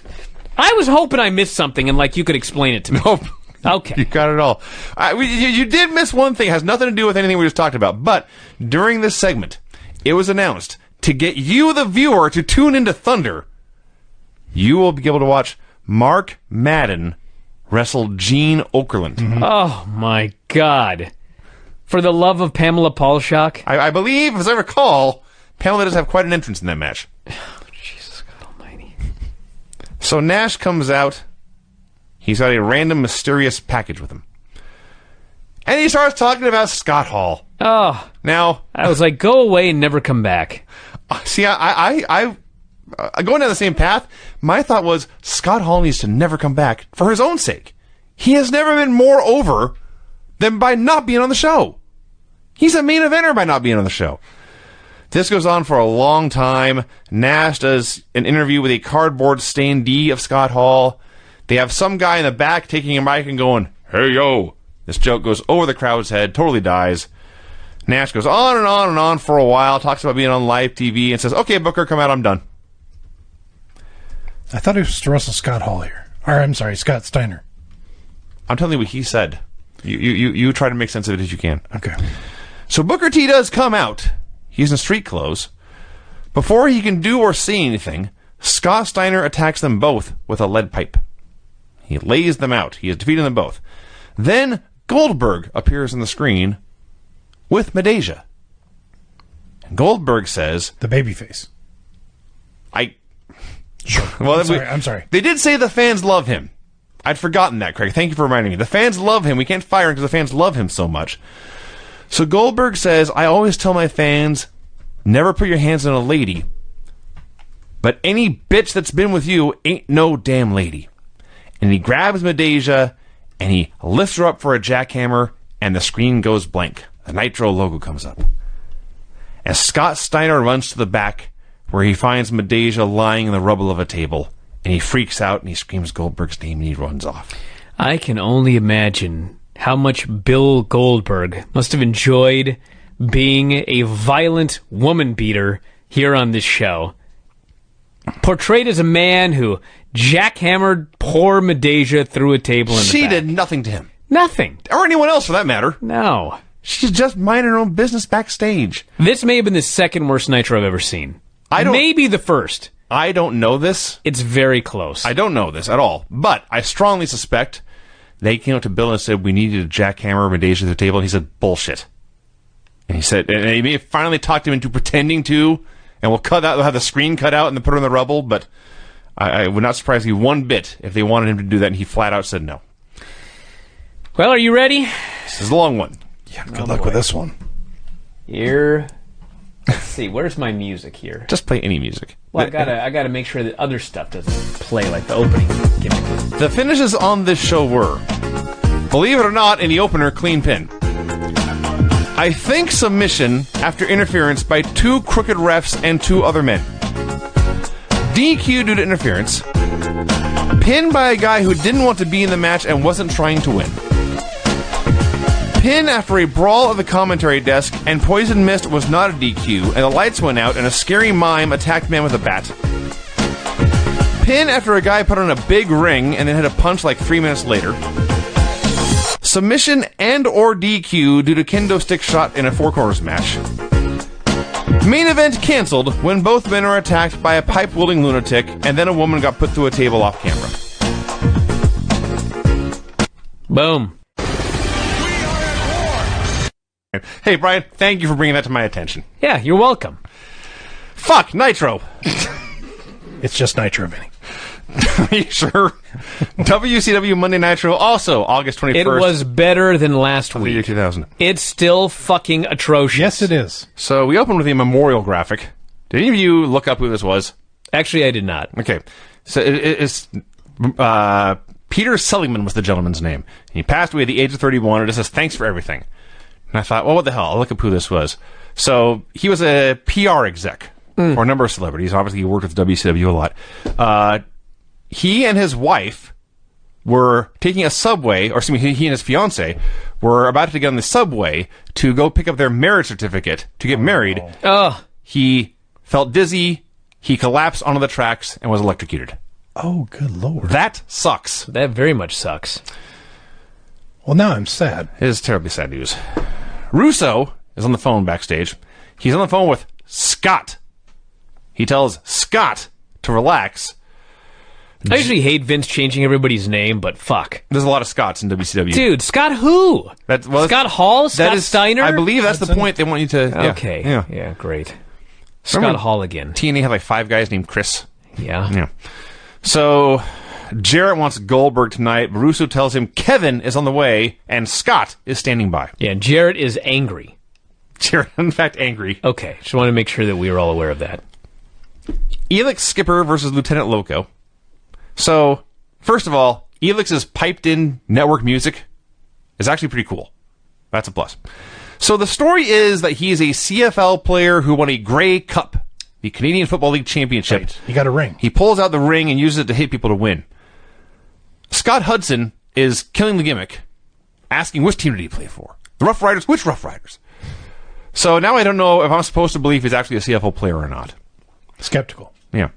I was hoping I missed something and like you could explain it to me. Nope. Okay. You got it all. You did miss one thing. It has nothing to do with anything we just talked about. But during this segment, it was announced to get you, the viewer, to tune into Thunder. You will be able to watch Mark Madden wrestle Gene Okerlund. Mm-hmm. Oh my God. For the love of Pamela Paulshock. I believe, as I recall, Pamela does have quite an entrance in that match. Jesus God Almighty. So Nash comes out. He's got a random mysterious package with him. And he starts talking about Scott Hall. Oh, Now, I was like, go away and never come back. see, I going down the same path, my thought was Scott Hall needs to never come back for his own sake. He has never been more over than by not being on the show. He's a main eventer by not being on the show. This goes on for a long time. Nash does an interview with a cardboard standee of Scott Hall. They have some guy in the back taking a mic and going, "Hey, yo." This joke goes over the crowd's head, totally dies. Nash goes on and on and on for a while, talks about being on live TV, and says, "Okay, Booker, come out, I'm done." I thought he was to wrestle Scott Hall here. Or, I'm sorry, Scott Steiner. I'm telling you what he said. You try to make sense of it as you can. Okay. So Booker T does come out. He's in street clothes. Before he can do or say anything, Scott Steiner attacks them both with a lead pipe. He lays them out. He has defeated them both. Then Goldberg appears on the screen with Medeja. And Goldberg says... The babyface. Well, I'm sorry. They did say the fans love him. I'd forgotten that, Craig. Thank you for reminding me. The fans love him. We can't fire him because the fans love him so much. So Goldberg says, I always tell my fans, never put your hands on a lady. But any bitch that's been with you ain't no damn lady. And he grabs Medeja, and he lifts her up for a jackhammer, and the screen goes blank. The Nitro logo comes up. And Scott Steiner runs to the back, where he finds Medeja lying in the rubble of a table. And he freaks out, and he screams Goldberg's name, and he runs off. I can only imagine how much Bill Goldberg must have enjoyed being a violent woman beater here on this show. Portrayed as a man who jackhammered poor Medeja through a table in the She back. did nothing to him. Nothing. Or anyone else, for that matter. No. She's just minding her own business backstage. This may have been the second worst Nitro I've ever seen. Maybe the first. I don't know this. It's very close. I don't know this at all. But I strongly suspect they came up to Bill and said, we needed a jackhammer Medeja to the table. And he said, bullshit. And he said, and he may have finally talked him into pretending to, and we'll have the screen cut out and then put her in the rubble. But I would not surprise me one bit if they wanted him to do that. And he flat out said no. Well, are you ready? This is a long one. Yeah, good luck with this one. Here. Let's see. Where's my music here? Just play any music. Well, I gotta make sure that other stuff doesn't play like the opening gimmick. The finishes on this show were, believe it or not, in the opener, clean pin. I think submission after interference by 2 crooked refs and 2 other men. DQ due to interference. Pin by a guy who didn't want to be in the match and wasn't trying to win. Pin after a brawl at the commentary desk, and Poison Mist was not a DQ, and the lights went out, and a scary mime attacked man with a bat. Pin after a guy put on a big ring, and then hit a punch like 3 minutes later. Submission and or DQ due to kendo stick shot in a 4 corners match. Main event canceled when both men are attacked by a pipe-wielding lunatic, and then a woman got put through a table off camera. Boom. Hey, Brian, thank you for bringing that to my attention. Yeah, you're welcome. Fuck, Nitro. It's just Nitro, Vinny. Are you sure? WCW Monday Nitro, also August 21st. It was better than last the year week. 2000. It's still fucking atrocious. Yes, it is. So we opened with a memorial graphic. Did any of you look up who this was? Actually, I did not. Okay. So it's Peter Seligman was the gentleman's name. He passed away at the age of 31, and it says, thanks for everything. And I thought, well, what the hell? I'll look up who this was. So he was a PR exec for a number of celebrities. Obviously, he worked with WCW a lot. He and his wife were taking a subway, or excuse me, he and his fiance were about to get on the subway to go pick up their marriage certificate to get married. Ugh. He felt dizzy. He collapsed onto the tracks and was electrocuted. Oh, good Lord. That sucks. That very much sucks. Well, now I'm sad. It is terribly sad news. Russo is on the phone backstage. He's on the phone with Scott. He tells Scott to relax. I usually hate Vince changing everybody's name, but fuck. There's a lot of Scotts in WCW. Dude, Scott who? Scott Hall? Scott Steiner? I believe that's the point they want you to... Yeah, Okay. Yeah. Yeah, great. Remember Scott Hall again. TNA had like 5 guys named Chris. Yeah. Yeah. So Jarrett wants Goldberg tonight. Russo tells him Kevin is on the way, and Scott is standing by. Yeah, Jarrett is angry. Jarrett, in fact, angry. Okay, just want to make sure that we were all aware of that. Elix Skipper versus Lieutenant Loco. So, first of all, Elix's piped-in network music is actually pretty cool. That's a plus. So the story is that he's a CFL player who won a Grey Cup, the Canadian Football League Championship. Right. He got a ring. He pulls out the ring and uses it to hit people to win. Scott Hudson is killing the gimmick, asking which team did he play for? The Rough Riders? Which Rough Riders? So now I don't know if I'm supposed to believe he's actually a CFL player or not. Skeptical. Yeah.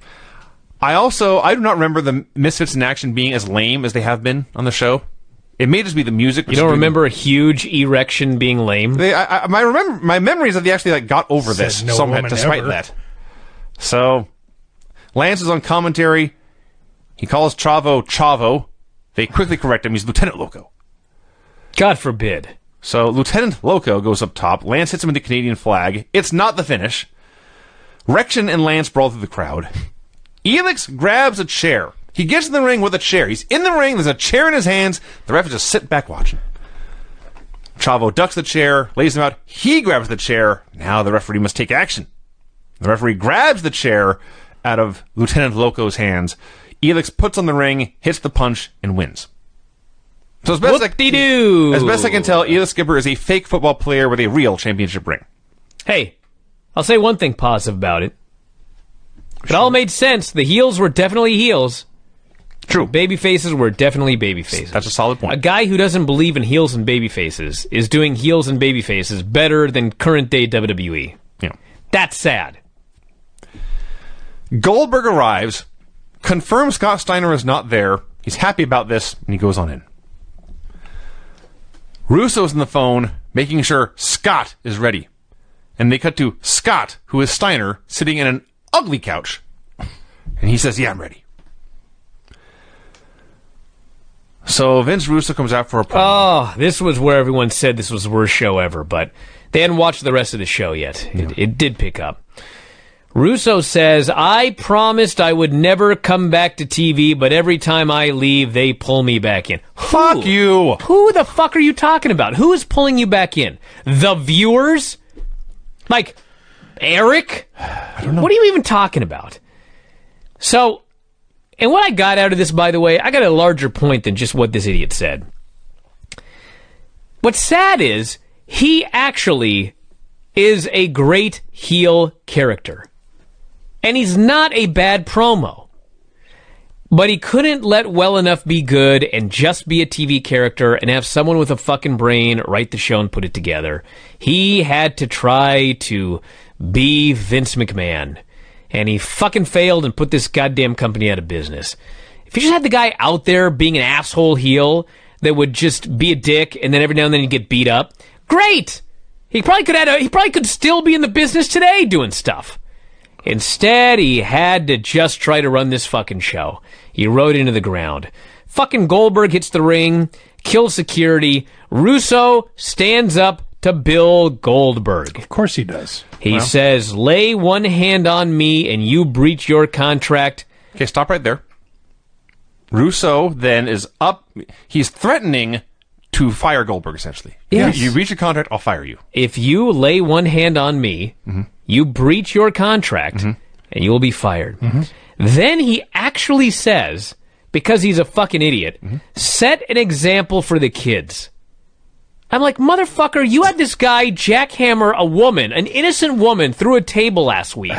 I do not remember the Misfits in action being as lame as they have been on the show. It may just be the music. You don't remember a huge erection being lame? My memory is that they actually got over this somehow, despite that. So, Lance is on commentary. He calls Chavo. They quickly correct him. He's Lieutenant Loco. God forbid. So, Lieutenant Loco goes up top. Lance hits him with the Canadian flag. It's not the finish. Rection and Lance brawl through the crowd. Elix grabs a chair. He gets in the ring with a chair. He's in the ring. There's a chair in his hands. The ref is just sitting back watching. Chavo ducks the chair, lays him out. He grabs the chair. Now the referee must take action. The referee grabs the chair out of Lieutenant Loco's hands. Elix puts on the ring, hits the punch, and wins. So as best I can tell, Elix Skipper is a fake football player with a real championship ring. Hey, I'll say one thing positive about it. It all made sense. The heels were definitely heels. True. Baby faces were definitely baby faces. That's a solid point. A guy who doesn't believe in heels and baby faces is doing heels and baby faces better than current day WWE. Yeah. That's sad. Goldberg arrives, confirms Scott Steiner is not there. He's happy about this, and he goes on in. Russo's on the phone, making sure Scott is ready. And they cut to Scott, who is Steiner, sitting in an ugly couch. And he says, yeah, I'm ready. So Vince Russo comes out for a promo. Oh, this was where everyone said this was the worst show ever, but they hadn't watched the rest of the show yet. Yeah. It did pick up. Russo says, I promised I would never come back to TV, but every time I leave, they pull me back in. Fuck you! Who the fuck are you talking about? Who is pulling you back in? The viewers? Like, Eric? I don't know. What are you even talking about? So, and what I got out of this, by the way, I got a larger point than just what this idiot said. What's sad is, he actually is a great heel character. And he's not a bad promo. But he couldn't let Well Enough be good and just be a TV character and have someone with a fucking brain write the show and put it together. He had to try to be Vince McMahon. And he fucking failed and put this goddamn company out of business. If you just had the guy out there being an asshole heel that would just be a dick and then every now and then he'd get beat up, great! He probably could still be in the business today doing stuff. Instead, he had to just try to run this fucking show. He rode into the ground. Fucking Goldberg hits the ring, kills security. Russo stands up to Bill Goldberg. Of course he does. He says, lay one hand on me and you breach your contract. Okay, stop right there. Russo then is up. He's threatening to fire Goldberg, essentially. Yes. You breach your contract, I'll fire you. If you lay one hand on me, you breach your contract, and you will be fired. Then he actually says, because he's a fucking idiot, set an example for the kids. I'm like, motherfucker, you had this guy jackhammer a woman, an innocent woman, through a table last week.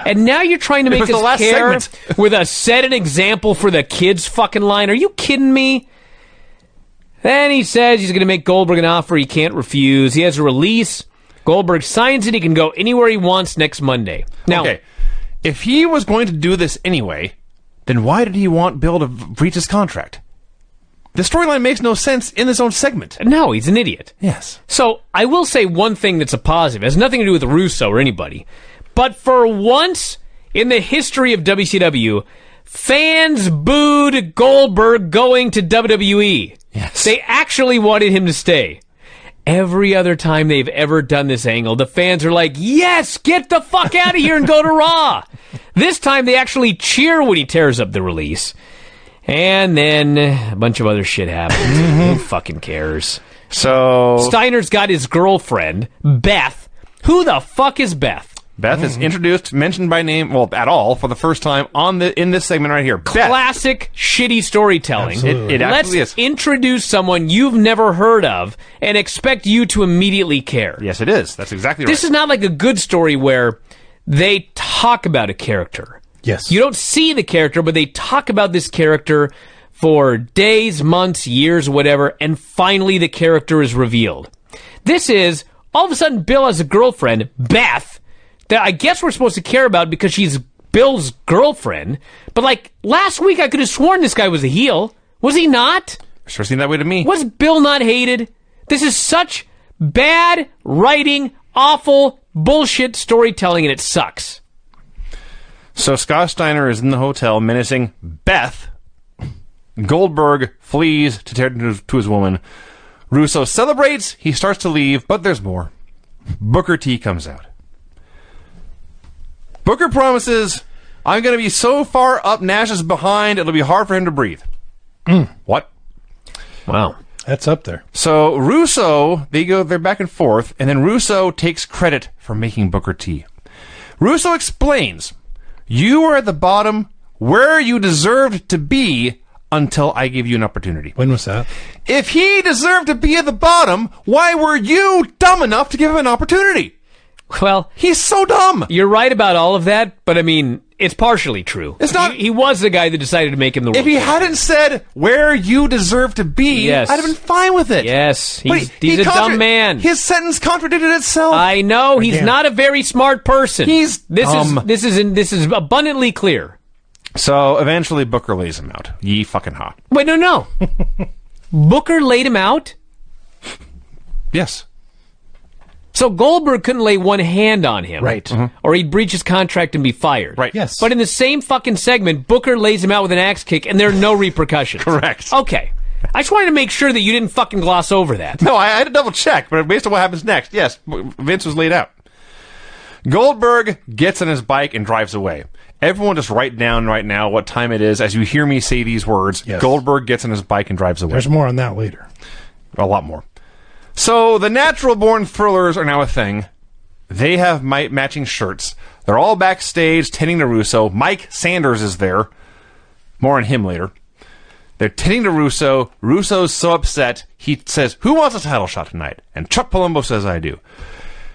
And now you're trying to make us care with a set an example for the kids fucking line. Are you kidding me? Then he says he's going to make Goldberg an offer he can't refuse. He has a release. Goldberg signs it. He can go anywhere he wants next Monday. Now, okay, if he was going to do this anyway, then why did he want Bill to breach his contract? The storyline makes no sense in this own segment. No, he's an idiot. Yes. So, I will say one thing that's a positive. It has nothing to do with Russo or anybody. But for once in the history of WCW, fans booed Goldberg going to WWE. Yes. They actually wanted him to stay. Every other time they've ever done this angle, the fans are like, yes, get the fuck out of here and go to Raw. This time they actually cheer when he tears up the release. And then a bunch of other shit happens. Who fucking cares? So Steiner's got his girlfriend, Beth. Who the fuck is Beth? Beth is introduced, mentioned by name, well, at all, for the first time in this segment right here. Beth. Classic shitty storytelling. It actually Let's is. introduce someone you've never heard of and expect you to immediately care. Yes, it is. That's exactly right. This is not like a good story where they talk about a character. Yes. You don't see the character, but they talk about this character for days, months, years, whatever, and finally the character is revealed. This is, all of a sudden, Bill has a girlfriend, Beth, that I guess we're supposed to care about because she's Bill's girlfriend, but like last week I could have sworn this guy was a heel. Was he not? Sure seemed that way to me. Was Bill not hated? This is such bad writing, awful bullshit storytelling, and it sucks. So Scott Steiner is in the hotel menacing Beth. Goldberg flees to tear to his woman. Russo celebrates. He starts to leave, but there's more. Booker T comes out. Booker promises, I'm going to be so far up Nash's behind, it'll be hard for him to breathe. What? Wow. That's up there. So Russo, they're back and forth, and then Russo takes credit for making Booker T. Russo explains, you were at the bottom where you deserved to be until I gave you an opportunity. When was that? If he deserved to be at the bottom, why were you dumb enough to give him an opportunity? Well, He's so dumb. you're right about all of that, but I mean, it's partially true. It's not- He was the guy that decided to make him the world If he champion. hadn't said where you deserve to be, Yes. I'd have been fine with it. Yes, But he's a dumb man. His sentence contradicted itself. I know he's Again. not a very smart person. He's dumb. This is abundantly clear. So eventually Booker lays him out. Ye fucking ha. Wait, no. Booker laid him out, Yes. so Goldberg couldn't lay one hand on him, Right. Or he'd breach his contract and be fired. Right. Yes. But in the same fucking segment, Booker lays him out with an axe kick, and there are no repercussions. Correct. Okay. I just wanted to make sure that you didn't fucking gloss over that. No, I had to double check, but based on what happens next, yes, Vince was laid out. Goldberg gets on his bike and drives away. Everyone just write down right now what time it is as you hear me say these words. Yes. Goldberg gets on his bike and drives away. There's more on that later. A lot more. So the Natural Born Thrillers are now a thing. They have matching shirts. They're all backstage tending to Russo. Mike Sanders is there. More on him later. They're tending to Russo. Russo's so upset, he says, who wants a title shot tonight? And Chuck Palumbo says, I do.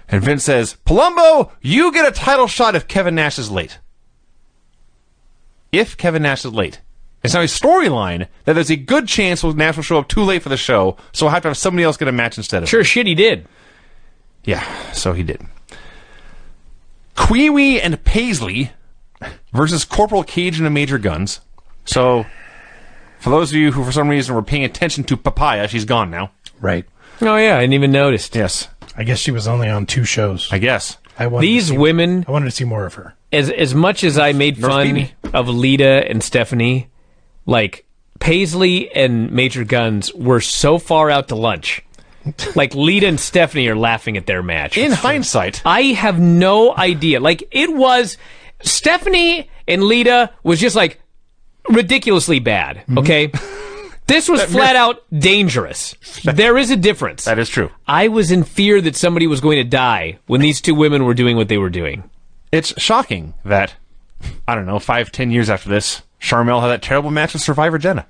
And Vince says, Palumbo, you get a title shot if Kevin Nash is late. If Kevin Nash is late. It's now a storyline that there's a good chance Nash will show up too late for the show, so we'll have to have somebody else get a match instead of him. Sure shit he did. Yeah, so he did. Queewee and Paisley versus Corporal Cajun and Major Guns. So, for those of you who for some reason were paying attention to Papaya, she's gone now. Right. Oh, yeah, I didn't even notice. Yes, I guess she was only on 2 shows. I guess. I wanted These to see, women, I wanted to see more of her. as much as I made Nurse fun Beanie. of Lita and Stephanie, like, Paisley and Major Guns were so far out to lunch. Like, Lita and Stephanie are laughing at their match. In hindsight, I have no idea. Like, it was... Stephanie and Lita was just, like, ridiculously bad, okay? This was flat out dangerous. There is a difference. that is true. I was in fear that somebody was going to die when these two women were doing what they were doing. It's shocking that, I don't know, 5-10 years after this, Sharmell had that terrible match with Survivor Jenna.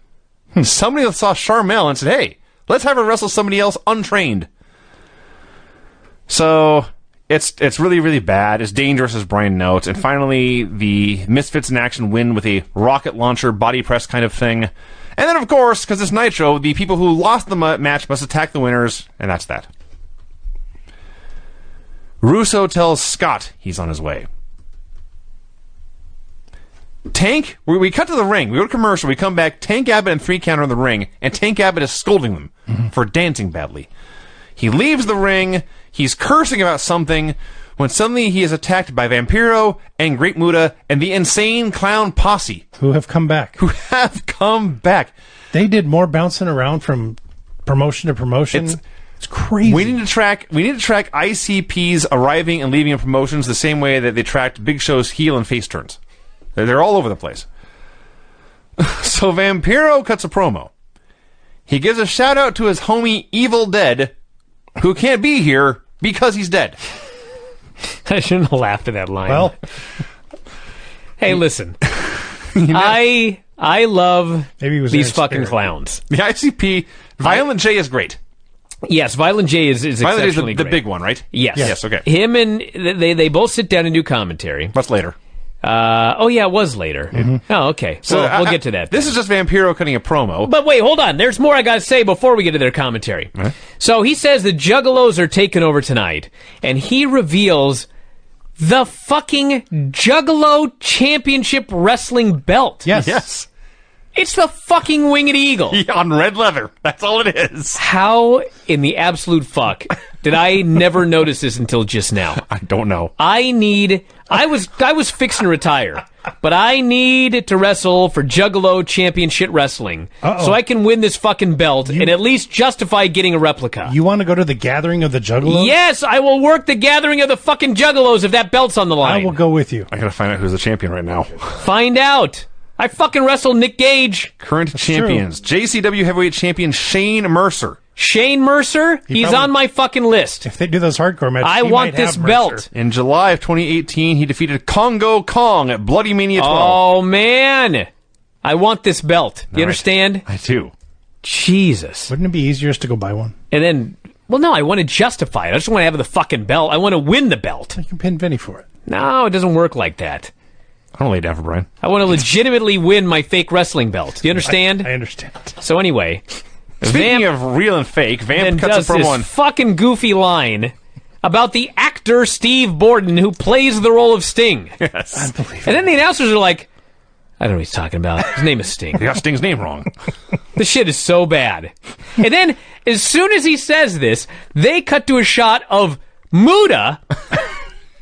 Somebody saw Sharmell and said, hey, let's have her wrestle somebody else untrained. So, it's really, really bad. It's dangerous, as Brian notes. And finally, the Misfits in action win with a rocket launcher body press kind of thing. And then, of course, because it's Nitro, the people who lost the match must attack the winners, and that's that. Russo tells Scott he's on his way. Tank, we cut to the ring. We go to commercial. We come back. Tank Abbott and 3 Count are in the ring, and Tank Abbott is scolding them for dancing badly. He leaves the ring. He's cursing about something when suddenly he is attacked by Vampiro and Great Muta and the Insane Clown Posse, Who have come back. who have come back. They did more bouncing around from promotion to promotion. It's crazy. We need to track ICP's arriving and leaving in promotions the same way that they tracked Big Show's heel and face turns. They're all over the place. So Vampiro cuts a promo. He gives a shout out to his homie Evil Dead, who can't be here because he's dead. I shouldn't have laughed at that line. Well, hey, listen. I love Maybe he was there these in fucking spirit. clowns. The ICP, Violent J is great. Yes, Violent J is Violent J is exceptionally the great. big one, right? Yes. Yes, okay. Him and they both sit down and do commentary. What's later? Oh yeah, it was later. Oh, okay. So we'll get to that. This is just Vampiro cutting a promo. But wait, hold on. There's more I got to say before we get to their commentary. So he says the Juggalos are taking over tonight, and he reveals the fucking Juggalo Championship Wrestling belt. Yes. It's the fucking Winged Eagle. On red leather. That's all it is. How in the absolute fuck did I never notice this until just now? I don't know. I was fixing to retire, but I need to wrestle for Juggalo Championship Wrestling so I can win this fucking belt and at least justify getting a replica. You want to go to the gathering of the Juggalos? Yes, I will work the gathering of the fucking Juggalos if that belt's on the line. I will go with you. I gotta find out who's the champion right now. Find out. I fucking wrestled Nick Gage. Current champions. JCW Heavyweight Champion Shane Mercer. Shane Mercer, he's probably- on my fucking list. If they do those hardcore matches, I he want might this have belt. Mercer. In July of 2018, he defeated Congo Kong at Bloody Mania 12. Oh, man. I want this belt. You Right. understand? I do. Jesus. Wouldn't it be easier just to go buy one? And then, well, no, I want to justify it. I just want to have the fucking belt. I want to win the belt. You can pin Vinny for it. No, it doesn't work like that. I don't lay down for Brian. I want to legitimately win my fake wrestling belt. Do you understand? I understand. So anyway, Speaking Vamp of real and fake, then Vamp cuts does a this promo on. fucking goofy line about the actor Steve Borden who plays the role of Sting. Yes. Unbelievable. And then the announcers are like, I don't know what he's talking about. His name is Sting. They got Sting's name wrong. This shit is so bad. And then, as soon as he says this, they cut to a shot of Muda,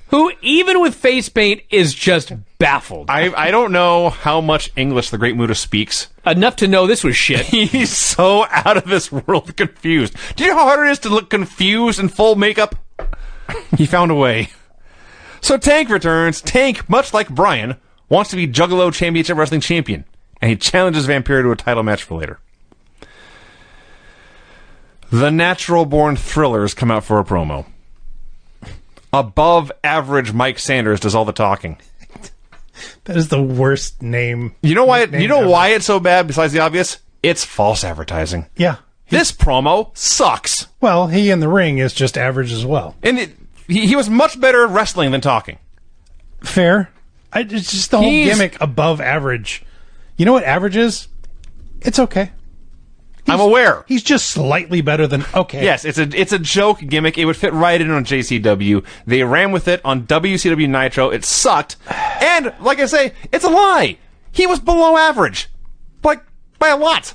who, even with face paint, is just baffled. I don't know how much English the Great Muda speaks. Enough to know this was shit. He's so out of this world confused. Do you know how hard it is to look confused in full makeup? He found a way. So Tank returns. Tank, much like Bryan, wants to be Juggalo Championship Wrestling Champion, and he challenges Vampiro to a title match for later. The Natural Born Thrillers come out for a promo. Above average Mike Sanders does all the talking. That is the worst name. You know why? nickname You know ever. why it's so bad? Besides the obvious, it's false advertising. Yeah. This promo sucks, Well, he in the ring is just average as well. and he was much better at wrestling than talking. Fair. It's just the whole He's- gimmick above average. You know what average is? It's okay. I'm aware. He's just slightly better than okay. Yes, it's a joke gimmick. It would fit right in on JCW. They ran with it on WCW Nitro. It sucked, and like I say, it's a lie. He was below average, like by a lot.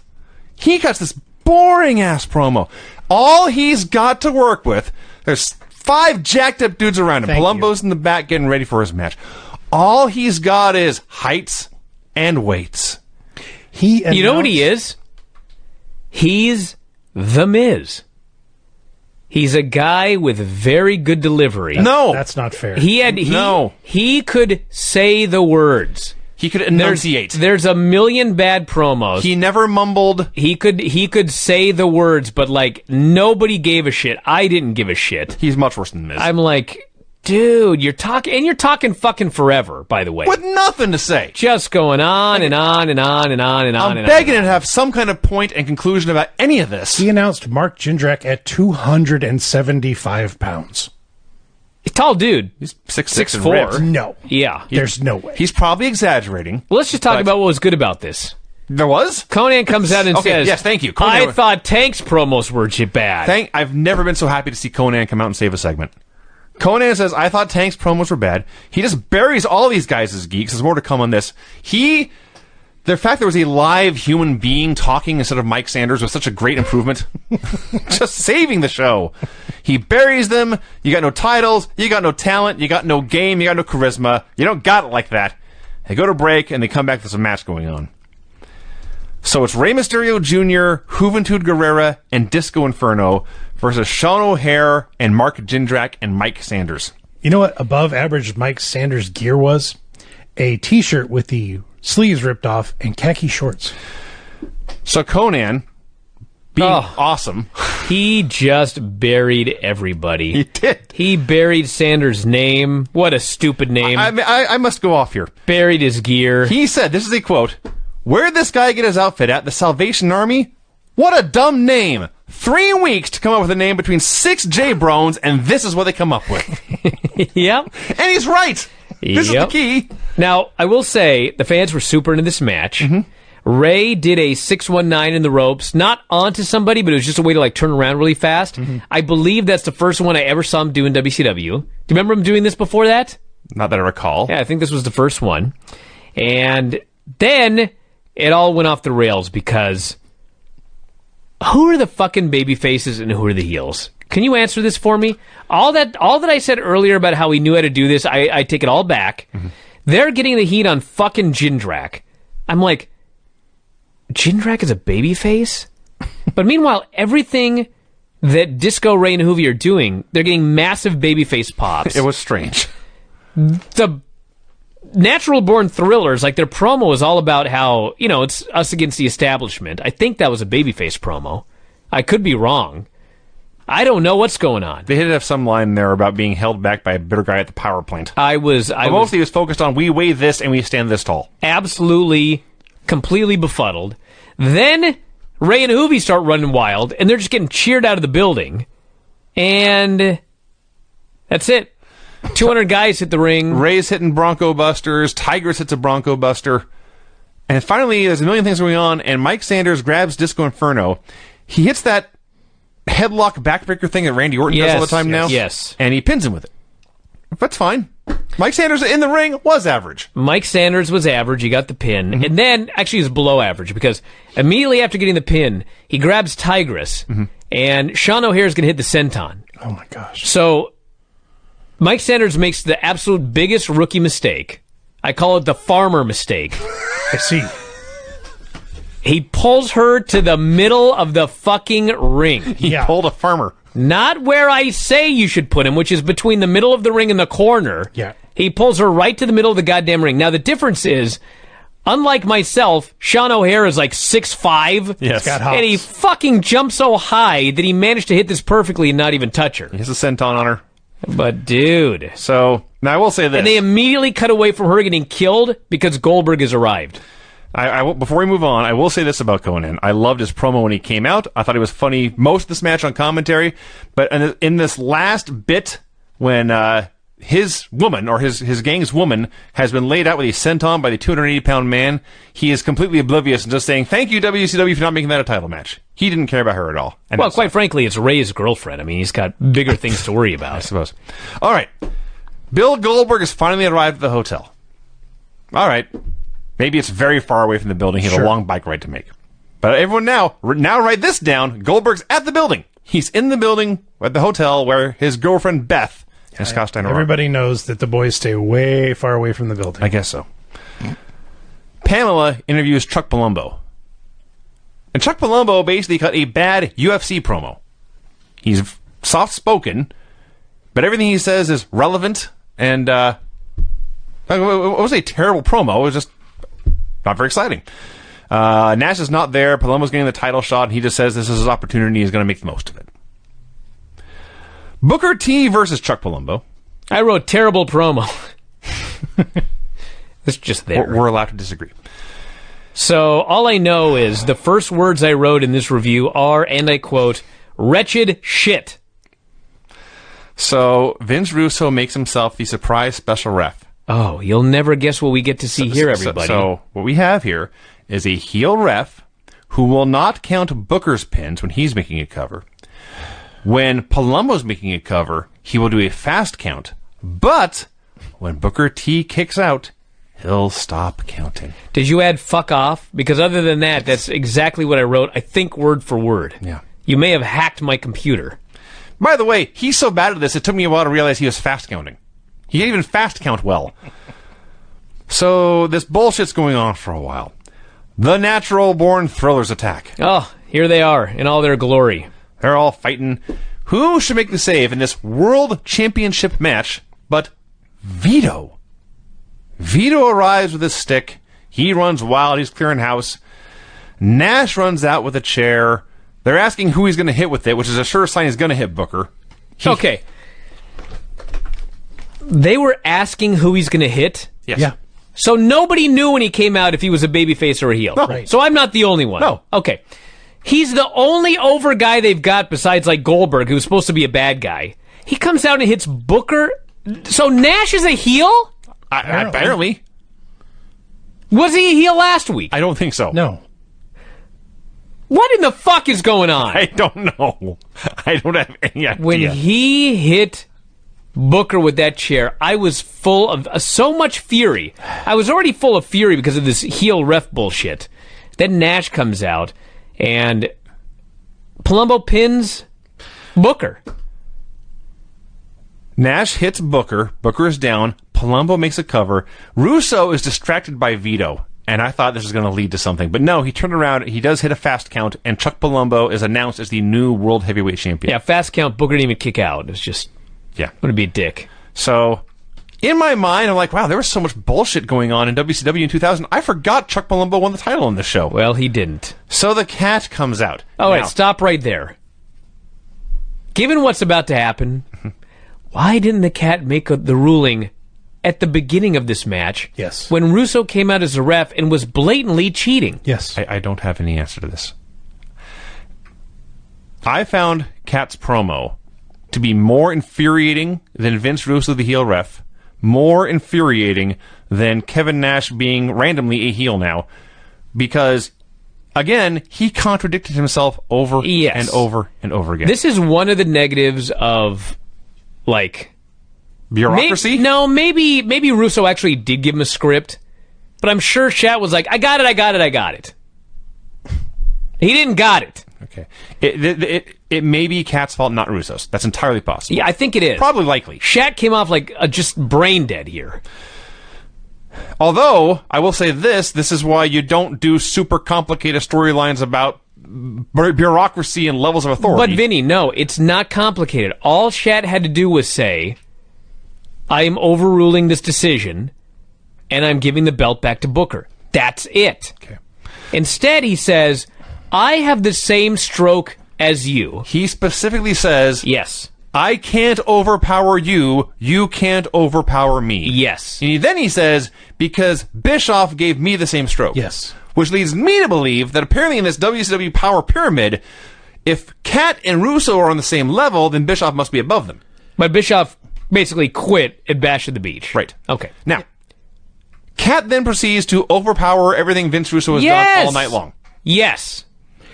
He cuts this boring ass promo. All he's got to work with. There's 5 jacked up dudes around him. Thank Palumbo's in the back getting ready for his match. All he's got is heights and weights. You know what he is? He's The Miz. He's a guy with very good delivery. No, That's not fair. He could say the words. he could enunciate. There's a million bad promos. He never mumbled. He could say the words, but like nobody gave a shit. I didn't give a shit. He's much worse than Miz. I'm like, dude, you're talking fucking forever, by the way. with nothing to say. Just going on and on and on and on and on I'm and begging on. him to have some kind of point and conclusion about any of this. He announced Mark Jindrak at 275 pounds. Tall dude. He's 6'6" and 6'4". ripped. No. Yeah. There's no way. He's probably exaggerating. Well, let's just talk But- about what was good about this. There was? Conan comes out and Okay, says, yes, thank you. I Conan- thought Tank's promos were bad. I've never been so happy to see Conan come out and save a segment. Conan says, I thought Tank's promos were bad. He just buries all these guys as geeks. There's more to come on this. The fact there was a live human being talking instead of Mike Sanders was such a great improvement. Just saving the show. He buries them. You got no titles. You got no talent. You got no game. You got no charisma. You don't got it like that. They go to break and they come back. There's a match going on. So it's Rey Mysterio Jr., Juventud Guerrera, and Disco Inferno versus Sean O'Hare and Mark Jindrak and Mike Sanders. You know what above average Mike Sanders' gear was? A t-shirt with the sleeves ripped off and khaki shorts. So Conan, being awesome, He just buried everybody. he did. He buried Sanders' name. What a stupid name. I must go off here. Buried his gear. He said, this is a quote, "Where'd this guy get his outfit at? The Salvation Army? What a dumb name. 3 weeks to come up with a name between 6 J-Brones, and this is what they come up with." Yep. And he's right. This is the Yep. key. Now, I will say, the fans were super into this match. Mm-hmm. Ray did a 619 in the ropes, not onto somebody, but it was just a way to like turn around really fast. Mm-hmm. I believe that's the first one I ever saw him do in WCW. Do you remember him doing this before that? Not that I recall. Yeah, I think this was the first one. And then it all went off the rails because who are the fucking baby faces and who are the heels? Can you answer this for me? All that I said earlier about how he knew how to do this, I take it all back. Mm-hmm. They're getting the heat on fucking Jindrak. I'm like, Jindrak is a baby face? But meanwhile, everything that Disco Ray and Hoovy are doing, they're getting massive babyface pops. It was strange. The Natural Born Thrillers, like their promo is all about how, it's us against the establishment. I think that was a babyface promo. I could be wrong. I don't know what's going on. They did have some line there about being held back by a bitter guy at the power plant. Mostly he was focused on we weigh this and we stand this tall. Absolutely, completely befuddled. Then Ray and Hoovy start running wild, and they're just getting cheered out of the building. And that's it. 200 guys hit the ring. Ray's hitting Bronco Busters. Tigress hits a Bronco Buster. And finally, there's a million things going on, and Mike Sanders grabs Disco Inferno. He hits that headlock backbreaker thing that Randy Orton does all the time now. Yes. And he pins him with it. That's fine. Mike Sanders in the ring was average. Mike Sanders was average. He got the pin. Mm-hmm. And then, actually, he was below average because immediately after getting the pin, he grabs Tigress, and Sean O'Hare's going to hit the senton. Oh, my gosh. So, Mike Sanders makes the absolute biggest rookie mistake. I call it the farmer mistake. I see. He pulls her to the middle of the fucking ring. He pulled a farmer. Not where I say you should put him, which is between the middle of the ring and the corner. Yeah. He pulls her right to the middle of the goddamn ring. Now, the difference is, unlike myself, Sean O'Hare is like 6'5". Yes. Got hops. And he fucking jumped so high that he managed to hit this perfectly and not even touch her. He has a senton on her. But, dude. So, now I will say this. And they immediately cut away from her getting killed because Goldberg has arrived. Before we move on, I will say this about Conan. I loved his promo when he came out. I thought he was funny most of this match on commentary. But in this last bit, when his woman, or his gang's woman, has been laid out with a senton by the 280-pound man, he is completely oblivious and just saying, thank you, WCW, for not making that a title match. He didn't care about her at all. Well, quite frankly, it's Ray's girlfriend. I mean, he's got bigger things to worry about. I suppose. All right. Bill Goldberg has finally arrived at the hotel. All right. Maybe it's very far away from the building. He has a long bike ride to make. But everyone now write this down. Goldberg's at the building. He's in the building at the hotel where his girlfriend Beth and Scott Steiner are. Everybody knows that the boys stay way far away from the building. I guess so. Pamela interviews Chuck Palumbo. And Chuck Palumbo basically cut a bad UFC promo. He's soft-spoken, but everything he says is relevant, and it was a terrible promo. It was just not very exciting. Nash is not there. Palumbo's getting the title shot, and he just says this is his opportunity. He's going to make the most of it. Booker T versus Chuck Palumbo. I wrote terrible promo. It's just there. We're allowed to disagree. So all I know is the first words I wrote in this review are, and I quote, wretched shit. So Vince Russo makes himself the surprise special ref. Oh, you'll never guess what we get to see here, everybody. So what we have here is a heel ref who will not count Booker's pins when he's making a cover. When Palumbo's making a cover, he will do a fast count. But when Booker T kicks out, he'll stop counting. Did you add fuck off? Because other than that, that's exactly what I wrote, I think word for word. Yeah. You may have hacked my computer. By the way, he's so bad at this, it took me a while to realize he was fast counting. He can't even fast count well. So this bullshit's going on for a while. The Natural Born Thrillers attack. Oh, here they are in all their glory. They're all fighting. Who should make the save in this World Championship match but Vito? Vito arrives with his stick. He runs wild. He's clearing house. Nash runs out with a chair. They're asking who he's going to hit with it, which is a sure sign he's going to hit Booker. Okay. They were asking who he's going to hit? Yes. Yeah. So nobody knew when he came out if he was a babyface or a heel. No. Right. So I'm not the only one. No. Okay. He's the only over guy they've got besides like Goldberg, who's supposed to be a bad guy. He comes out and hits Booker. So Nash is a heel? Apparently. Was he a heel last week? I don't think so. No. What in the fuck is going on? I don't know. I don't have any idea. When he hit Booker with that chair. I was full of so much fury. I was already full of fury because of this heel ref bullshit. Then Nash comes out, and Palumbo pins Booker. Nash hits Booker. Booker is down. Palumbo makes a cover. Russo is distracted by Vito, and I thought this was going to lead to something. But no, he turned around. He does hit a fast count, and Chuck Palumbo is announced as the new World Heavyweight Champion. Yeah, fast count. Booker didn't even kick out. It's just, Yeah. going to be a dick. So, in my mind, I'm like, wow, there was so much bullshit going on in WCW in 2000. I forgot Chuck Palumbo won the title on this show. Well, he didn't. So the cat comes out. Oh, Now, wait, stop right there. Given what's about to happen, why didn't the cat make the ruling at the beginning of this match? Yes. When Russo came out as a ref and was blatantly cheating. Yes. I don't have any answer to this. I found Cat's promo to be more infuriating than Vince Russo, the heel ref, more infuriating than Kevin Nash being randomly a heel now, because, again, he contradicted himself over Yes. and over and over again. This is one of the negatives of, like... Bureaucracy? Maybe Russo actually did give him a script, but I'm sure Shat was like, I got it. He didn't got it. Okay. It may be Cat's fault, not Russo's. That's entirely possible. Yeah, I think it is. Probably likely. Shat came off like just brain dead here. Although, I will say this is why you don't do super complicated storylines about bureaucracy and levels of authority. But Vinny, no, it's not complicated. All Shat had to do was say, I am overruling this decision, and I'm giving the belt back to Booker. That's it. Okay. Instead, he says, I have the same stroke as you. He specifically says, Yes. I can't overpower you, you can't overpower me. Yes. And then he says, because Bischoff gave me the same stroke. Yes. Which leads me to believe that apparently in this WCW power pyramid, if Cat and Russo are on the same level, then Bischoff must be above them. But Bischoff basically quit at Bash at the Beach. Right. Okay. Now, Cat then proceeds to overpower everything Vince Russo has done all night long. Yes.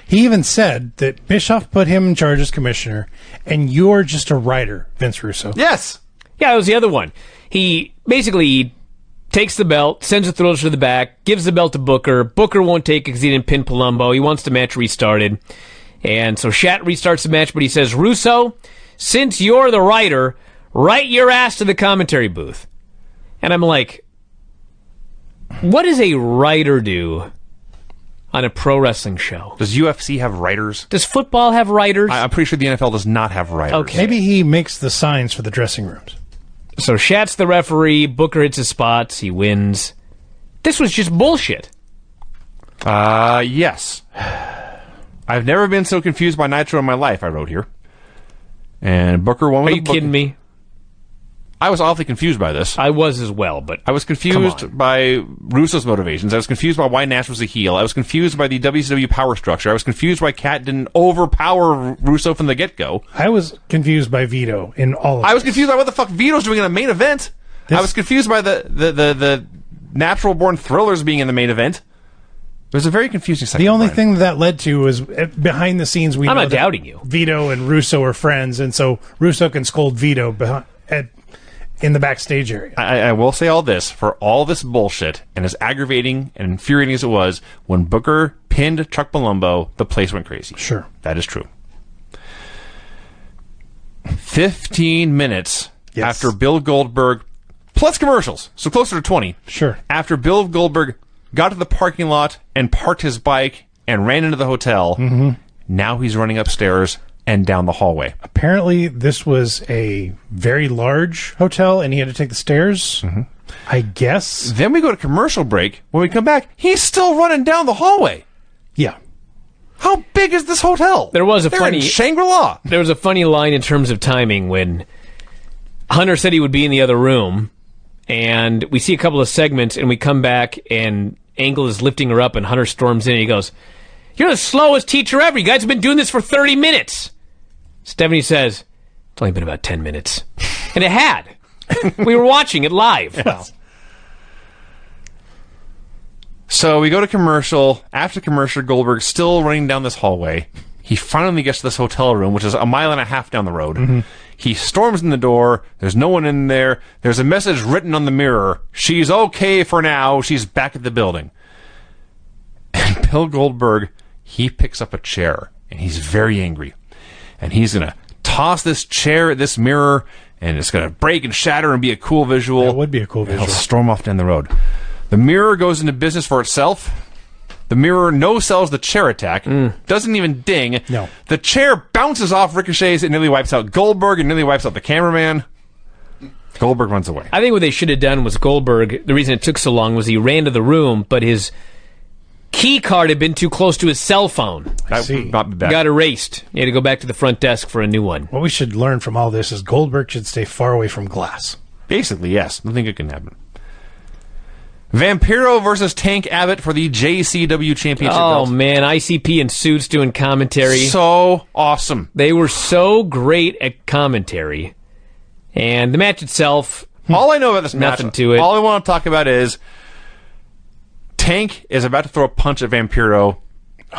He even said that Bischoff put him in charge as commissioner, and you're just a writer, Vince Russo. Yes. Yeah, that was the other one. He basically takes the belt, sends the Thrillers to the back, gives the belt to Booker. Booker won't take it because he didn't pin Palumbo. He wants the match restarted. And so Shat restarts the match, but he says, Russo, since you're the writer, write your ass to the commentary booth. And I'm like, what does a writer do on a pro wrestling show? Does UFC have writers? Does football have writers? I'm pretty sure the NFL does not have writers. Okay. Maybe he makes the signs for the dressing rooms. So Shat's the referee. Booker hits his spots. He wins. This was just bullshit. Yes. I've never been so confused by Nitro in my life, I wrote here. And Booker won with Are you kidding me? I was awfully confused by this. I was as well, but I was confused by Russo's motivations. I was confused by why Nash was a heel. I was confused by the WCW power structure. I was confused why Cat didn't overpower Russo from the get-go. I was confused by Vito in all of I was this. confused by what the fuck Vito's doing in a main event. I was confused by the natural-born Thrillers being in the main event. It was a very confusing second. The only Brian. thing that led to was behind the scenes. I'm know not that doubting you. Vito and Russo are friends, and so Russo can scold Vito in the backstage area. I will say all this, for all this bullshit, and as aggravating and infuriating as it was, when Booker pinned Chuck Palumbo, the place went crazy. Sure. That is true. 15 minutes Yes. after Bill Goldberg, plus commercials, so closer to 20. Sure. After Bill Goldberg got to the parking lot and parked his bike and ran into the hotel, now he's running upstairs and down the hallway. Apparently, this was a very large hotel, and he had to take the stairs. I guess. Then we go to commercial break. When we come back, he's still running down the hallway. Yeah. How big is this hotel? There was a They're funny in Shangri-La. There was a funny line in terms of timing when Hunter said he would be in the other room, and we see a couple of segments, and we come back, and Angle is lifting her up, and Hunter storms in, and he goes, "You're the slowest teacher ever. You guys have been doing this for 30 minutes." Stephanie says, "It's only been about 10 minutes." And it had. We were watching it live. Yes. So we go to commercial. After commercial, Goldberg's still running down this hallway. He finally gets to this hotel room, which is a mile and a half down the road. He storms in the door. There's no one in there. There's a message written on the mirror. She's okay for now. She's back at the building. And Bill Goldberg, he picks up a chair, and he's very angry. And he's going to toss this chair at this mirror, and it's going to break and shatter and be a cool visual. That would be a cool visual. He'll storm off down the road. The mirror goes into business for itself. The mirror no-sells the chair attack. Doesn't even ding. No. The chair bounces off, ricochets, and nearly wipes out Goldberg and nearly wipes out the cameraman. Goldberg runs away. I think what they should have done was Goldberg, the reason it took so long was he ran to the room, but his key card had been too close to his cell phone. That see. would not be bad. Got erased. He had to go back to the front desk for a new one. What we should learn from all this is Goldberg should stay far away from glass. Basically, yes. Nothing good can happen. Vampiro versus Tank Abbott for the JCW Championship Oh, belt. man. ICP and Suits doing commentary. So awesome. They were so great at commentary. And the match itself, All I know about this match, Nothing to it. all I want to talk about is Tank is about to throw a punch at Vampiro,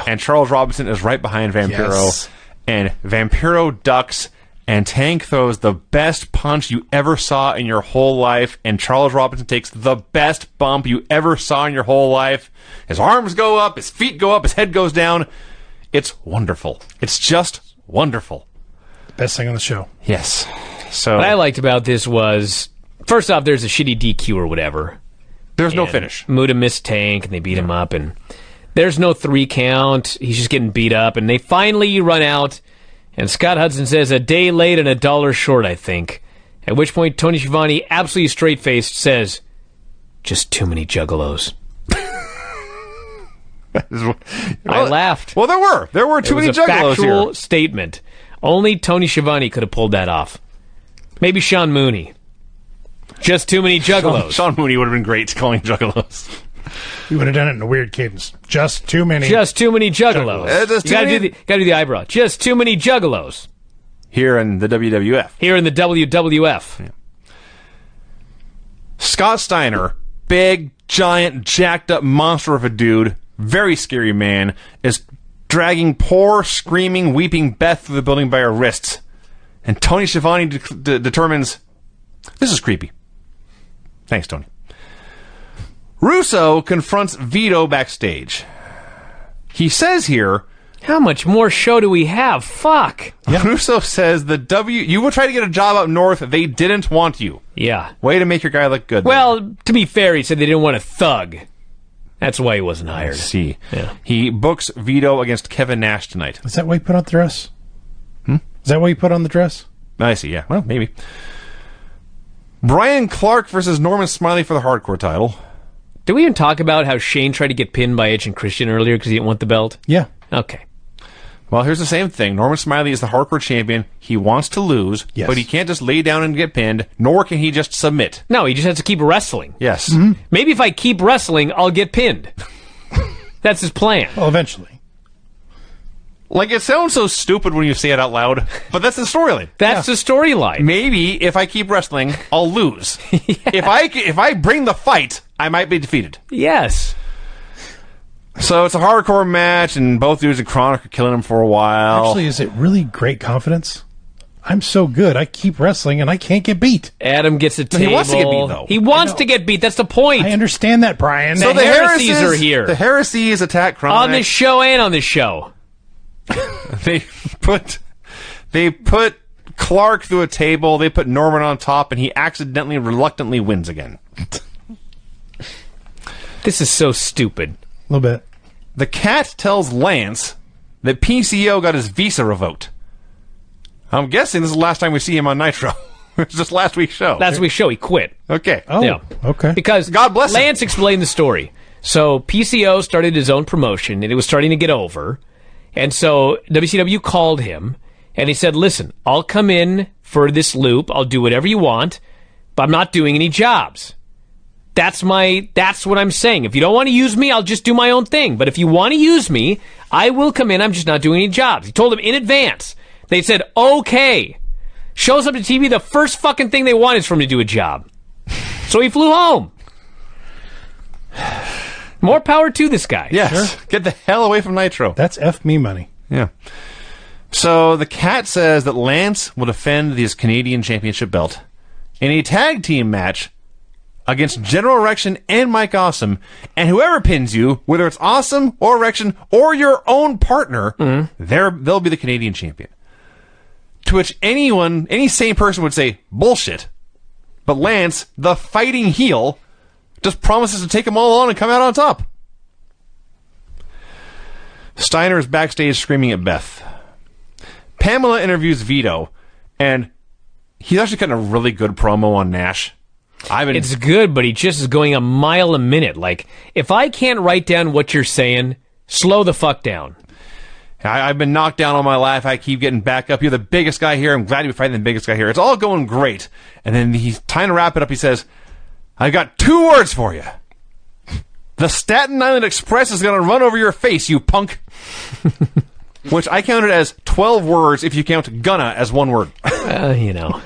and Charles Robinson is right behind Vampiro, Yes. and Vampiro ducks, and Tank throws the best punch you ever saw in your whole life, and Charles Robinson takes the best bump you ever saw in your whole life. His arms go up, his feet go up, his head goes down. It's wonderful. It's just wonderful. Best thing on the show. Yes. So what I liked about this was, first off, there's a shitty DQ or whatever. there's no And finish. Muta missed Tank, and they beat him up, and there's no 3 count. He's just getting beat up, and they finally run out, and Scott Hudson says, a day late and $1 short, I think. At which point, Tony Schiavone, absolutely straight-faced, says, just too many juggalos. I laughed. Well, there were too It many was a juggalos factual here. statement. Only Tony Schiavone could have pulled that off. Maybe Sean Mooney. Just too many juggalos. Sean Mooney would have been great calling juggalos. You would have done it in a weird cadence. Just too many. Just too many juggalos. Just You gotta too do, many- the eyebrow. Just too many juggalos. Here in the WWF. Here in the WWF. Scott Steiner, big, giant, jacked up monster of a dude, very scary man, is dragging poor, screaming, weeping Beth through the building by her wrists. And Tony Schiavone determines, this is creepy. Thanks, Tony. Russo confronts Vito backstage. He says here, How much more show do we have? Fuck. Russo says you will try to get a job up north, they didn't want you. Yeah. Way to make your guy look good. Well, to be fair, he said they didn't want a thug. That's why he wasn't hired. See. Yeah. He books Vito against Kevin Nash tonight. Is that why you put on the dress? Is that why you put on the dress? I see, yeah. Well, maybe. Brian Clark versus Norman Smiley for the hardcore title. Did we even talk about how Shane tried to get pinned by Edge and Christian earlier because he didn't want the belt? Yeah. Okay. Well, here's the same thing. Norman Smiley is the hardcore champion. He wants to lose, Yes. but he can't just lay down and get pinned, nor can he just submit. No, he just has to keep wrestling. Yes. Maybe if I keep wrestling, I'll get pinned. That's his plan. Well, eventually. Like, it sounds so stupid when you say it out loud, but that's the storyline. That's the storyline. Maybe if I keep wrestling, I'll lose. If I bring the fight, I might be defeated. Yes. So it's a hardcore match, and both dudes in Chronic are killing him for a while. Actually, is it really great confidence? I'm so good. I keep wrestling and I can't get beat. Adam gets a He table. wants to get beat, though. He wants to get beat. That's the point. I understand that, Brian. so the heresies are here. The heresies attack Chronic. On this show and on this show. They put Clark through a table. They put Norman on top, and he accidentally, reluctantly wins again. This is so stupid. A little bit. The Cat tells Lance that PCO got his visa revoked. I'm guessing this is the last time we see him on Nitro. It's just last week's show. Last week's show, he quit. Okay. Oh, Yeah. okay. Because God bless him. Lance explained the story. So PCO started his own promotion, and it was starting to get over. And so WCW called him, and he said, listen, I'll come in for this loop. I'll do whatever you want, but I'm not doing any jobs. That's what I'm saying. If you don't want to use me, I'll just do my own thing. But if you want to use me, I will come in. I'm just not doing any jobs. He told them in advance. They said, okay. Shows up to TV. The first fucking thing they want is for him to do a job. So he flew home. More power to this guy. Yes. Get the hell away from Nitro. That's F me money. Yeah. So the Cat says that Lance will defend his Canadian Championship belt in a tag team match against General Erection and Mike Awesome, and whoever pins you, whether it's Awesome or Erection or your own partner, they'll be the Canadian champion. To which any sane person would say, bullshit. But Lance, the fighting heel, just promises to take them all on and come out on top. Steiner is backstage screaming at Beth. Pamela interviews Vito, and he's actually cutting a really good promo on Nash. It's good, but he just is going a mile a minute. Like, if I can't write down what you're saying, slow the fuck down. I've been knocked down all my life. I keep getting back up. You're the biggest guy here. I'm glad to be fighting the biggest guy here. It's all going great. And then he's trying to wrap it up. He says, I got 2 words for you. The Staten Island Express is going to run over your face, you punk. Which I counted as 12 words if you count gonna as 1 word. You know.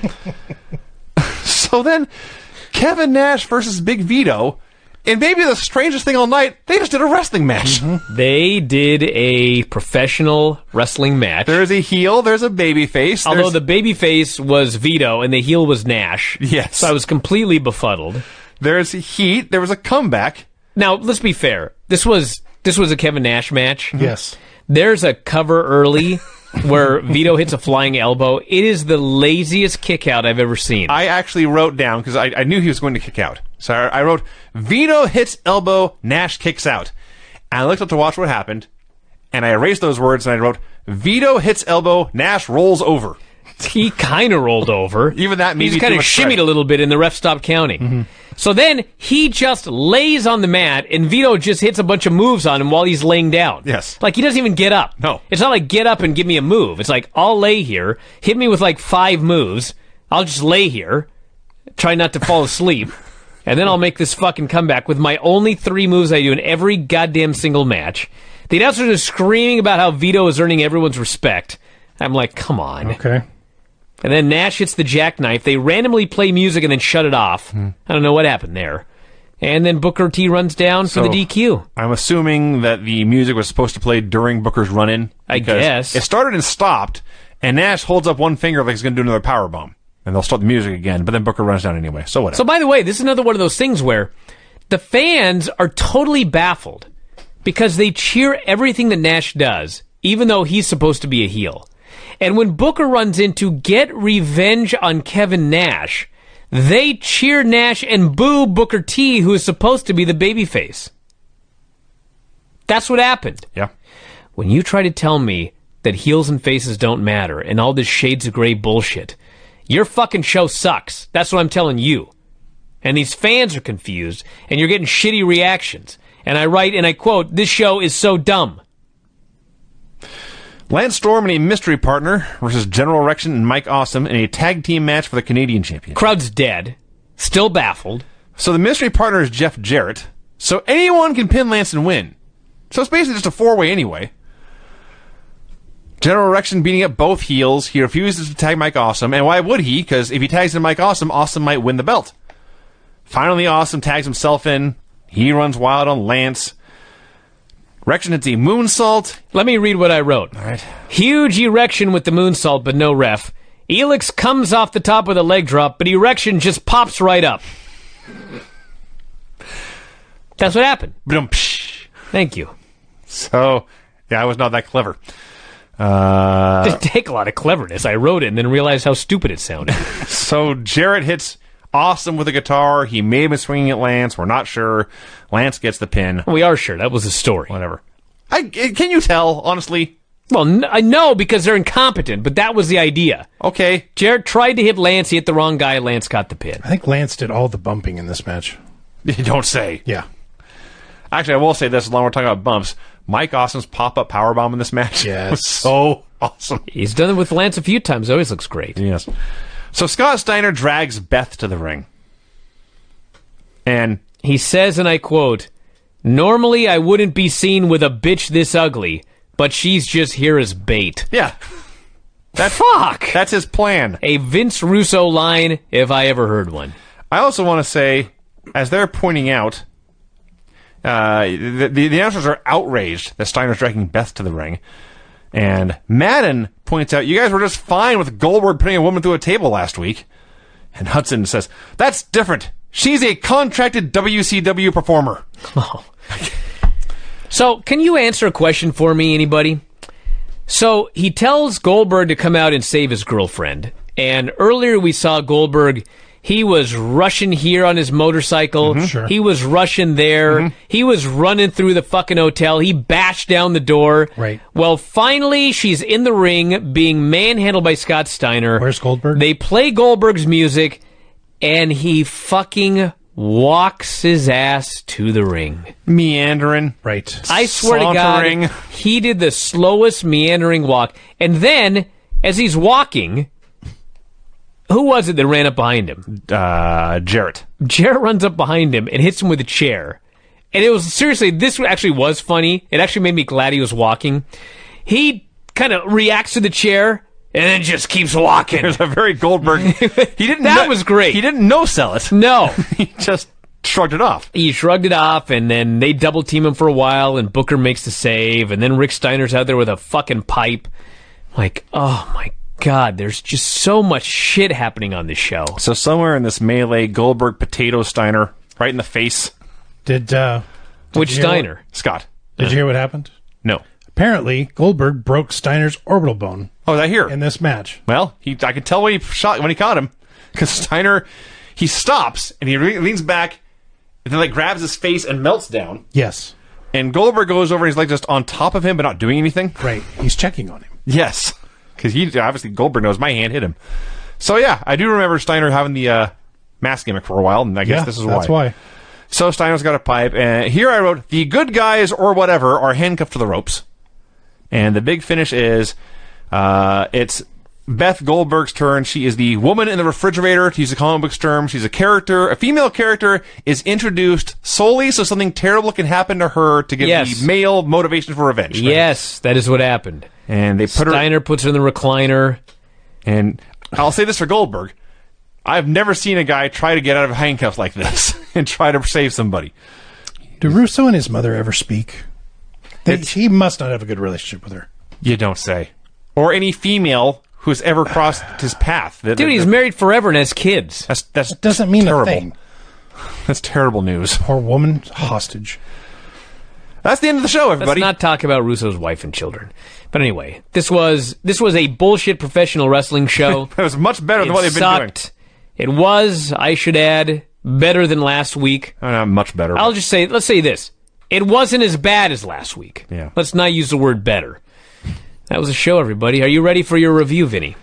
So then, Kevin Nash versus Big Vito, and maybe the strangest thing all night, they just did a wrestling match. They did a professional wrestling match. There's a heel, there's a babyface. Although the babyface was Vito and the heel was Nash. Yes. So I was completely befuddled. There's heat, there was a comeback. Now, let's be fair. This was a Kevin Nash match. Yes. There's a cover early where Vito hits a flying elbow. It is the laziest kick out I've ever seen. I actually wrote down, because I knew he was going to kick out. So I wrote, Vito hits elbow, Nash kicks out. And I looked up to watch what happened, and I erased those words, and I wrote, Vito hits elbow, Nash rolls over. He kind of rolled over. Even that made He me just kind too of much shimmied credit. a little bit, and the ref stopped counting. So then he just lays on the mat, and Vito just hits a bunch of moves on him while he's laying down. Yes. Like, he doesn't even get up. No. It's not like, get up and give me a move. It's like, I'll lay here, hit me with like 5 moves, I'll just lay here, try not to fall asleep, and then I'll make this fucking comeback with my only 3 moves I do in every goddamn single match. The announcers are screaming about how Vito is earning everyone's respect. I'm like, come on. Okay. And then Nash hits the jackknife. They randomly play music and then shut it off. I don't know what happened there. And then Booker T runs down for the DQ. I'm assuming that the music was supposed to play during Booker's run-in. I guess. It started and stopped, and Nash holds up one finger like he's going to do another powerbomb. And they'll start the music again, but then Booker runs down anyway. So whatever. So, by the way, this is another one of those things where the fans are totally baffled because they cheer everything that Nash does, even though he's supposed to be a heel. And when Booker runs in to get revenge on Kevin Nash, they cheer Nash and boo Booker T, who is supposed to be the babyface. That's what happened. Yeah. When you try to tell me that heels and faces don't matter and all this shades of gray bullshit, your fucking show sucks. That's what I'm telling you. And these fans are confused, and you're getting shitty reactions. And I write, and I quote, this show is so dumb. Lance Storm and a mystery partner versus General Erection and Mike Awesome in a tag team match for the Canadian Championship. Crowd's dead. Still baffled. So the mystery partner is Jeff Jarrett. So anyone can pin Lance and win. So it's basically just a 4-way anyway. General Erection beating up both heels. He refuses to tag Mike Awesome. And why would he? Because if he tags in Mike Awesome, Awesome might win the belt. Finally, Awesome tags himself in. He runs wild on Lance. Erection hits a moonsault. Let me read what I wrote. All right. Huge erection with the moonsault, but no ref. Elix comes off the top with a leg drop, but erection just pops right up. That's what happened. Ba-dum-psh. Thank you. So, yeah, I was not that clever. Didn't take a lot of cleverness. I wrote it and then realized how stupid it sounded. So Jarrett hits Awesome with a guitar. He may have been swinging at Lance. We're not sure. Lance gets the pin. We are sure. That was the story. Whatever. Can you tell, honestly? Well, I know because they're incompetent, but that was the idea. Okay. Jarrett tried to hit Lance. He hit the wrong guy. Lance got the pin. I think Lance did all the bumping in this match. You don't say. Yeah. Actually, I will say this as long as we're talking about bumps. Mike Awesome's pop-up powerbomb in this match Yes. was so awesome. He's done it with Lance a few times. Always looks great. Yes. So Scott Steiner drags Beth to the ring. And He says, and I quote, "Normally I wouldn't be seen with a bitch this ugly, but she's just here as bait." yeah, Fuck! that's his plan. A Vince Russo line, if I ever heard one. I also want to say, as they're pointing out, the announcers are outraged that Steiner's dragging Beth to the ring. And Madden points out, you guys were just fine with Goldberg putting a woman through a table last week. And Hudson says, that's different. She's a contracted WCW performer. Oh. So, can you answer a question for me, anybody? So, he tells Goldberg to come out and save his girlfriend. And earlier we saw Goldberg, he was rushing here on his motorcycle. Sure. He was rushing there. He was running through the fucking hotel. He bashed down the door. Right. Well, finally, she's in the ring being manhandled by Scott Steiner. Where's Goldberg? They play Goldberg's music, and he fucking walks his ass to the ring. Meandering. Right. I swear Sauntering. to God, he did the slowest meandering walk. And then, as he's walking, who was it that ran up behind him? Jarrett. Jarrett runs up behind him and hits him with a chair. And it was, seriously, this actually was funny. It actually made me glad he was walking. He kind of reacts to the chair and then just keeps walking. There's a very Goldberg. He didn't. That was great. He didn't no-sell it. No. He just shrugged it off. He shrugged it off, and then they double team him for a while, and Booker makes the save, and then Rick Steiner's out there with a fucking pipe. Like, oh my God, there's just so much shit happening on this show. So somewhere in this melee, Goldberg potato Steiner right in the face. Did Which you hear Steiner? Scott. Did you hear what happened? No. Apparently, Goldberg broke Steiner's orbital bone Oh, is that here? in this match. Well, I could tell when he caught him, because Steiner, he stops and he leans back, and then grabs his face and melts down. Yes. And Goldberg goes over and he's just on top of him, but not doing anything. Right. He's checking on him. Yes, because obviously Goldberg knows my hand hit him. So yeah, I do remember Steiner having the mask gimmick for a while, and I guess this is that's why. So Steiner's got a pipe, and here I wrote, the good guys or whatever are handcuffed to the ropes. And the big finish is, it's Beth Goldberg's turn. She is the woman in the refrigerator, to use a comic book term. She's a character. A female character is introduced solely so something terrible can happen to her to give the male motivation for revenge. Yes, that is what happened. And they put Steiner puts her in the recliner. And I'll say this for Goldberg. I've never seen a guy try to get out of handcuffs like this and try to save somebody. Do Russo and his mother ever speak? He must not have a good relationship with her. You don't say. Or any female who's ever crossed his path. Dude, he's married forever and has kids. That Doesn't mean terrible. a thing. That's terrible news. Poor woman, hostage. That's the end of the show, everybody. Let's not talk about Russo's wife and children. But anyway, this was a bullshit professional wrestling show. That was much better than what they've been doing. It was, I should add, better than last week. Much better. Let's say this. It wasn't as bad as last week. Yeah. Let's not use the word better. That was a show, everybody. Are you ready for your review, Vinny?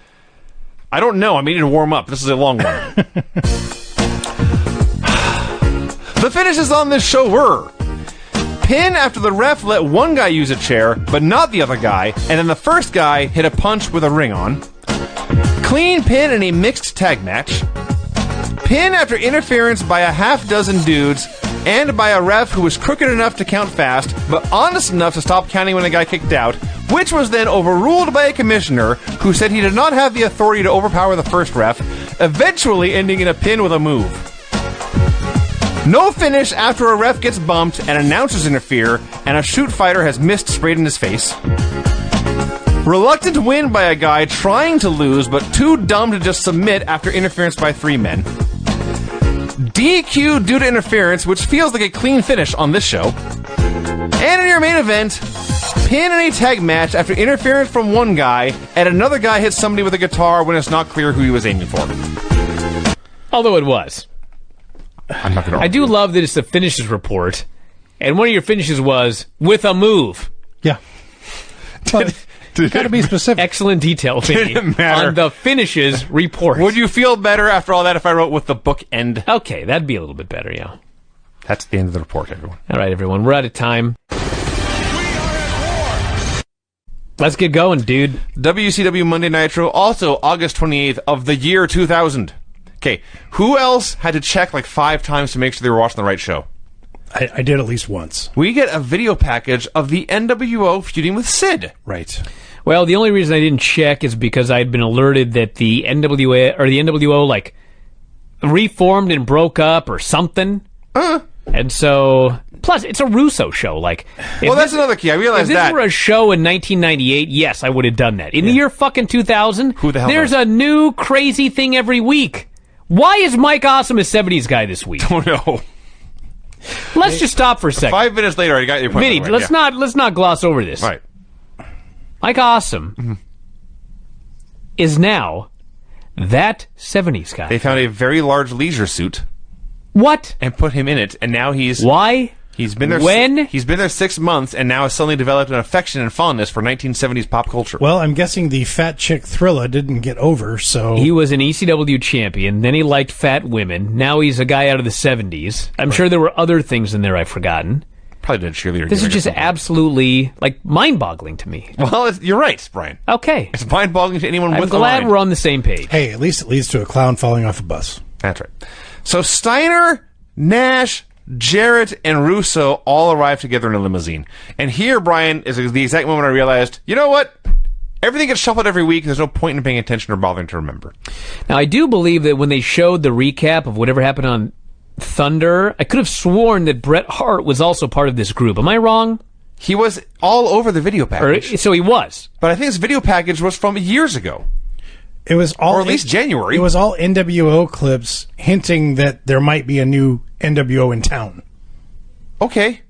I don't know. I needed to warm up. This is a long one. The finishes on this show were pin after the ref let one guy use a chair, but not the other guy, and then the first guy hit a punch with a ring on. Clean pin in a mixed tag match. Pin after interference by a half dozen dudes and by a ref who was crooked enough to count fast, but honest enough to stop counting when the guy kicked out, which was then overruled by a commissioner who said he did not have the authority to overpower the first ref, eventually ending in a pin with a move. No finish after a ref gets bumped and announcers interfere, and a shoot fighter has mist sprayed in his face. Reluctant win by a guy trying to lose, but too dumb to just submit after interference by 3 men. DQ due to interference, which feels like a clean finish on this show. And in your main event, pin in a tag match after interference from one guy, and another guy hits somebody with a guitar when it's not clear who he was aiming for. Although it was. I'm not going to. I do love that it's the finishes report, and one of your finishes was with a move. Yeah. But got to be specific. Excellent detail, Vinny, Didn't matter. on the finishes report. Would you feel better after all that if I wrote with the book end? Okay, that'd be a little bit better, yeah. That's the end of the report, everyone. All right, everyone, we're out of time. Let's get going, dude. WCW Monday Nitro, also August 28th of the year 2000. Okay, who else had to check like 5 times to make sure they were watching the right show? I did at least once. We get a video package of the NWO feuding with Sid. Right. Well, the only reason I didn't check is because I had been alerted that the NWO like reformed and broke up or something. And so Plus, it's a Russo show. Like, Well, that's another key. I realized if this that. were a show in 1998, yes, I would have done that. In the year fucking 2000, Who the hell there's knows? a new crazy thing every week. Why is Mike Awesome a 70s guy this week? Oh, no. Let's just stop for a second. 5 minutes later, I got your point. Vinny, by the way. let's not gloss over this. Right. Mike Awesome is now that 70s guy. They found a very large leisure suit What? and put him in it, and now he's Why? been there. When? He's been there 6 months, and now has suddenly developed an affection and fondness for 1970s pop culture. Well, I'm guessing the fat chick Thrilla didn't get over, so He was an ECW champion, then he liked fat women. Now he's a guy out of the 70s. I'm sure there were other things in there I've forgotten. Probably did cheerleader. This is gimmick or just something. absolutely, like, mind-boggling to me. Well, you're right, Brian. Okay. It's mind-boggling to anyone I'm with a glad mind. we're on the same page. hey, at least it leads to a clown falling off a bus. That's right. So Steiner, Nash, Jarrett, and Russo all arrive together in a limousine. And here, Brian, is the exact moment I realized, you know what? Everything gets shuffled every week. There's no point in paying attention or bothering to remember. Now, I do believe that when they showed the recap of whatever happened on Thunder, I could have sworn that Bret Hart was also part of this group. Am I wrong? He was all over the video Or, package. so he was. But I think this video package was from years ago. It was all, Or at least January. It was all NWO clips hinting that there might be a new NWO in town. Okay.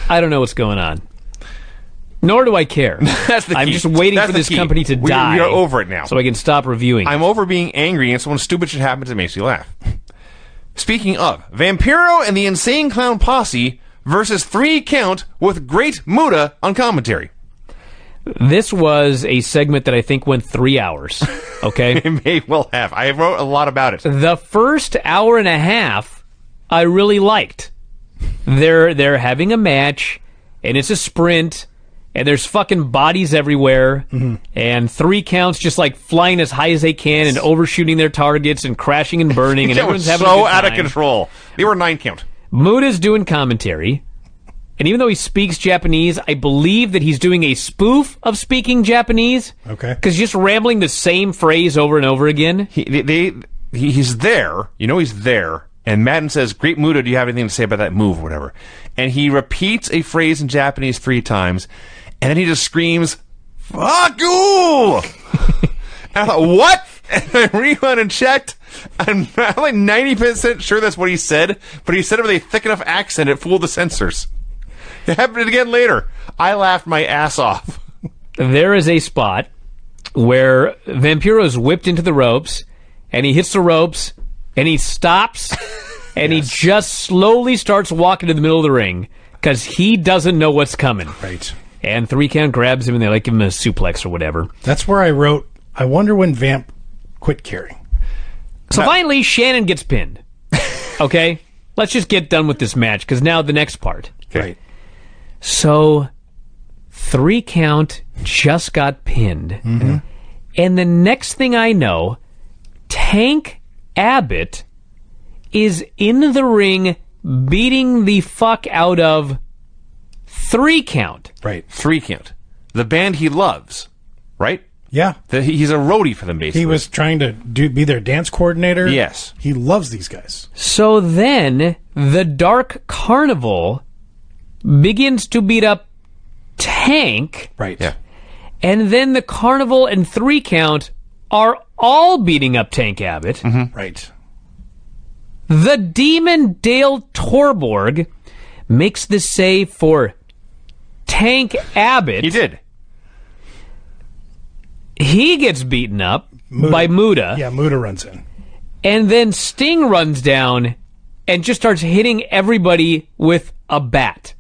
I don't know what's going on. Nor do I care. That's the I'm key. just waiting That's for the this key. company to We die. are over it now. So I can stop reviewing. I'm over being angry and someone stupid should happen that makes you laugh. Speaking of, Vampiro and the Insane Clown Posse versus 3 Count with Great Muta on commentary. This was a segment that I think went 3 hours. Okay? It may well have. I wrote a lot about it. The first hour and a half, I really liked. They're having a match, and it's a sprint, and there's fucking bodies everywhere, and 3 counts just like flying as high as they can and overshooting their targets and crashing and burning, and That was everyone's having a so good out of time. control. They were 9 count. Muda's doing commentary, and even though he speaks Japanese, I believe that he's doing a spoof of speaking Japanese. Okay. Because just rambling the same phrase over and over again. He's there. You know he's there. And Madden says, Great Muta, do you have anything to say about that move or whatever? And he repeats a phrase in Japanese 3 times, and then he just screams, "Fuck you!" And I thought, what? And I rewound and checked. I'm like 90% sure that's what he said, but he said it with a thick enough accent it fooled the censors. It happened again later. I laughed my ass off. There is a spot where Vampiro is whipped into the ropes, and he hits the ropes, and he stops, and he just slowly starts walking to the middle of the ring because he doesn't know what's coming. Right. And 3 Count grabs him, and they like give him a suplex or whatever. That's where I wrote, I wonder when Vamp quit caring. So finally, Shannon gets pinned. Okay? Let's just get done with this match, because now the next part. Right. So 3 Count just got pinned. And the next thing I know, Tank Abbott is in the ring beating the fuck out of 3 Count. Right. 3 count. The band he loves, right? Yeah. He's a roadie for them, basically. He was trying to be their dance coordinator. Yes. He loves these guys. So then the Dark Carnival begins to beat up Tank, Right. Yeah. and then the Carnival and 3 Count are all beating up Tank Abbott. Right. The Demon Dale Torborg makes the save for Tank Abbott. He did. He gets beaten up by Muta. Yeah, Muta runs in. And then Sting runs down and just starts hitting everybody with a bat.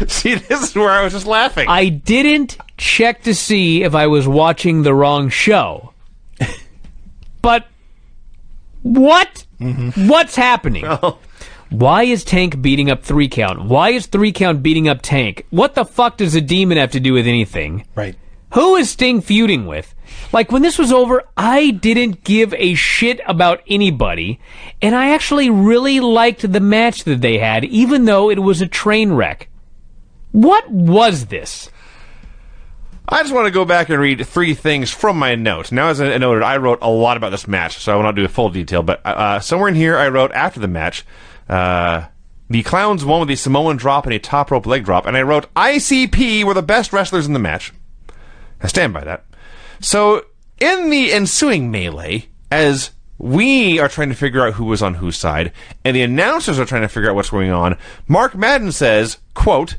See, this is where I was just laughing. I didn't check to see if I was watching the wrong show. But what? What's happening? Why is Tank beating up 3 Count? Why is 3 Count beating up Tank? What the fuck does a demon have to do with anything? Right. Who is Sting feuding with? Like, when this was over, I didn't give a shit about anybody, and I actually really liked the match that they had, even though it was a train wreck. What was this? I just want to go back and read 3 things from my note. Now, as I noted, I wrote a lot about this match, so I will not do a full detail, but somewhere in here I wrote after the match, the Clowns won with a Samoan drop and a top rope leg drop, and I wrote, ICP were the best wrestlers in the match. I stand by that. So, in the ensuing melee, as we are trying to figure out who was on whose side, and the announcers are trying to figure out what's going on, Mark Madden says, quote,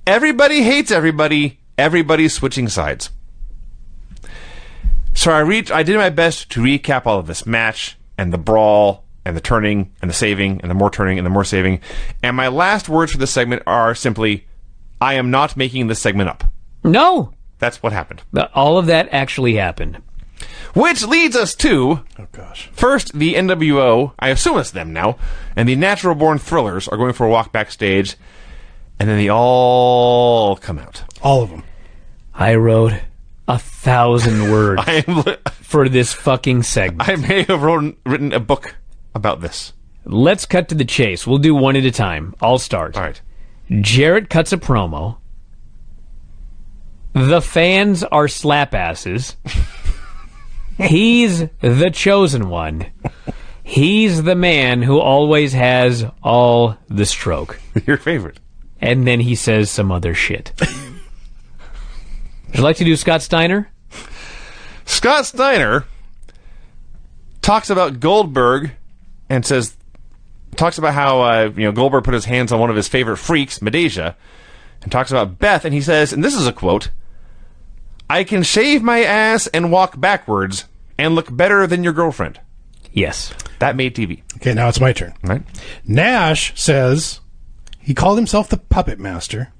everybody hates everybody, everybody's switching sides. So I did my best to recap all of this match, and the brawl, and the turning, and the saving, and the more turning, and the more saving. And my last words for this segment are simply, I am not making this segment up. No. That's what happened. All of that actually happened. Which leads us to... Oh, gosh. First, the NWO, I assume it's them now, and the Natural Born Thrillers are going for a walk backstage, and then they all come out. All of them. I wrote 1,000 words for this fucking segment. I may have written a book about this. Let's cut to the chase. We'll do one at a time. I'll start. All right. Jarrett cuts a promo. The fans are slap asses. He's the chosen one. He's the man who always has all the stroke. Your favorite. And then he says some other shit. Would you like to do Scott Steiner? Scott Steiner talks about Goldberg and talks about how Goldberg put his hands on one of his favorite freaks, Medeja, and talks about Beth, and he says, and this is a quote, I can shave my ass and walk backwards and look better than your girlfriend. Yes. That made TV. Okay, now it's my turn. Right. Nash says he called himself the Puppet Master.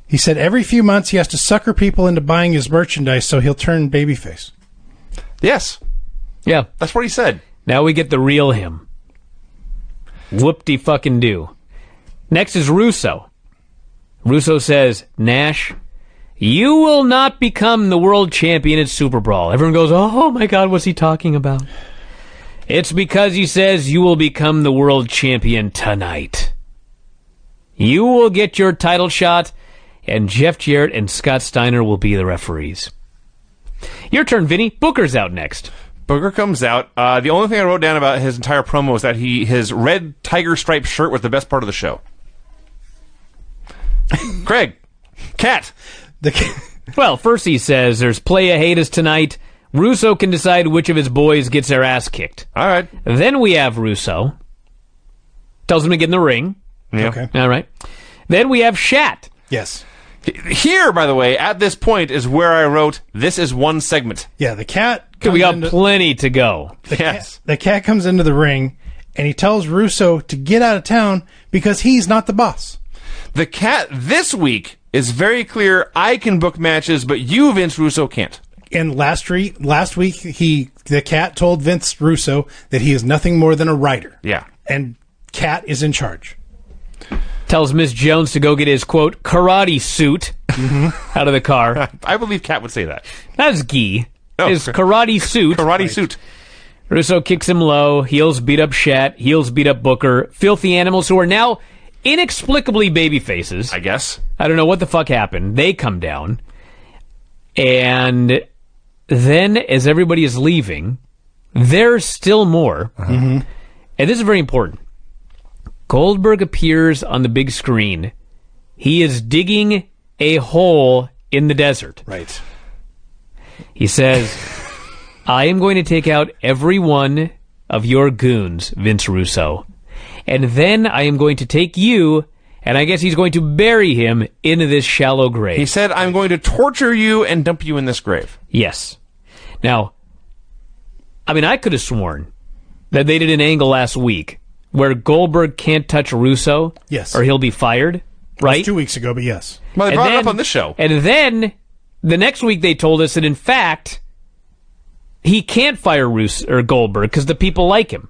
He said every few months he has to sucker people into buying his merchandise so he'll turn babyface. Yes. Yeah. That's what he said. Now we get the real him. Whoop-de-fucking-do. Next is Russo. Russo says, Nash, you will not become the world champion at Super Brawl. Everyone goes, oh my God, what's he talking about? It's because he says you will become the world champion tonight. You will get your title shot, and Jeff Jarrett and Scott Steiner will be the referees. Your turn, Vinny. Booker's out next. Booker comes out. The only thing I wrote down about his entire promo was that his red tiger stripe shirt was the best part of the show. Craig. Cat. Well, first he says there's playa haters tonight. Russo can decide which of his boys gets their ass kicked. All right. Then we have Russo. Tells him to get in the ring. Yeah. Okay. All right. Then we have Shat. Yes. Here, by the way, at this point is where I wrote, this is one segment. Yeah, the cat... We got plenty to go. Yes. The cat comes into the ring, and he tells Russo to get out of town because he's not the boss. The cat this week is very clear, I can book matches, but you, Vince Russo, can't. And last week, the cat told Vince Russo that he is nothing more than a writer. Yeah. And Cat is in charge. Tells Miss Jones to go get his, quote, karate suit out of the car. I believe Cat would say that. That's Guy. Oh, His karate suit. Karate suit. Russo kicks him low. Heels beat up Shat. Heels beat up Booker. Filthy Animals, who are now inexplicably baby faces. I guess. I don't know what the fuck happened. They come down. And then, as everybody is leaving, there's still more. And this is very important. Goldberg appears on the big screen. He is digging a hole in the desert. Right. He says, I am going to take out every one of your goons, Vince Russo. And then I am going to take you, and I guess he's going to bury him into this shallow grave. He said, I'm going to torture you and dump you in this grave. Yes. Now, I mean, I could have sworn that they did an angle last week where Goldberg can't touch Russo. Yes. Or he'll be fired, right? It was 2 weeks ago, but yes. Well, they And brought it then- up on this show. And then the next week they told us that in fact he can't fire Goldberg because the people like him.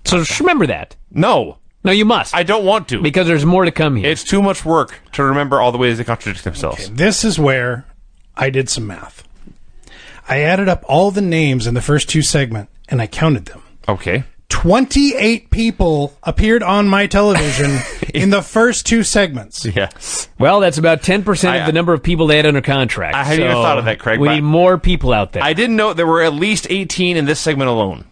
So just remember that. No. No, you must. I don't want to. Because there's more to come here. It's too much work to remember all the ways they contradict themselves. This is where I did some math. I added up all the names in the first 2 segments, and I counted them. Okay. 28 people appeared on my television in the first 2 segments. Yes. Well, that's about 10% of the number of people they had under contract. I hadn't even thought of that, Craig. We need more people out there. I didn't know there were at least 18 in this segment alone.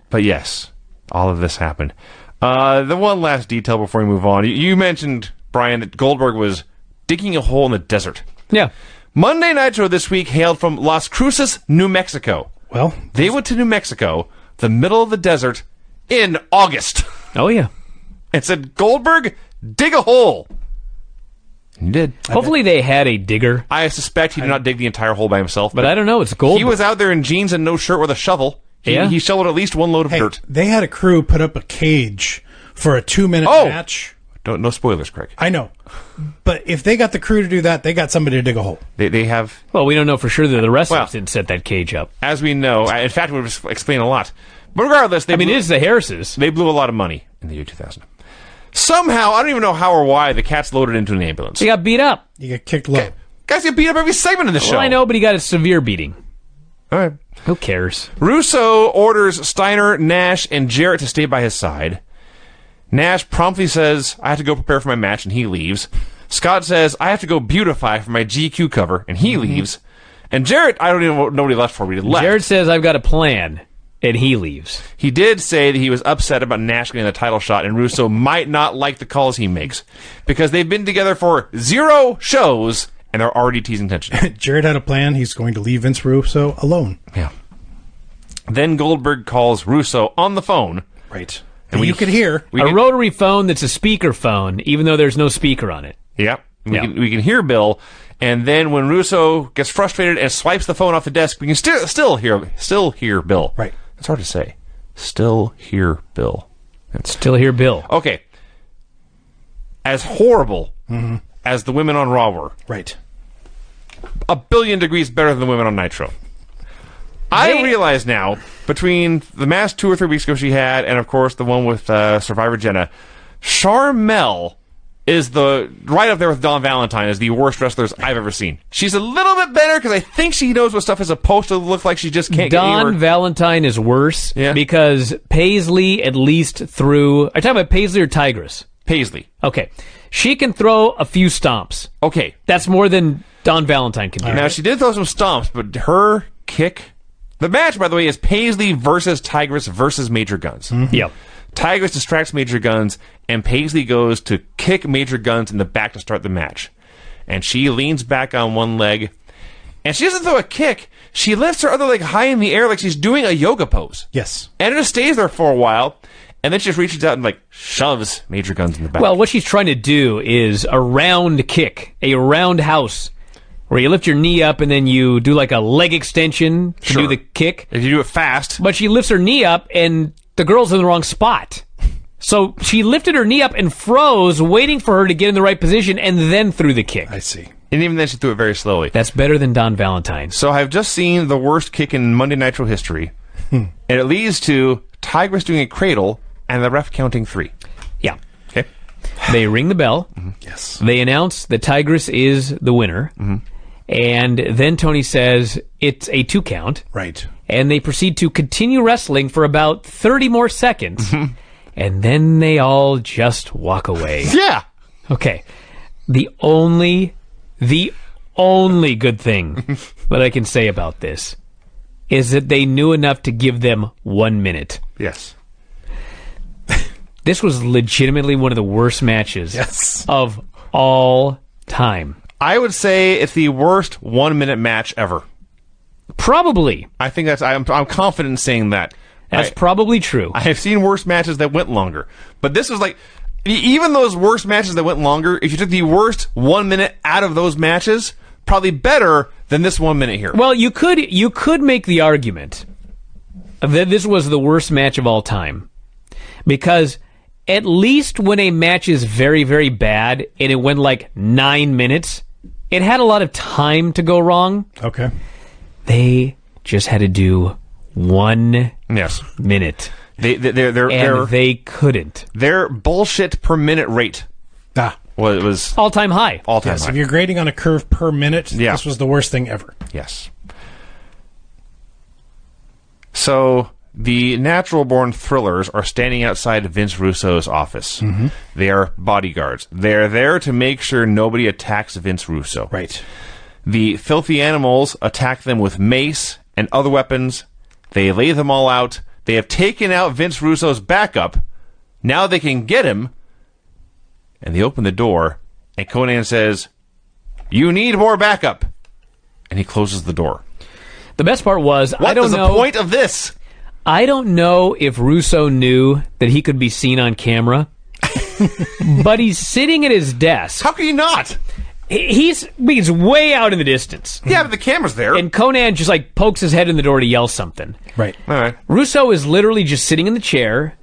But yes, all of this happened. The one last detail before we move on. You mentioned, Brian, that Goldberg was digging a hole in the desert. Yeah. Monday Nitro this week hailed from Las Cruces, New Mexico. Well, They went to New Mexico, the middle of the desert, in August. Oh, yeah. And said, Goldberg, dig a hole. And he did. Hopefully they had a digger, I suspect he did not dig the entire hole by himself. but I don't know. It's Goldberg. He was out there in jeans and no shirt with a shovel. Yeah. He shoveled at least one load of hey, dirt. they had a crew put up a cage for a 2-minute Oh! match. No spoilers, Craig. I know. But if they got the crew to do that, they got somebody to dig a hole. They have, Well, we don't know for sure that the wrestlers Well- didn't set that cage up. as we know, in fact, we've explained a lot. But regardless, I mean, it is the Harrises. they blew a lot of money in the year 2000. Somehow, I don't even know how or why, the Cats loaded into an ambulance. He got beat up. You get kicked low. Guys get beat up every segment of the show. Well, I know, but he got a severe beating. All right. Who cares? Russo orders Steiner, Nash, and Jarrett to stay by his side. Nash promptly says, I have to go prepare for my match, and he leaves. Scott says, I have to go beautify for my GQ cover, and he leaves. And Jarrett, I don't even know what he left for, but he left. Jared says, I've got a plan, and he leaves. He did say that he was upset about Nash getting the title shot, and Russo might not like the calls he makes, because they've been together for 0 shows, and they're already teasing tension. Jared had a plan. He's going to leave Vince Russo alone. Yeah. Then Goldberg calls Russo on the phone. Right. And And you could hear. We A can- rotary phone that's a speaker phone, even though there's no speaker on it. Yep. Yeah. We can hear Bill, and then when Russo gets frustrated and swipes the phone off the desk, we can still hear Bill. Right. It's hard to say. Still hear Bill. Still hear Bill. Okay. As horrible as the women on Raw were, Right. a billion degrees better than the women on Nitro. I realize now, between the match 2 or 3 weeks ago she had, and of course the one with Survivor Jenna, Charmel is right up there with Dawn Valentine as the worst wrestlers I've ever seen. She's a little bit better because I think she knows what stuff is supposed to look like. She just can't get Dawn anywhere. Valentine is worse because Paisley, at least through... Are you talking about Paisley or Tigress? Paisley. Okay. She can throw a few stomps. Okay. That's more than Dawn Valentine can do. Now, she did throw some stomps, but her kick... The match, by the way, is Paisley versus Tigress versus Major Guns. Yep. Tigress distracts Major Guns, and Paisley goes to kick Major Guns in the back to start the match. And she leans back on one leg, and she doesn't throw a kick. She lifts her other leg high in the air like she's doing a yoga pose. Yes. And it just stays there for a while, and then she just reaches out and, shoves Major Guns in the back. Well, what she's trying to do is a round kick, a roundhouse, where you lift your knee up and then you do like a leg extension to Sure. do the kick. If you do it fast... But she lifts her knee up and the girl's in the wrong spot. So she lifted her knee up and froze, waiting for her to get in the right position, and then threw the kick. I see. And even then, she threw it very slowly. That's better than Dawn Valentine. So I've just seen the worst kick in Monday Nitro history, and it leads to Tigress doing a cradle and the ref counting 3. Yeah. Okay. They ring the bell. Yes. They announce that Tigress is the winner. And then Tony says it's a 2 count. Right. And they proceed to continue wrestling for about 30 more seconds. And then they all just walk away. Yeah. Okay. The only good thing that I can say about this is that they knew enough to give them 1 minute. Yes. This was legitimately one of the worst matches Yes. of all time. I would say it's the worst 1-minute match ever. Probably. I think I'm confident in saying that. That's probably true. I have seen worse matches that went longer, but this was even those worst matches that went longer. If you took the worst 1 minute out of those matches, probably better than this 1 minute here. Well, you could make the argument that this was the worst match of all time, because at least when a match is very, very bad and it went 9 minutes, it had a lot of time to go wrong. Okay. They just had to do 1 yes, minute, they're they couldn't. their bullshit per minute rate was All-time high. all time Yes. high. If you're grading on a curve per minute, Yeah. this was the worst thing ever. Yes. So the natural-born thrillers are standing outside Vince Russo's office. Mm-hmm. They are bodyguards. They're there to make sure nobody attacks Vince Russo. Right. The filthy animals attack them with mace and other weapons. They lay them all out. They have taken out Vince Russo's backup. Now they can get him. And they open the door, and Conan says, "You need more backup." And he closes the door. The best part was, What is the point of this? I don't know if Russo knew that he could be seen on camera, but he's sitting at his desk. How can you not? He's way out in the distance. Yeah, but the camera's there. And Conan just like pokes his head in the door to yell something. Right. All right. Russo is literally just sitting in the chair,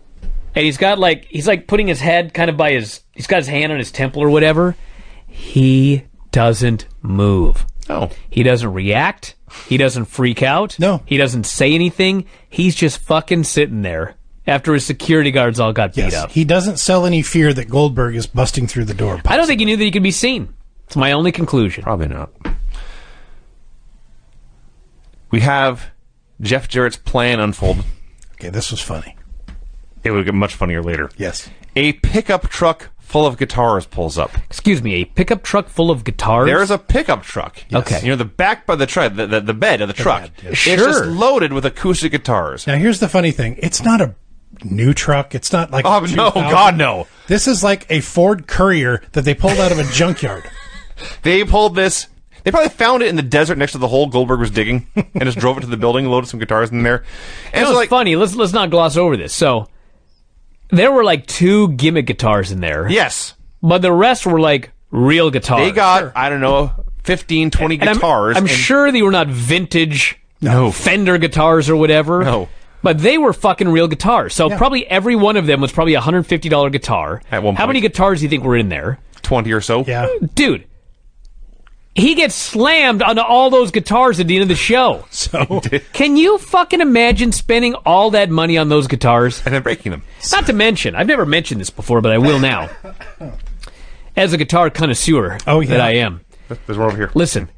and he's putting his head kind of he's got his hand on his temple or whatever. He doesn't move. Oh. He doesn't react. He doesn't freak out. No. He doesn't say anything. He's just fucking sitting there after his security guards all got beat up. He doesn't sell any fear that Goldberg is busting through the door. I don't think he knew that he could be seen. It's my only conclusion. Probably not. We have Jeff Jarrett's plan unfold. Okay, this was funny. It would get much funnier later. Yes. A pickup truck full of guitars pulls up. Excuse me, a pickup truck full of guitars? There is a pickup truck. Okay. You know, the back by the truck, the bed of the truck. bed, yeah. It's Sure. just loaded with acoustic guitars. Now, here's the funny thing. It's not a new truck. It's not like... Oh, a no, 2000. God, no. This is like a Ford Courier that they pulled out of a junkyard. They pulled this. They probably found it in the desert next to the hole Goldberg was digging and just drove it to the building, loaded some guitars in there. And It's so, like, funny. Let's not gloss over this. So, there were like 2 gimmick guitars in there. yes, But the rest were like real guitars. they got, I don't know, 15, 20 And guitars. I'm and- sure they were not vintage Fender guitars or whatever. No. But they were fucking real guitars. So Yeah. probably every one of them was probably a $150 guitar. At one How point. many guitars do you think were in there? 20 or so. Yeah. Dude, he gets slammed on all those guitars at the end of the show. So, Can you fucking imagine spending all that money on those guitars? And then breaking them. Not to mention, I've never mentioned this before, but I will now. As a guitar connoisseur Oh, yeah. that I am. There's one over here. Listen,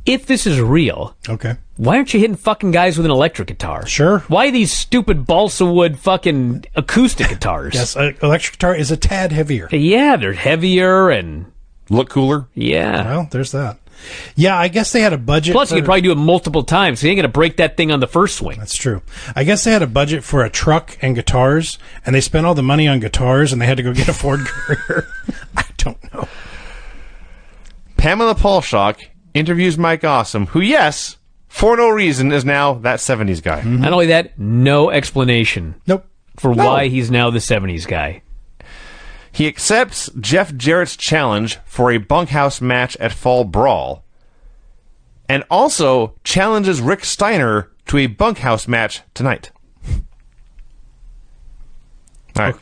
if this is real, okay. why aren't you hitting fucking guys with an electric guitar? Sure. Why these stupid balsa wood fucking acoustic guitars? Yes, electric guitar is a tad heavier. Yeah, they're heavier and Look cooler. yeah. Well, there's that. Yeah, I guess they had a budget. Plus, you for- could probably do it multiple times. So you ain't gonna break that thing on the first swing. That's true. I guess they had a budget for a truck and guitars, and they spent all the money on guitars, and they had to go get a Ford Courier. I don't know. Pamela Paulshock interviews Mike Awesome, who, yes, for no reason, is now that 70s guy. Not only that, no explanation Nope. for why he's now the 70s guy. He accepts Jeff Jarrett's challenge for a bunkhouse match at Fall Brawl, and also challenges Rick Steiner to a bunkhouse match tonight. All right.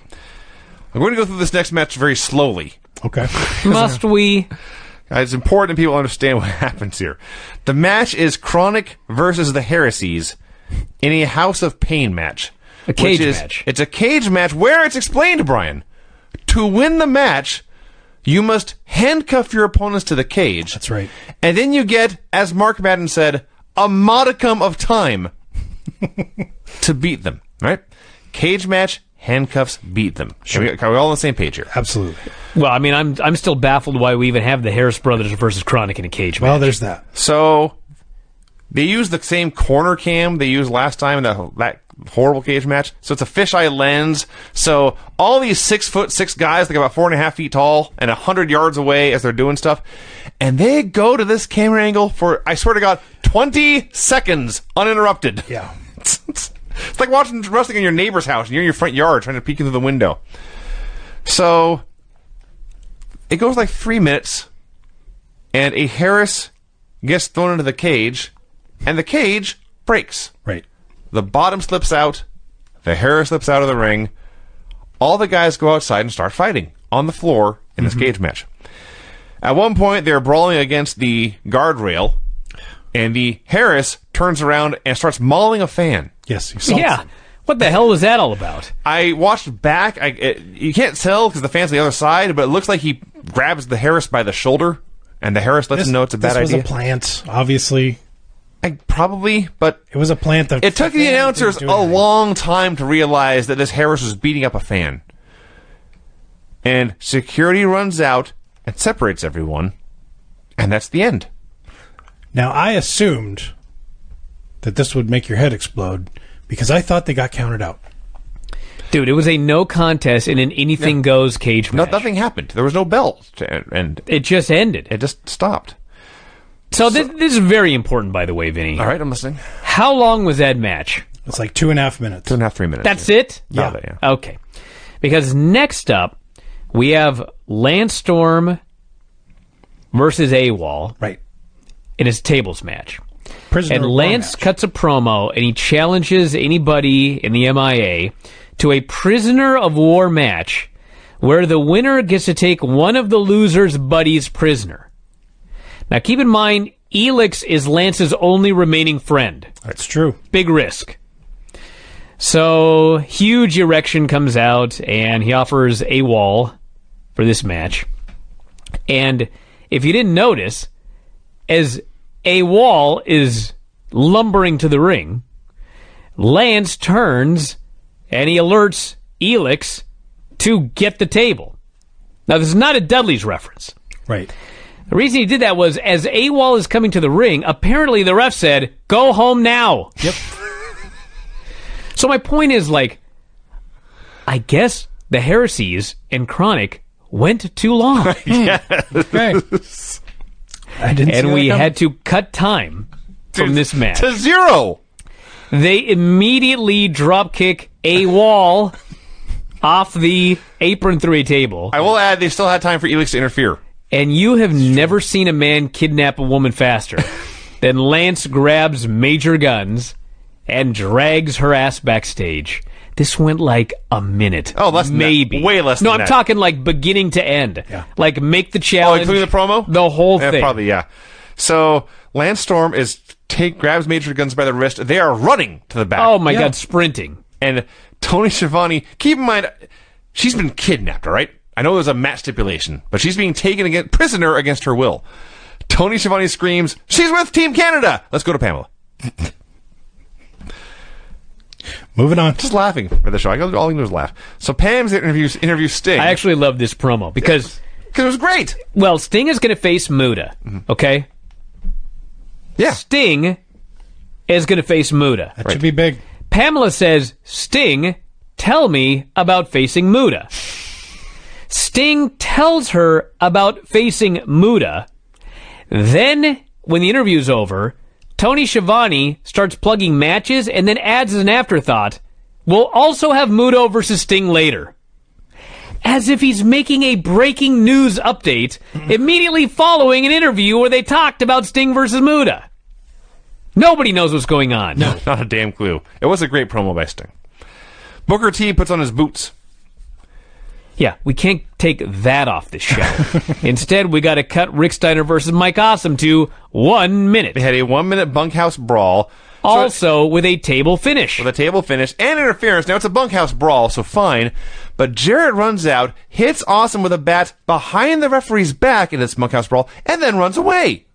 I'm going to go through this next match very slowly. Okay. Must we? It's important that people understand what happens here. The match is Chronic versus the Heresies in a House of Pain match. A cage which is- match. It's a cage match where it's explained, Brian. To win the match, you must handcuff your opponents to the cage. That's right. And then you get, as Mark Madden said, a modicum of time to beat them, right? Cage match, handcuffs, beat them. Sure. Are we all on the same page here? Absolutely. Well, I mean, I'm still baffled why we even have the Harris Brothers versus Chronic in a cage match. Well, there's that. So they use the same corner cam they used last time in that horrible cage match. So it's a fisheye lens. So all these 6'6" guys, like about 4.5 feet tall and 100 yards away as they're doing stuff, and they go to this camera angle for, I swear to God, 20 seconds uninterrupted. Yeah. It's like watching wrestling in your neighbor's house and you're in your front yard trying to peek into the window. So it goes like 3 minutes, and a Harris gets thrown into the cage, and the cage breaks. Right. The bottom slips out, the Harris slips out of the ring. All the guys go outside and start fighting on the floor in this cage match. At one point, they're brawling against the guardrail, and the Harris turns around and starts mauling a fan. Yes. He salts yeah. them. What the hell was that all about? I watched back. You can't tell because the fan's on the other side, but it looks like he grabs the Harris by the shoulder, and the Harris lets him know it's a bad this was idea. a plant, obviously. Probably, but It was a plant that... it took the announcers a long time to realize that this Harris was beating up a fan. And security runs out and separates everyone, and that's the end. Now, I assumed that this would make your head explode because I thought they got counted out. Dude, it was a no contest in an anything goes cage match. Nothing happened. There was no bell to end. It just ended. It just stopped. So this is very important, by the way, Vinny. All right, I'm listening. How long was that match? It's like 2.5 minutes. 2.5, 3 minutes. That's it? Yeah. About it, Okay. Because next up, we have Lance Storm versus AWOL Right. in his tables match. Prisoner And of War Lance match. cuts a promo, and he challenges anybody in the MIA to a prisoner of war match where the winner gets to take one of the loser's buddies prisoner. Now, keep in mind, Elix is Lance's only remaining friend. That's true. Big risk. So, huge erection comes out, and he offers AWOL for this match. And if you didn't notice, as AWOL is lumbering to the ring, Lance turns and he alerts Elix to get the table. Now, this is not a Dudley's reference. Right. The reason he did that was, as AWOL is coming to the ring, apparently the ref said, "Go home now." Yep. So my point is, like, I guess the heresies and Chronic went too long. Okay. I didn't see And that we coming. had to cut time from this match. To 0. They immediately drop kick AWOL off the apron through a table. I will add, they still had time for Elix to interfere. And you have never seen a man kidnap a woman faster than Lance grabs Major Guns and drags her ass backstage. This went like a minute. Oh, less than that. maybe. Way less No, than I'm that. talking like beginning to end. Yeah. Like make the challenge. including the promo? The whole thing. Probably, yeah. So, Lance Storm grabs Major Guns by the wrist. They are running to the back. Oh my Yeah. God, sprinting. And Tony Schiavone, keep in mind, she's been kidnapped, all right? I know there's a match stipulation, but she's being taken prisoner against her will. Tony Schiavone screams, "She's with Team Canada!" Let's go to Pamela. Moving on. Just laughing for the show. All I can do is laugh. So Pam's interview Sting. I actually love this promo because, Because it was great. well, Sting is going to face Muta. Okay? Yeah. Sting is going to face Muta. That should be big. Pamela says, "Sting, tell me about facing Muta." Sting tells her about facing Muta. Then, when the interview's over, Tony Schiavone starts plugging matches and then adds as an afterthought, "We'll also have Muta versus Sting later." As if he's making a breaking news update immediately following an interview where they talked about Sting versus Muta. Nobody knows what's going on. No. Not a damn clue. It was a great promo by Sting. Booker T puts on his boots. Yeah, we can't take that off this show. Instead, we got to cut Rick Steiner versus Mike Awesome to 1 minute. They had a 1-minute bunkhouse brawl. Also with a table finish. With a table finish and interference. Now it's a bunkhouse brawl, so fine. But Jarrett runs out, hits Awesome with a bat behind the referee's back in this bunkhouse brawl, and then runs away.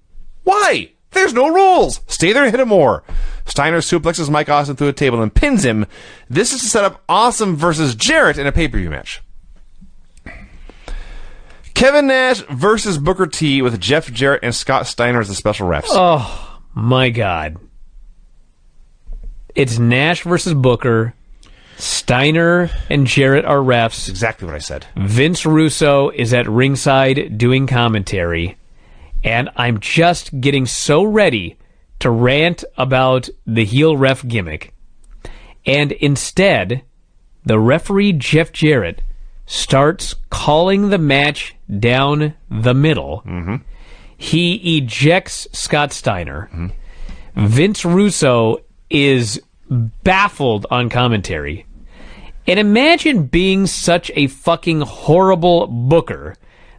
Why? There's no rules. Stay there and hit him more. Steiner suplexes Mike Awesome through a table and pins him. This is to set up Awesome versus Jarrett in a pay-per-view match. Kevin Nash versus Booker T with Jeff Jarrett and Scott Steiner as the special refs. Oh, my God. It's Nash versus Booker. Steiner and Jarrett are refs. Exactly what I said. Vince Russo is at ringside doing commentary. And I'm just getting so ready to rant about the heel ref gimmick. And instead, the referee, Jeff Jarrett, starts calling the match down the middle. Mm-hmm. He ejects Scott Steiner. Mm-hmm. Vince Russo is baffled on commentary. And imagine being such a fucking horrible booker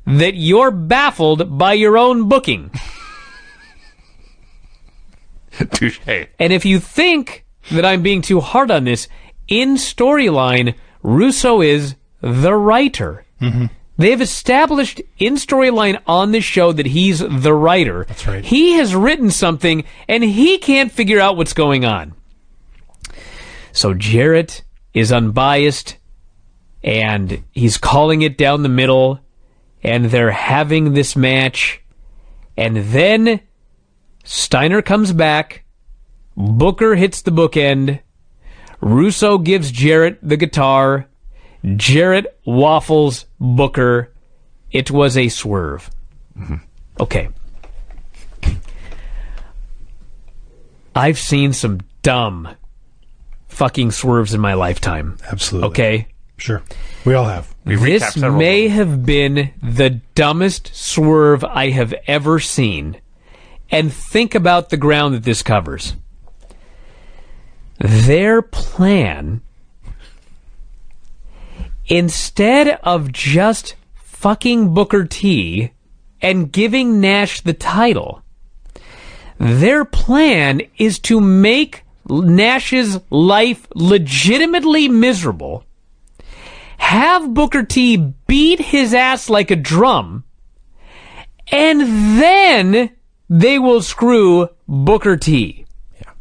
that you're baffled by your own booking. Touche. And if you think that I'm being too hard on this, in storyline, Russo is the writer. Mm-hmm. They've established in storyline on this show that he's the writer. That's right. He has written something, and he can't figure out what's going on. So Jarrett is unbiased, and he's calling it down the middle, and they're having this match, and then Steiner comes back, Booker hits the bookend, Russo gives Jarrett the guitar, Jarrett waffles Booker. It was a swerve. Mm-hmm. Okay. I've seen some dumb fucking swerves in my lifetime. Absolutely. Okay? Sure. We all have. This may have been the dumbest swerve I have ever seen. And think about the ground that this covers. Their plan, instead of just fucking Booker T and giving Nash the title, their plan is to make Nash's life legitimately miserable, have Booker T beat his ass like a drum, and then they will screw Booker T. Yeah.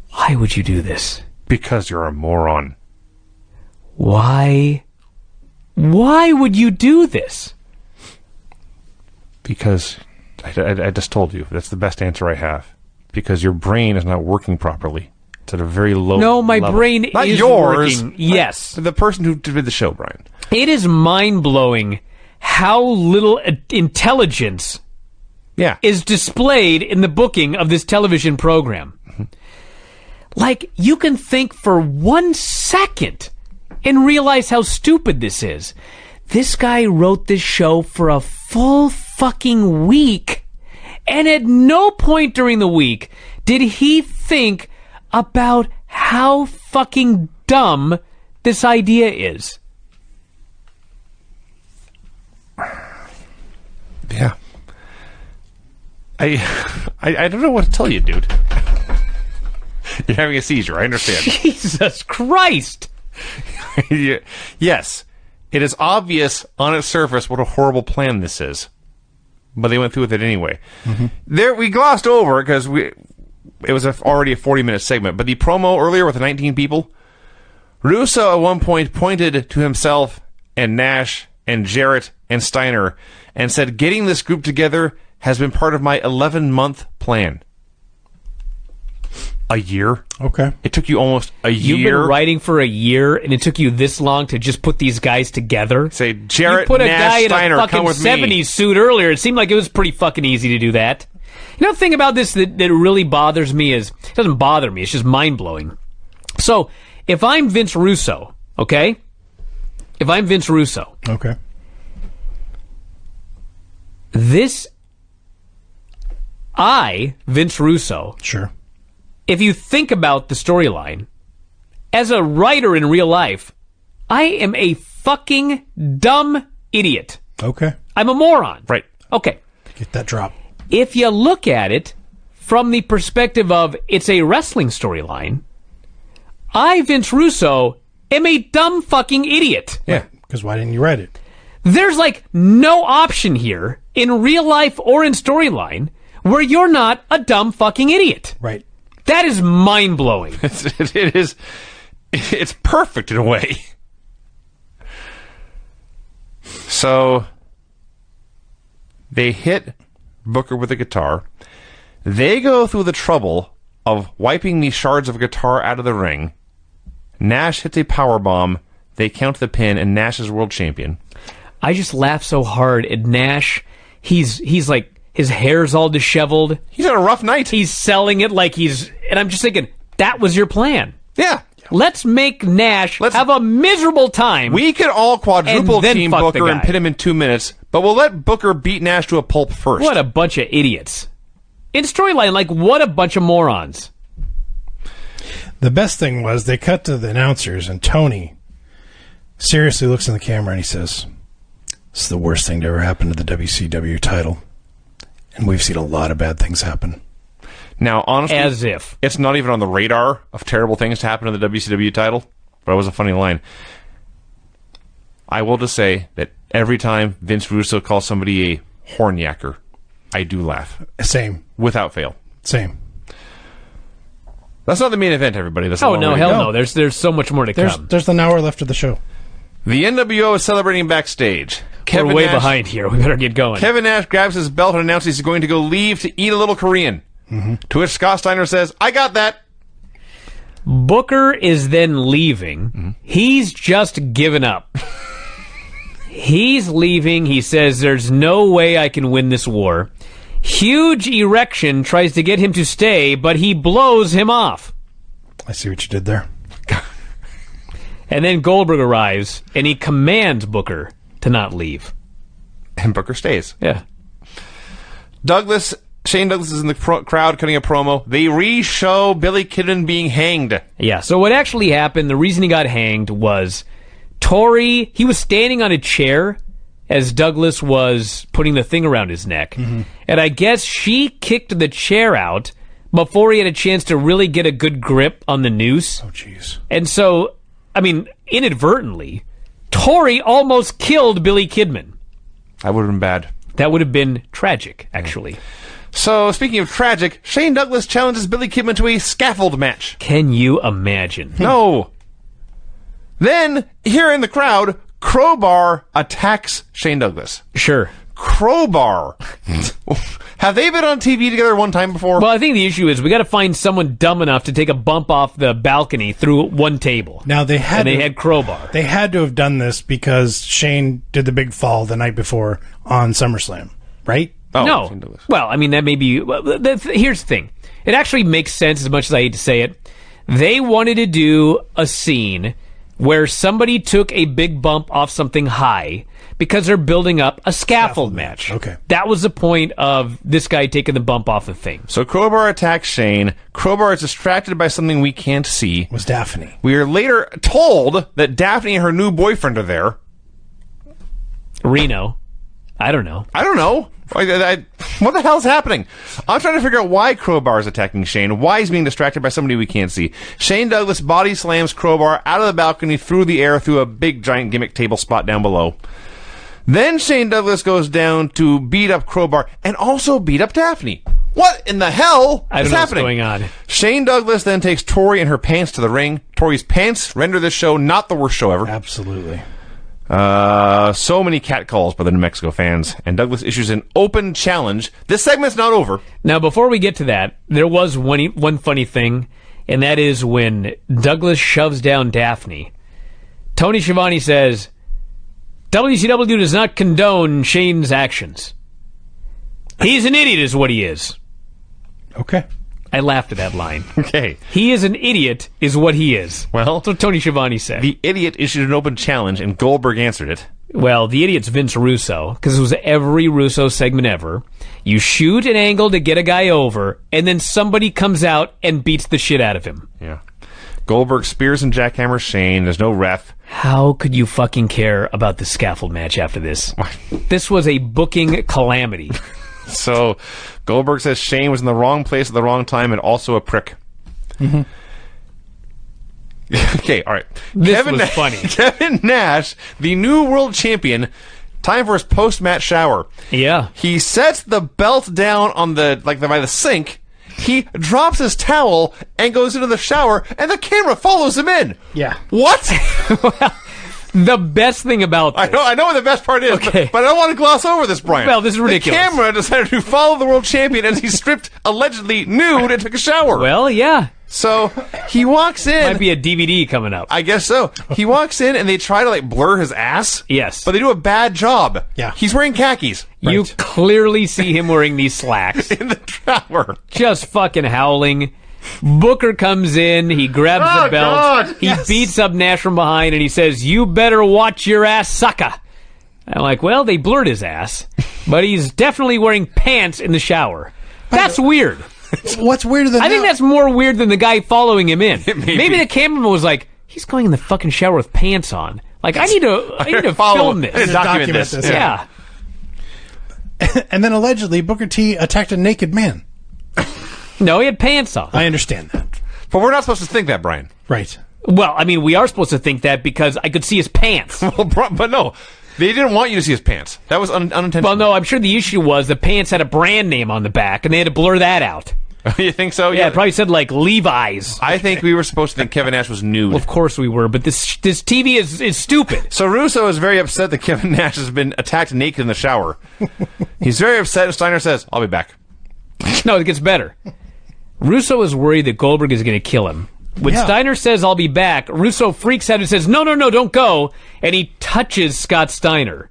Why would you do this? Because you're a moron. Why? Why would you do this? Because I just told you. That's the best answer I have. Because your brain is not working properly. It's at a very low No, my level. brain not is yours, working. Yes. The person who did the show, Brian. It is mind-blowing how little intelligence Yeah. is displayed in the booking of this television program. Mm-hmm. Like, you can think for 1 second and realize how stupid this is. This guy wrote this show for a full fucking week, and at no point during the week did he think about how fucking dumb this idea is. Yeah. I don't know what to tell you, dude. You're having a seizure, I understand. Jesus Christ! Yes, it is obvious on its surface what a horrible plan this is. But they went through with it anyway. Mm-hmm. There, we glossed over because it was already a 40-minute segment. But the promo earlier with the 19 people, Russo at one point pointed to himself and Nash and Jarrett and Steiner and said, "Getting this group together has been part of my 11-month plan." A year? Okay. It took you almost a year. You've been writing for a year, and it took you this long to just put these guys together? Say, Jarrett, you put a Nash, guy Steiner, in a fucking come with 70s me. suit earlier. It seemed like it was pretty fucking easy to do that. You know, the thing about this that really bothers me is, it doesn't bother me, it's just mind-blowing. So, if I'm Vince Russo, okay? If I'm Vince Russo, Okay. Vince Russo, Sure. if you think about the storyline, as a writer in real life, I am a fucking dumb idiot. Okay. I'm a moron. Right. Okay. Get that drop. If you look at it from the perspective of it's a wrestling storyline, I, Vince Russo, am a dumb fucking idiot. Yeah. Because why didn't you write it? There's like no option here in real life or in storyline where you're not a dumb fucking idiot. Right. That is mind-blowing. It is. It's perfect in a way. So they hit Booker with a guitar. They go through the trouble of wiping the shards of guitar out of the ring. Nash hits a powerbomb. They count the pin, and Nash is world champion. I just laugh so hard at Nash. He's like, his hair's all disheveled. He's had a rough night. He's selling it like and I'm just thinking, that was your plan. Yeah. Let's make Nash have a miserable time. We could all quadruple And then team fuck the Booker and guy. pin him in 2 minutes, but we'll let Booker beat Nash to a pulp first. What a bunch of idiots. In storyline, like, what a bunch of morons. The best thing was they cut to the announcers, and Tony seriously looks in the camera and he says, "This is the worst thing to ever happen to the WCW title. And we've seen a lot of bad things happen." Now, honestly, As if. it's not even on the radar of terrible things to happen to the WCW title, but it was a funny line. I will just say that every time Vince Russo calls somebody a hornyacker, I do laugh. Same. Without fail. Same. That's not the main event, everybody. That's Oh, no, hell no. There's so much more to come. There's an hour left of the show. The NWO is celebrating backstage. We're way behind here. We better get going. Kevin Nash grabs his belt and announces he's going to go leave to eat a little Korean. To which Scott Steiner says, I got that. Booker is then leaving. He's just given up. He's leaving. He says, there's no way I can win this war. Huge erection tries to get him to stay, but he blows him off. I see what you did there. And then Goldberg arrives, and he commands Booker to not leave. And Booker stays. Yeah. Shane Douglas is in the crowd cutting a promo. They re-show Billy Kidman being hanged. Yeah, so what actually happened, the reason he got hanged was Tori, he was standing on a chair as Douglas was putting the thing around his neck. And I guess she kicked the chair out before he had a chance to really get a good grip on the noose. Oh, jeez. And so, I mean, inadvertently, Tori almost killed Billy Kidman. That would have been bad. That would have been tragic, actually. So, speaking of tragic, Shane Douglas challenges Billy Kidman to a scaffold match. Can you imagine? No. Then, here in the crowd, Crowbar attacks Shane Douglas. Sure. Crowbar. Have they been on TV together one time before? Well, I think the issue is we got to find someone dumb enough to take a bump off the balcony through one table. Now they had Crowbar. They had to have done this because Shane did the big fall the night before on SummerSlam, right? Oh, no. Shane Douglas. Well, I mean, that may be... Here's the thing. It actually makes sense, as much as I hate to say it. They wanted to do a scene where somebody took a big bump off something high because they're building up a scaffold match. Okay. That was the point of this guy taking the bump off the thing. So Crowbar attacks Shane. Crowbar is distracted by something we can't see. Was Daphne. We are later told that Daphne and her new boyfriend are there. Reno. I don't know. What the hell's happening? I'm trying to figure out why Crowbar is attacking Shane, why he's being distracted by somebody we can't see. Shane Douglas body slams Crowbar out of the balcony through the air through a big giant gimmick table spot down below. Then Shane Douglas goes down to beat up Crowbar and also beat up Daphne. What in the hell I don't is know happening? what's going on. Shane Douglas then takes Tori and her pants to the ring. Tori's pants render this show not the worst show ever. Absolutely. So many catcalls by the New Mexico fans, and Douglas issues an open challenge. This segment's not over. Now, before we get to that, there was one funny thing, and that is when Douglas shoves down Daphne, Tony Schiavone says, WCW does not condone Shane's actions. He's an idiot is what he is. Okay. I laughed at that line. Okay. He is an idiot is what he is. Well, that's what Tony Schiavone said. The idiot issued an open challenge, and Goldberg answered it. Well, the idiot's Vince Russo, because it was every Russo segment ever. You shoot an angle to get a guy over, and then somebody comes out and beats the shit out of him. Yeah. Goldberg spears and jackhammers Shane. There's no ref. How could you fucking care about the scaffold match after this? This was a booking calamity. So, Goldberg says Shane was in the wrong place at the wrong time and also a prick. Mm-hmm. Okay, all right. This was funny. Kevin Nash, the new world champion, time for his post-match shower. Yeah. He sets the belt down on by the sink. He drops his towel and goes into the shower, and the camera follows him in. Yeah. What? The best thing about this... I know what the best part is, Okay. but I don't want to gloss over this, Brian. Well, this is ridiculous. The camera decided to follow the world champion as he stripped, allegedly nude, and took a shower. Well, yeah. So, he walks in. Might be a DVD coming up. I guess so. He walks in, and they try to, blur his ass. Yes. But they do a bad job. Yeah. He's wearing khakis. You Right. clearly see him wearing these slacks. In the shower. Just fucking howling. Booker comes in, he grabs Oh, the belt, God, he yes. beats up Nash from behind, and he says, "You better watch your ass, sucker." I'm like, well, they blurred his ass, but he's definitely wearing pants in the shower. That's weird. What's weirder than I think that? that's more weird than the guy following him in. Maybe. Maybe the cameraman was like, he's going in the fucking shower with pants on. Like, I need to Follow- film I need this. to document Document this. this. Yeah. And then allegedly Booker T attacked a naked man. No, he had pants on. I understand that. But we're not supposed to think that, Brian. Right. Well, I mean, we are supposed to think that because I could see his pants. Well, but no, they didn't want you to see his pants. That was unintentional. Well, no, I'm sure the issue was the pants had a brand name on the back, and they had to blur that out. You think so? Yeah, it probably said, like, Levi's. I think we were supposed to think Kevin Nash was nude. Well, of course we were, but this TV is stupid. So Russo is very upset that Kevin Nash has been attacked naked in the shower. He's very upset, and Steiner says, I'll be back. No, it gets better. Russo is worried that Goldberg is going to kill him. When Steiner says, I'll be back, Russo freaks out and says, no, don't go. And he touches Scott Steiner.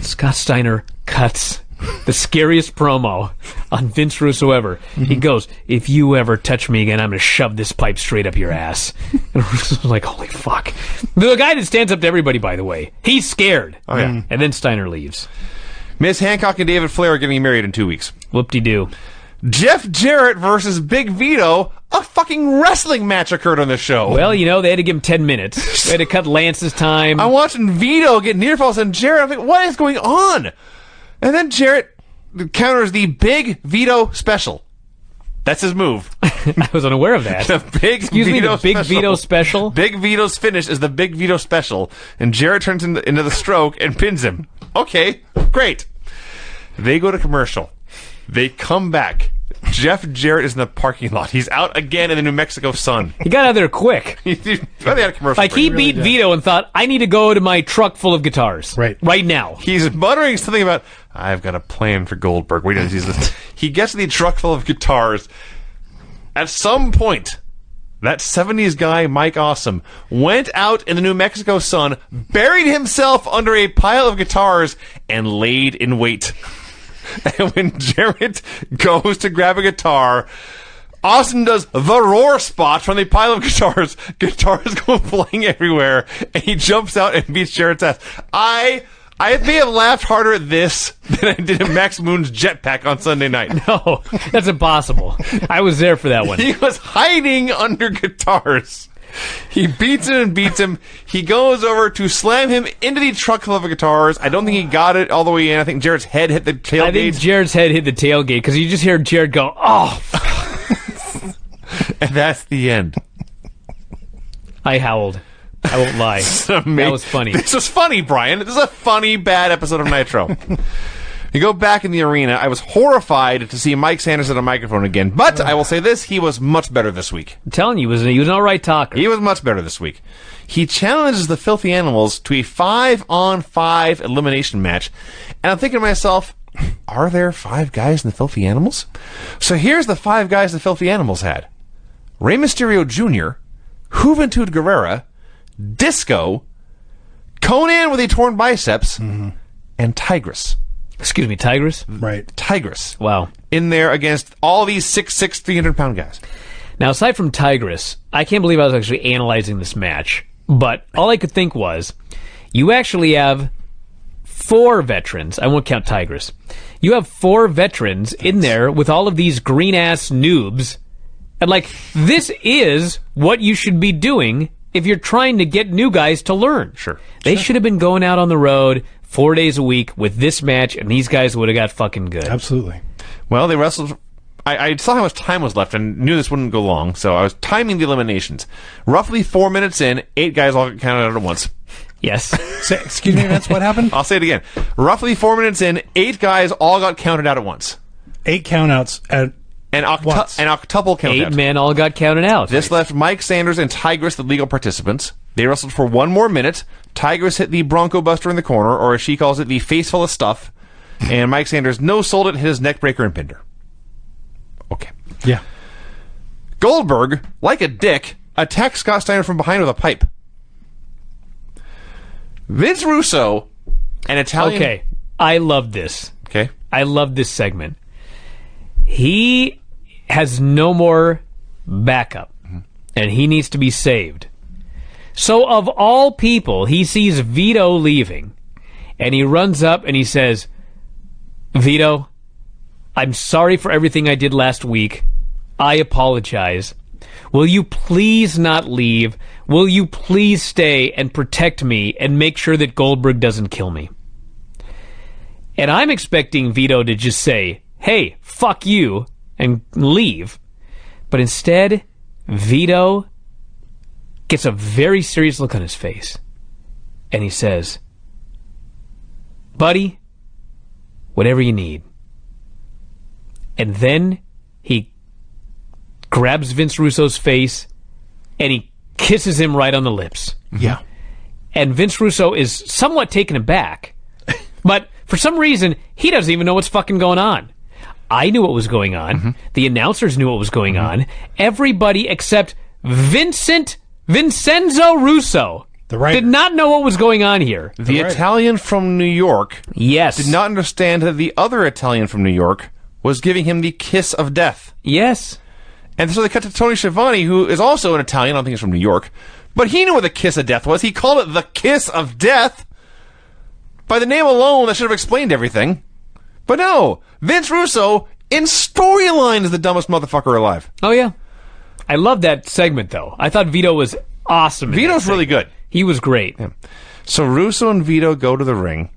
Scott Steiner cuts the scariest promo on Vince Russo ever. He goes, if you ever touch me again, I'm going to shove this pipe straight up your ass. And Russo's like, holy fuck. The guy that stands up to everybody, by the way, he's scared. Oh, yeah. And then Steiner leaves. Miss Hancock and David Flair are getting married in 2 weeks. Whoop-de-doo. Jeff Jarrett versus Big Vito. A fucking wrestling match occurred on this show. Well, they had to give him 10 minutes. They had to cut Lance's time. I'm watching Vito get near falls and Jarrett. I'm like, what is going on? And then Jarrett counters the Big Vito special. That's his move. I was unaware of that. The Big Vito the Big special. Vito special? Big Vito's finish is the Big Vito special. And Jarrett turns into the stroke and pins him. Okay, great. They go to commercial. They come back. Jeff Jarrett is in the parking lot. He's out again in the New Mexico sun. He got out there quick. They had a commercial Like, break. he beat Vito and thought, I need to go to my truck full of guitars. Right now. He's muttering something about, I've got a plan for Goldberg. Wait until he sees this. He gets to the truck full of guitars. At some point, that 70s guy, Mike Awesome, went out in the New Mexico sun, buried himself under a pile of guitars, and laid in wait. And when Jarrett goes to grab a guitar, Austin does the roar spot from the pile of guitars. Guitars go flying everywhere, and he jumps out and beats Jarrett's ass. I may have laughed harder at this than I did at Max Moon's jetpack on Sunday night. No, that's impossible. I was there for that one. He was hiding under guitars. He beats him and beats him. He goes over to slam him into the truck full of guitars. I don't think he got it all the way in. I think Jarrett's head hit the tailgate. I think Jarrett's head hit the tailgate because you just hear Jarrett go, oh. And that's the end. I howled. I won't lie. That was funny. This was funny, Brian. This is a funny, bad episode of Nitro. You go back in the arena. I was horrified to see Mike Sanders at a microphone again. But I will say this, he was much better this week. I'm telling you, he was an all right talker. He was much better this week. He challenges the Filthy Animals to a 5-on-5 elimination match. And I'm thinking to myself, are there 5 guys in the Filthy Animals? So here's the 5 guys the Filthy Animals had. Rey Mysterio Jr., Juventud Guerrera, Disco, Conan with a torn biceps, and Tigress. Excuse me, Tigress? Right. Tigress. Wow. In there against all these 6'6", 300-pound guys. Now, aside from Tigress, I can't believe I was actually analyzing this match, but all I could think was, you actually have 4 veterans. I won't count Tigress. You have 4 veterans in there with all of these green-ass noobs, and, like, this is what you should be doing if you're trying to get new guys to learn. Sure. They should have been going out on the road 4 days a week with this match, and these guys would have got fucking good. Absolutely. Well, they wrestled. I saw how much time was left and knew this wouldn't go long, so I was timing the eliminations. Roughly 4 minutes in, 8 guys all got counted out at once. Yes. Excuse me, Vince, what happened? I'll say it again. Roughly 4 minutes in, 8 guys all got counted out at once. 8 countouts at An once. octuple count 8 out. men all got counted out. This left Mike Sanders and Tigress the legal participants. They wrestled for 1 more minute. Tigress hit the Bronco Buster in the corner, or as she calls it, the face full of stuff. And Mike Sanders no-sold it, hit his neck breaker and pinned her. Okay. Yeah. Goldberg, like a dick, attacked Scott Steiner from behind with a pipe. Vince Russo, an Italian... Okay, I love this. Okay. I love this segment. He has no more backup, and he needs to be saved. So of all people, he sees Vito leaving, and he runs up and he says, Vito, I'm sorry for everything I did last week. I apologize. Will you please not leave? Will you please stay and protect me and make sure that Goldberg doesn't kill me? And I'm expecting Vito to just say, hey, fuck you, and leave. But instead, Vito gets a very serious look on his face, and he says, "Buddy, whatever you need." And then he grabs Vince Russo's face, and he kisses him right on the lips. Yeah. And Vince Russo is somewhat taken aback, but for some reason, he doesn't even know what's fucking going on. I knew what was going on. Mm-hmm. The announcers knew what was going on. Everybody except Vincenzo Russo The writer. did not know what was going on here. The Right. Italian from New York Yes. did not understand that the other Italian from New York was giving him the kiss of death. Yes. And so they cut to Tony Schiavone, who is also an Italian. I don't think he's from New York. But he knew what the kiss of death was. He called it the kiss of death. By the name alone, that should have explained everything. But no, Vince Russo, in storyline, is the dumbest motherfucker alive. Oh, yeah. I love that segment, though. I thought Vito was awesome. in Vito's that really segment. good. He was great. So Russo and Vito go to the ring.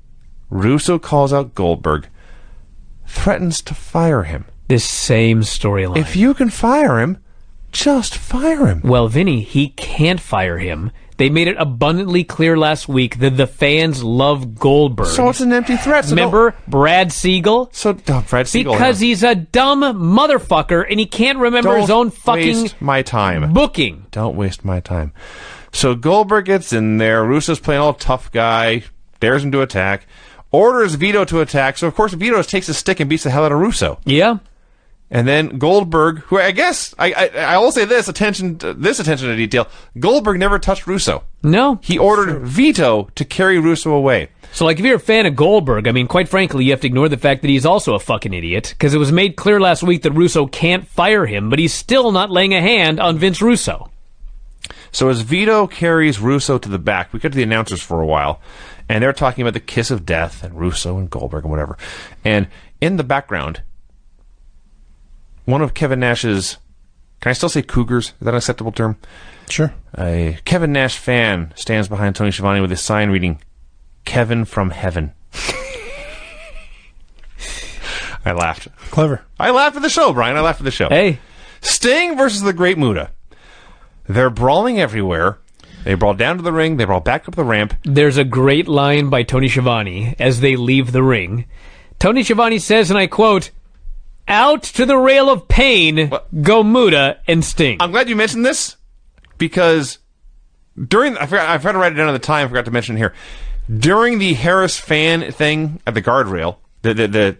Russo calls out Goldberg, threatens to fire him. This same storyline. If you can fire him, just fire him. Well, Vinny, he can't fire him. They made it abundantly clear last week that the fans love Goldberg. So it's an empty threat. So Remember Brad Siegel? Brad Siegel. Because he's a dumb motherfucker and he can't remember his own fucking waste my time. booking. Don't waste my time. So Goldberg gets in there. Russo's playing all tough guy. Dares him to attack. Orders Vito to attack. So, of course, Vito takes a stick and beats the hell out of Russo. Yeah. And then Goldberg, who I guess, I will say this, attention to detail, Goldberg never touched Russo. No. He ordered Vito to carry Russo away. So, like, if you're a fan of Goldberg, I mean, quite frankly, you have to ignore the fact that he's also a fucking idiot, because it was made clear last week that Russo can't fire him, but he's still not laying a hand on Vince Russo. So as Vito carries Russo to the back, we got to the announcers for a while, and they're talking about the kiss of death and Russo and Goldberg and whatever. And in the background, one of Kevin Nash's, can I still say cougars? Is that an acceptable term? Sure. A Kevin Nash fan stands behind Tony Schiavone with a sign reading, "Kevin from Heaven." I laughed. Clever. I laughed at the show, Brian. I laughed at the show. Hey. Sting versus the Great Muta. They're brawling everywhere. They brawl down to the ring. They brawl back up the ramp. There's a great line by Tony Schiavone as they leave the ring. Tony Schiavone says, and I quote, "Out to the rail of pain, go Muta and Sting." I'm glad you mentioned this because during I forgot to write it down at the time. I forgot to mention it here. During the Harris fan thing at the guardrail, the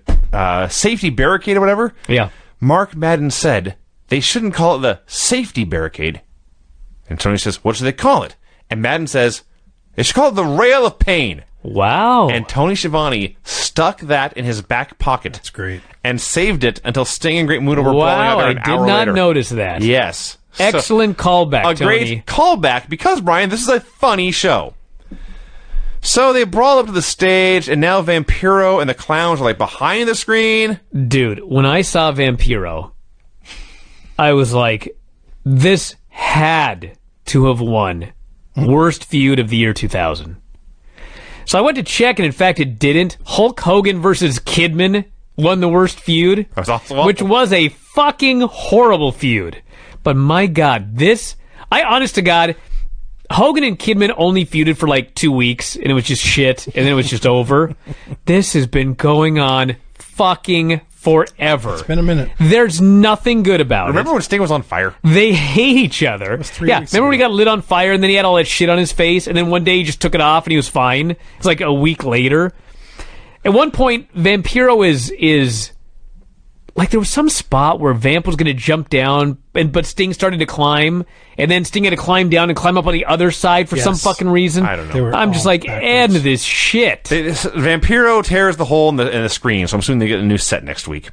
safety barricade or whatever. Yeah. Mark Madden said they shouldn't call it the safety barricade. And Tony says, "What should they call it?" And Madden says, "They should call it the rail of pain." Wow. And Tony Schiavone stuck that in his back pocket. That's great. And saved it until Sting and Great Muta were brawling out wow, there I an did hour not later. notice that. Yes. Excellent callback, A Tony. great callback because, Brian, this is a funny show. So they brawl up to the stage, and now Vampiro and the clowns are like behind the screen. Dude, when I saw Vampiro, I was like, this had to have won worst feud of the year 2000. So I went to check, and in fact, it didn't. Hulk Hogan versus Kidman won the worst feud, That was awful. which was a fucking horrible feud. But my God, honest to God, Hogan and Kidman only feuded for like 2 weeks, and it was just shit, and then it was just over. This has been going on fucking forever. It's been a minute. There's nothing good about Remember when Sting was on fire? They hate each other. was 3 Yeah, weeks remember when he ago. got lit on fire and then he had all that shit on his face, and then one day he just took it off and he was fine? It's like a week later. At one point, Vampiro is like, there was some spot where Vamp was going to jump down, but Sting started to climb, and then Sting had to climb down and climb up on the other side for Yes. some fucking reason. I don't know. They were I'm just all like, backwards. end this shit. Vampiro tears the hole in the screen, so I'm assuming they get a new set next week.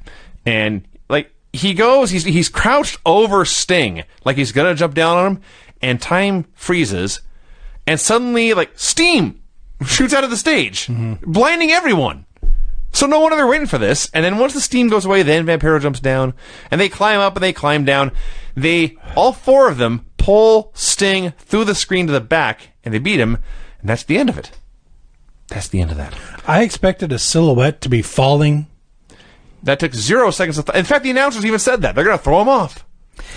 And like he goes, he's crouched over Sting, like he's gonna jump down on him, and time freezes, and suddenly like steam shoots out of the stage, blinding everyone. So no wonder they're waiting for this. And then once the steam goes away, then Vampiro jumps down, and they climb up and they climb down. All four of them pull Sting through the screen to the back, and they beat him, and that's the end of it. That's the end of that. I expected a silhouette to be falling. That took 0 seconds. In fact, the announcers even said that. They're going to throw him off.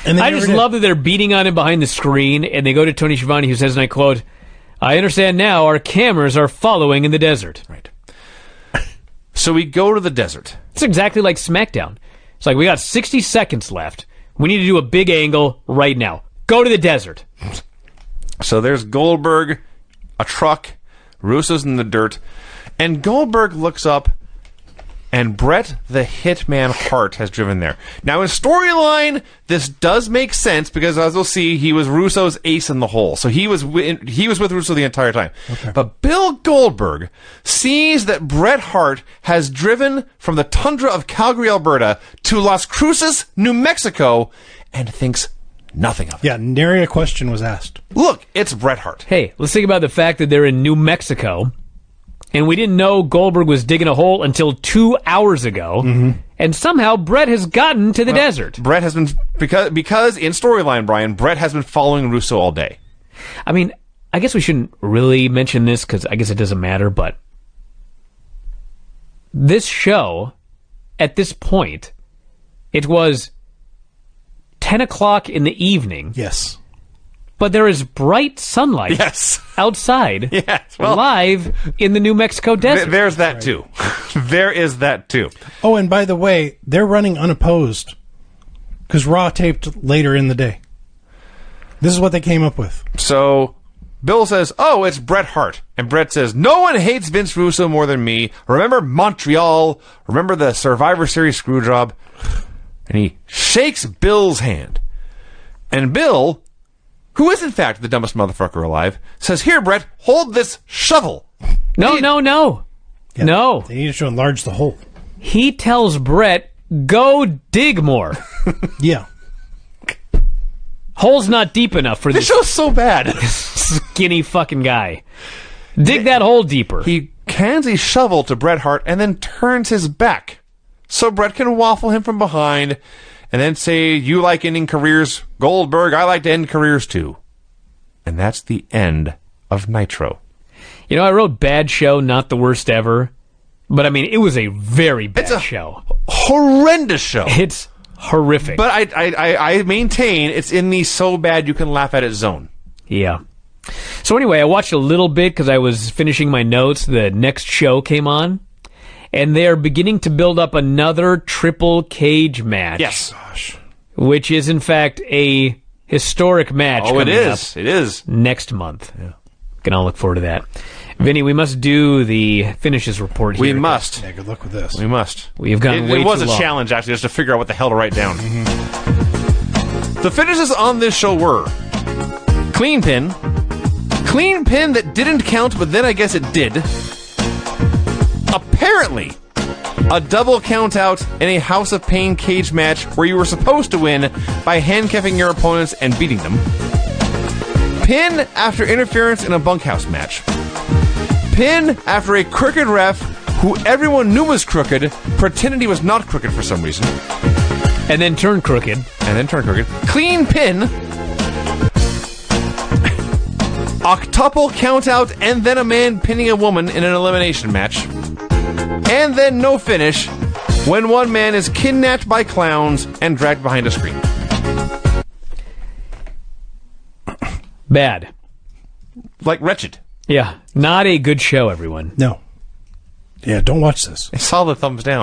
And they I never just did. love that they're beating on him behind the screen, and they go to Tony Schiavone, who says, and I quote, "I understand now our cameras are following in the desert." Right. So we go to the desert. It's exactly like SmackDown. It's like, we got 60 seconds left. We need to do a big angle right now. Go to the desert. So there's Goldberg, a truck, Russo's in the dirt, and Goldberg looks up, and Bret the Hitman Hart has driven there. Now, in storyline, this does make sense because, as we'll see, he was Russo's ace in the hole. So he was with Russo the entire time. Okay. But Bill Goldberg sees that Bret Hart has driven from the tundra of Calgary, Alberta, to Las Cruces, New Mexico, and thinks nothing of it. Yeah, nary a question was asked. Look, it's Bret Hart. Hey, let's think about the fact that they're in New Mexico, and we didn't know Goldberg was digging a hole until 2 hours ago, and somehow Bret has gotten to the desert. Bret has been, because in storyline, Brian, Bret has been following Russo all day. I mean, I guess we shouldn't really mention this because I guess it doesn't matter, but this show, at this point, it was 10 o'clock in the evening. Yes. But there is bright sunlight outside, live in the New Mexico desert. There's that too. There is that too. Oh, and by the way, they're running unopposed because Raw taped later in the day. This is what they came up with. So Bill says, "Oh, it's Bret Hart," and Bret says, "No one hates Vince Russo more than me. Remember Montreal? Remember the Survivor Series screw job?" And he shakes Bill's hand, and Bill, who is in fact the dumbest motherfucker alive, says, "Here, Bret, hold this shovel." No. Yeah, No. They needed to enlarge the hole. He tells Bret, go dig more. Yeah. Hole's not deep enough for This this show's so bad. skinny fucking guy. Dig that hole deeper. He hands a shovel to Bret Hart and then turns his back so Bret can waffle him from behind and then say, "You like ending careers, Goldberg, I like to end careers too." And that's the end of Nitro. You know, I wrote bad show, not the worst ever. But I mean, it was a very bad show. Horrendous show. It's horrific. But I maintain it's in the so bad you can laugh at it zone. Yeah. So anyway, I watched a little bit because I was finishing my notes. The next show came on. And they're beginning to build up another triple cage match. Yes. Gosh. Which is, in fact, a historic match. Oh, it coming is. up It is. next month. Yeah. Can all look forward to that. Vinny, we must do the finishes report here. We must. Yeah, good luck with this. We must. We've gone way It was too a long. challenge, actually, just to figure out what the hell to write down. The finishes on this show were clean pin that didn't count, but then I guess it did. Apparently, a double count out in a House of Pain cage match where you were supposed to win by handcuffing your opponents and beating them. Pin after interference in a bunkhouse match. Pin after a crooked ref who everyone knew was crooked pretended he was not crooked for some reason. And then turn crooked. Clean pin. Octuple count out and then a man pinning a woman in an elimination match. And then no finish when one man is kidnapped by clowns and dragged behind a screen. Bad. Like wretched. Yeah. Not a good show, everyone. No. Yeah, don't watch this. I saw the thumbs down.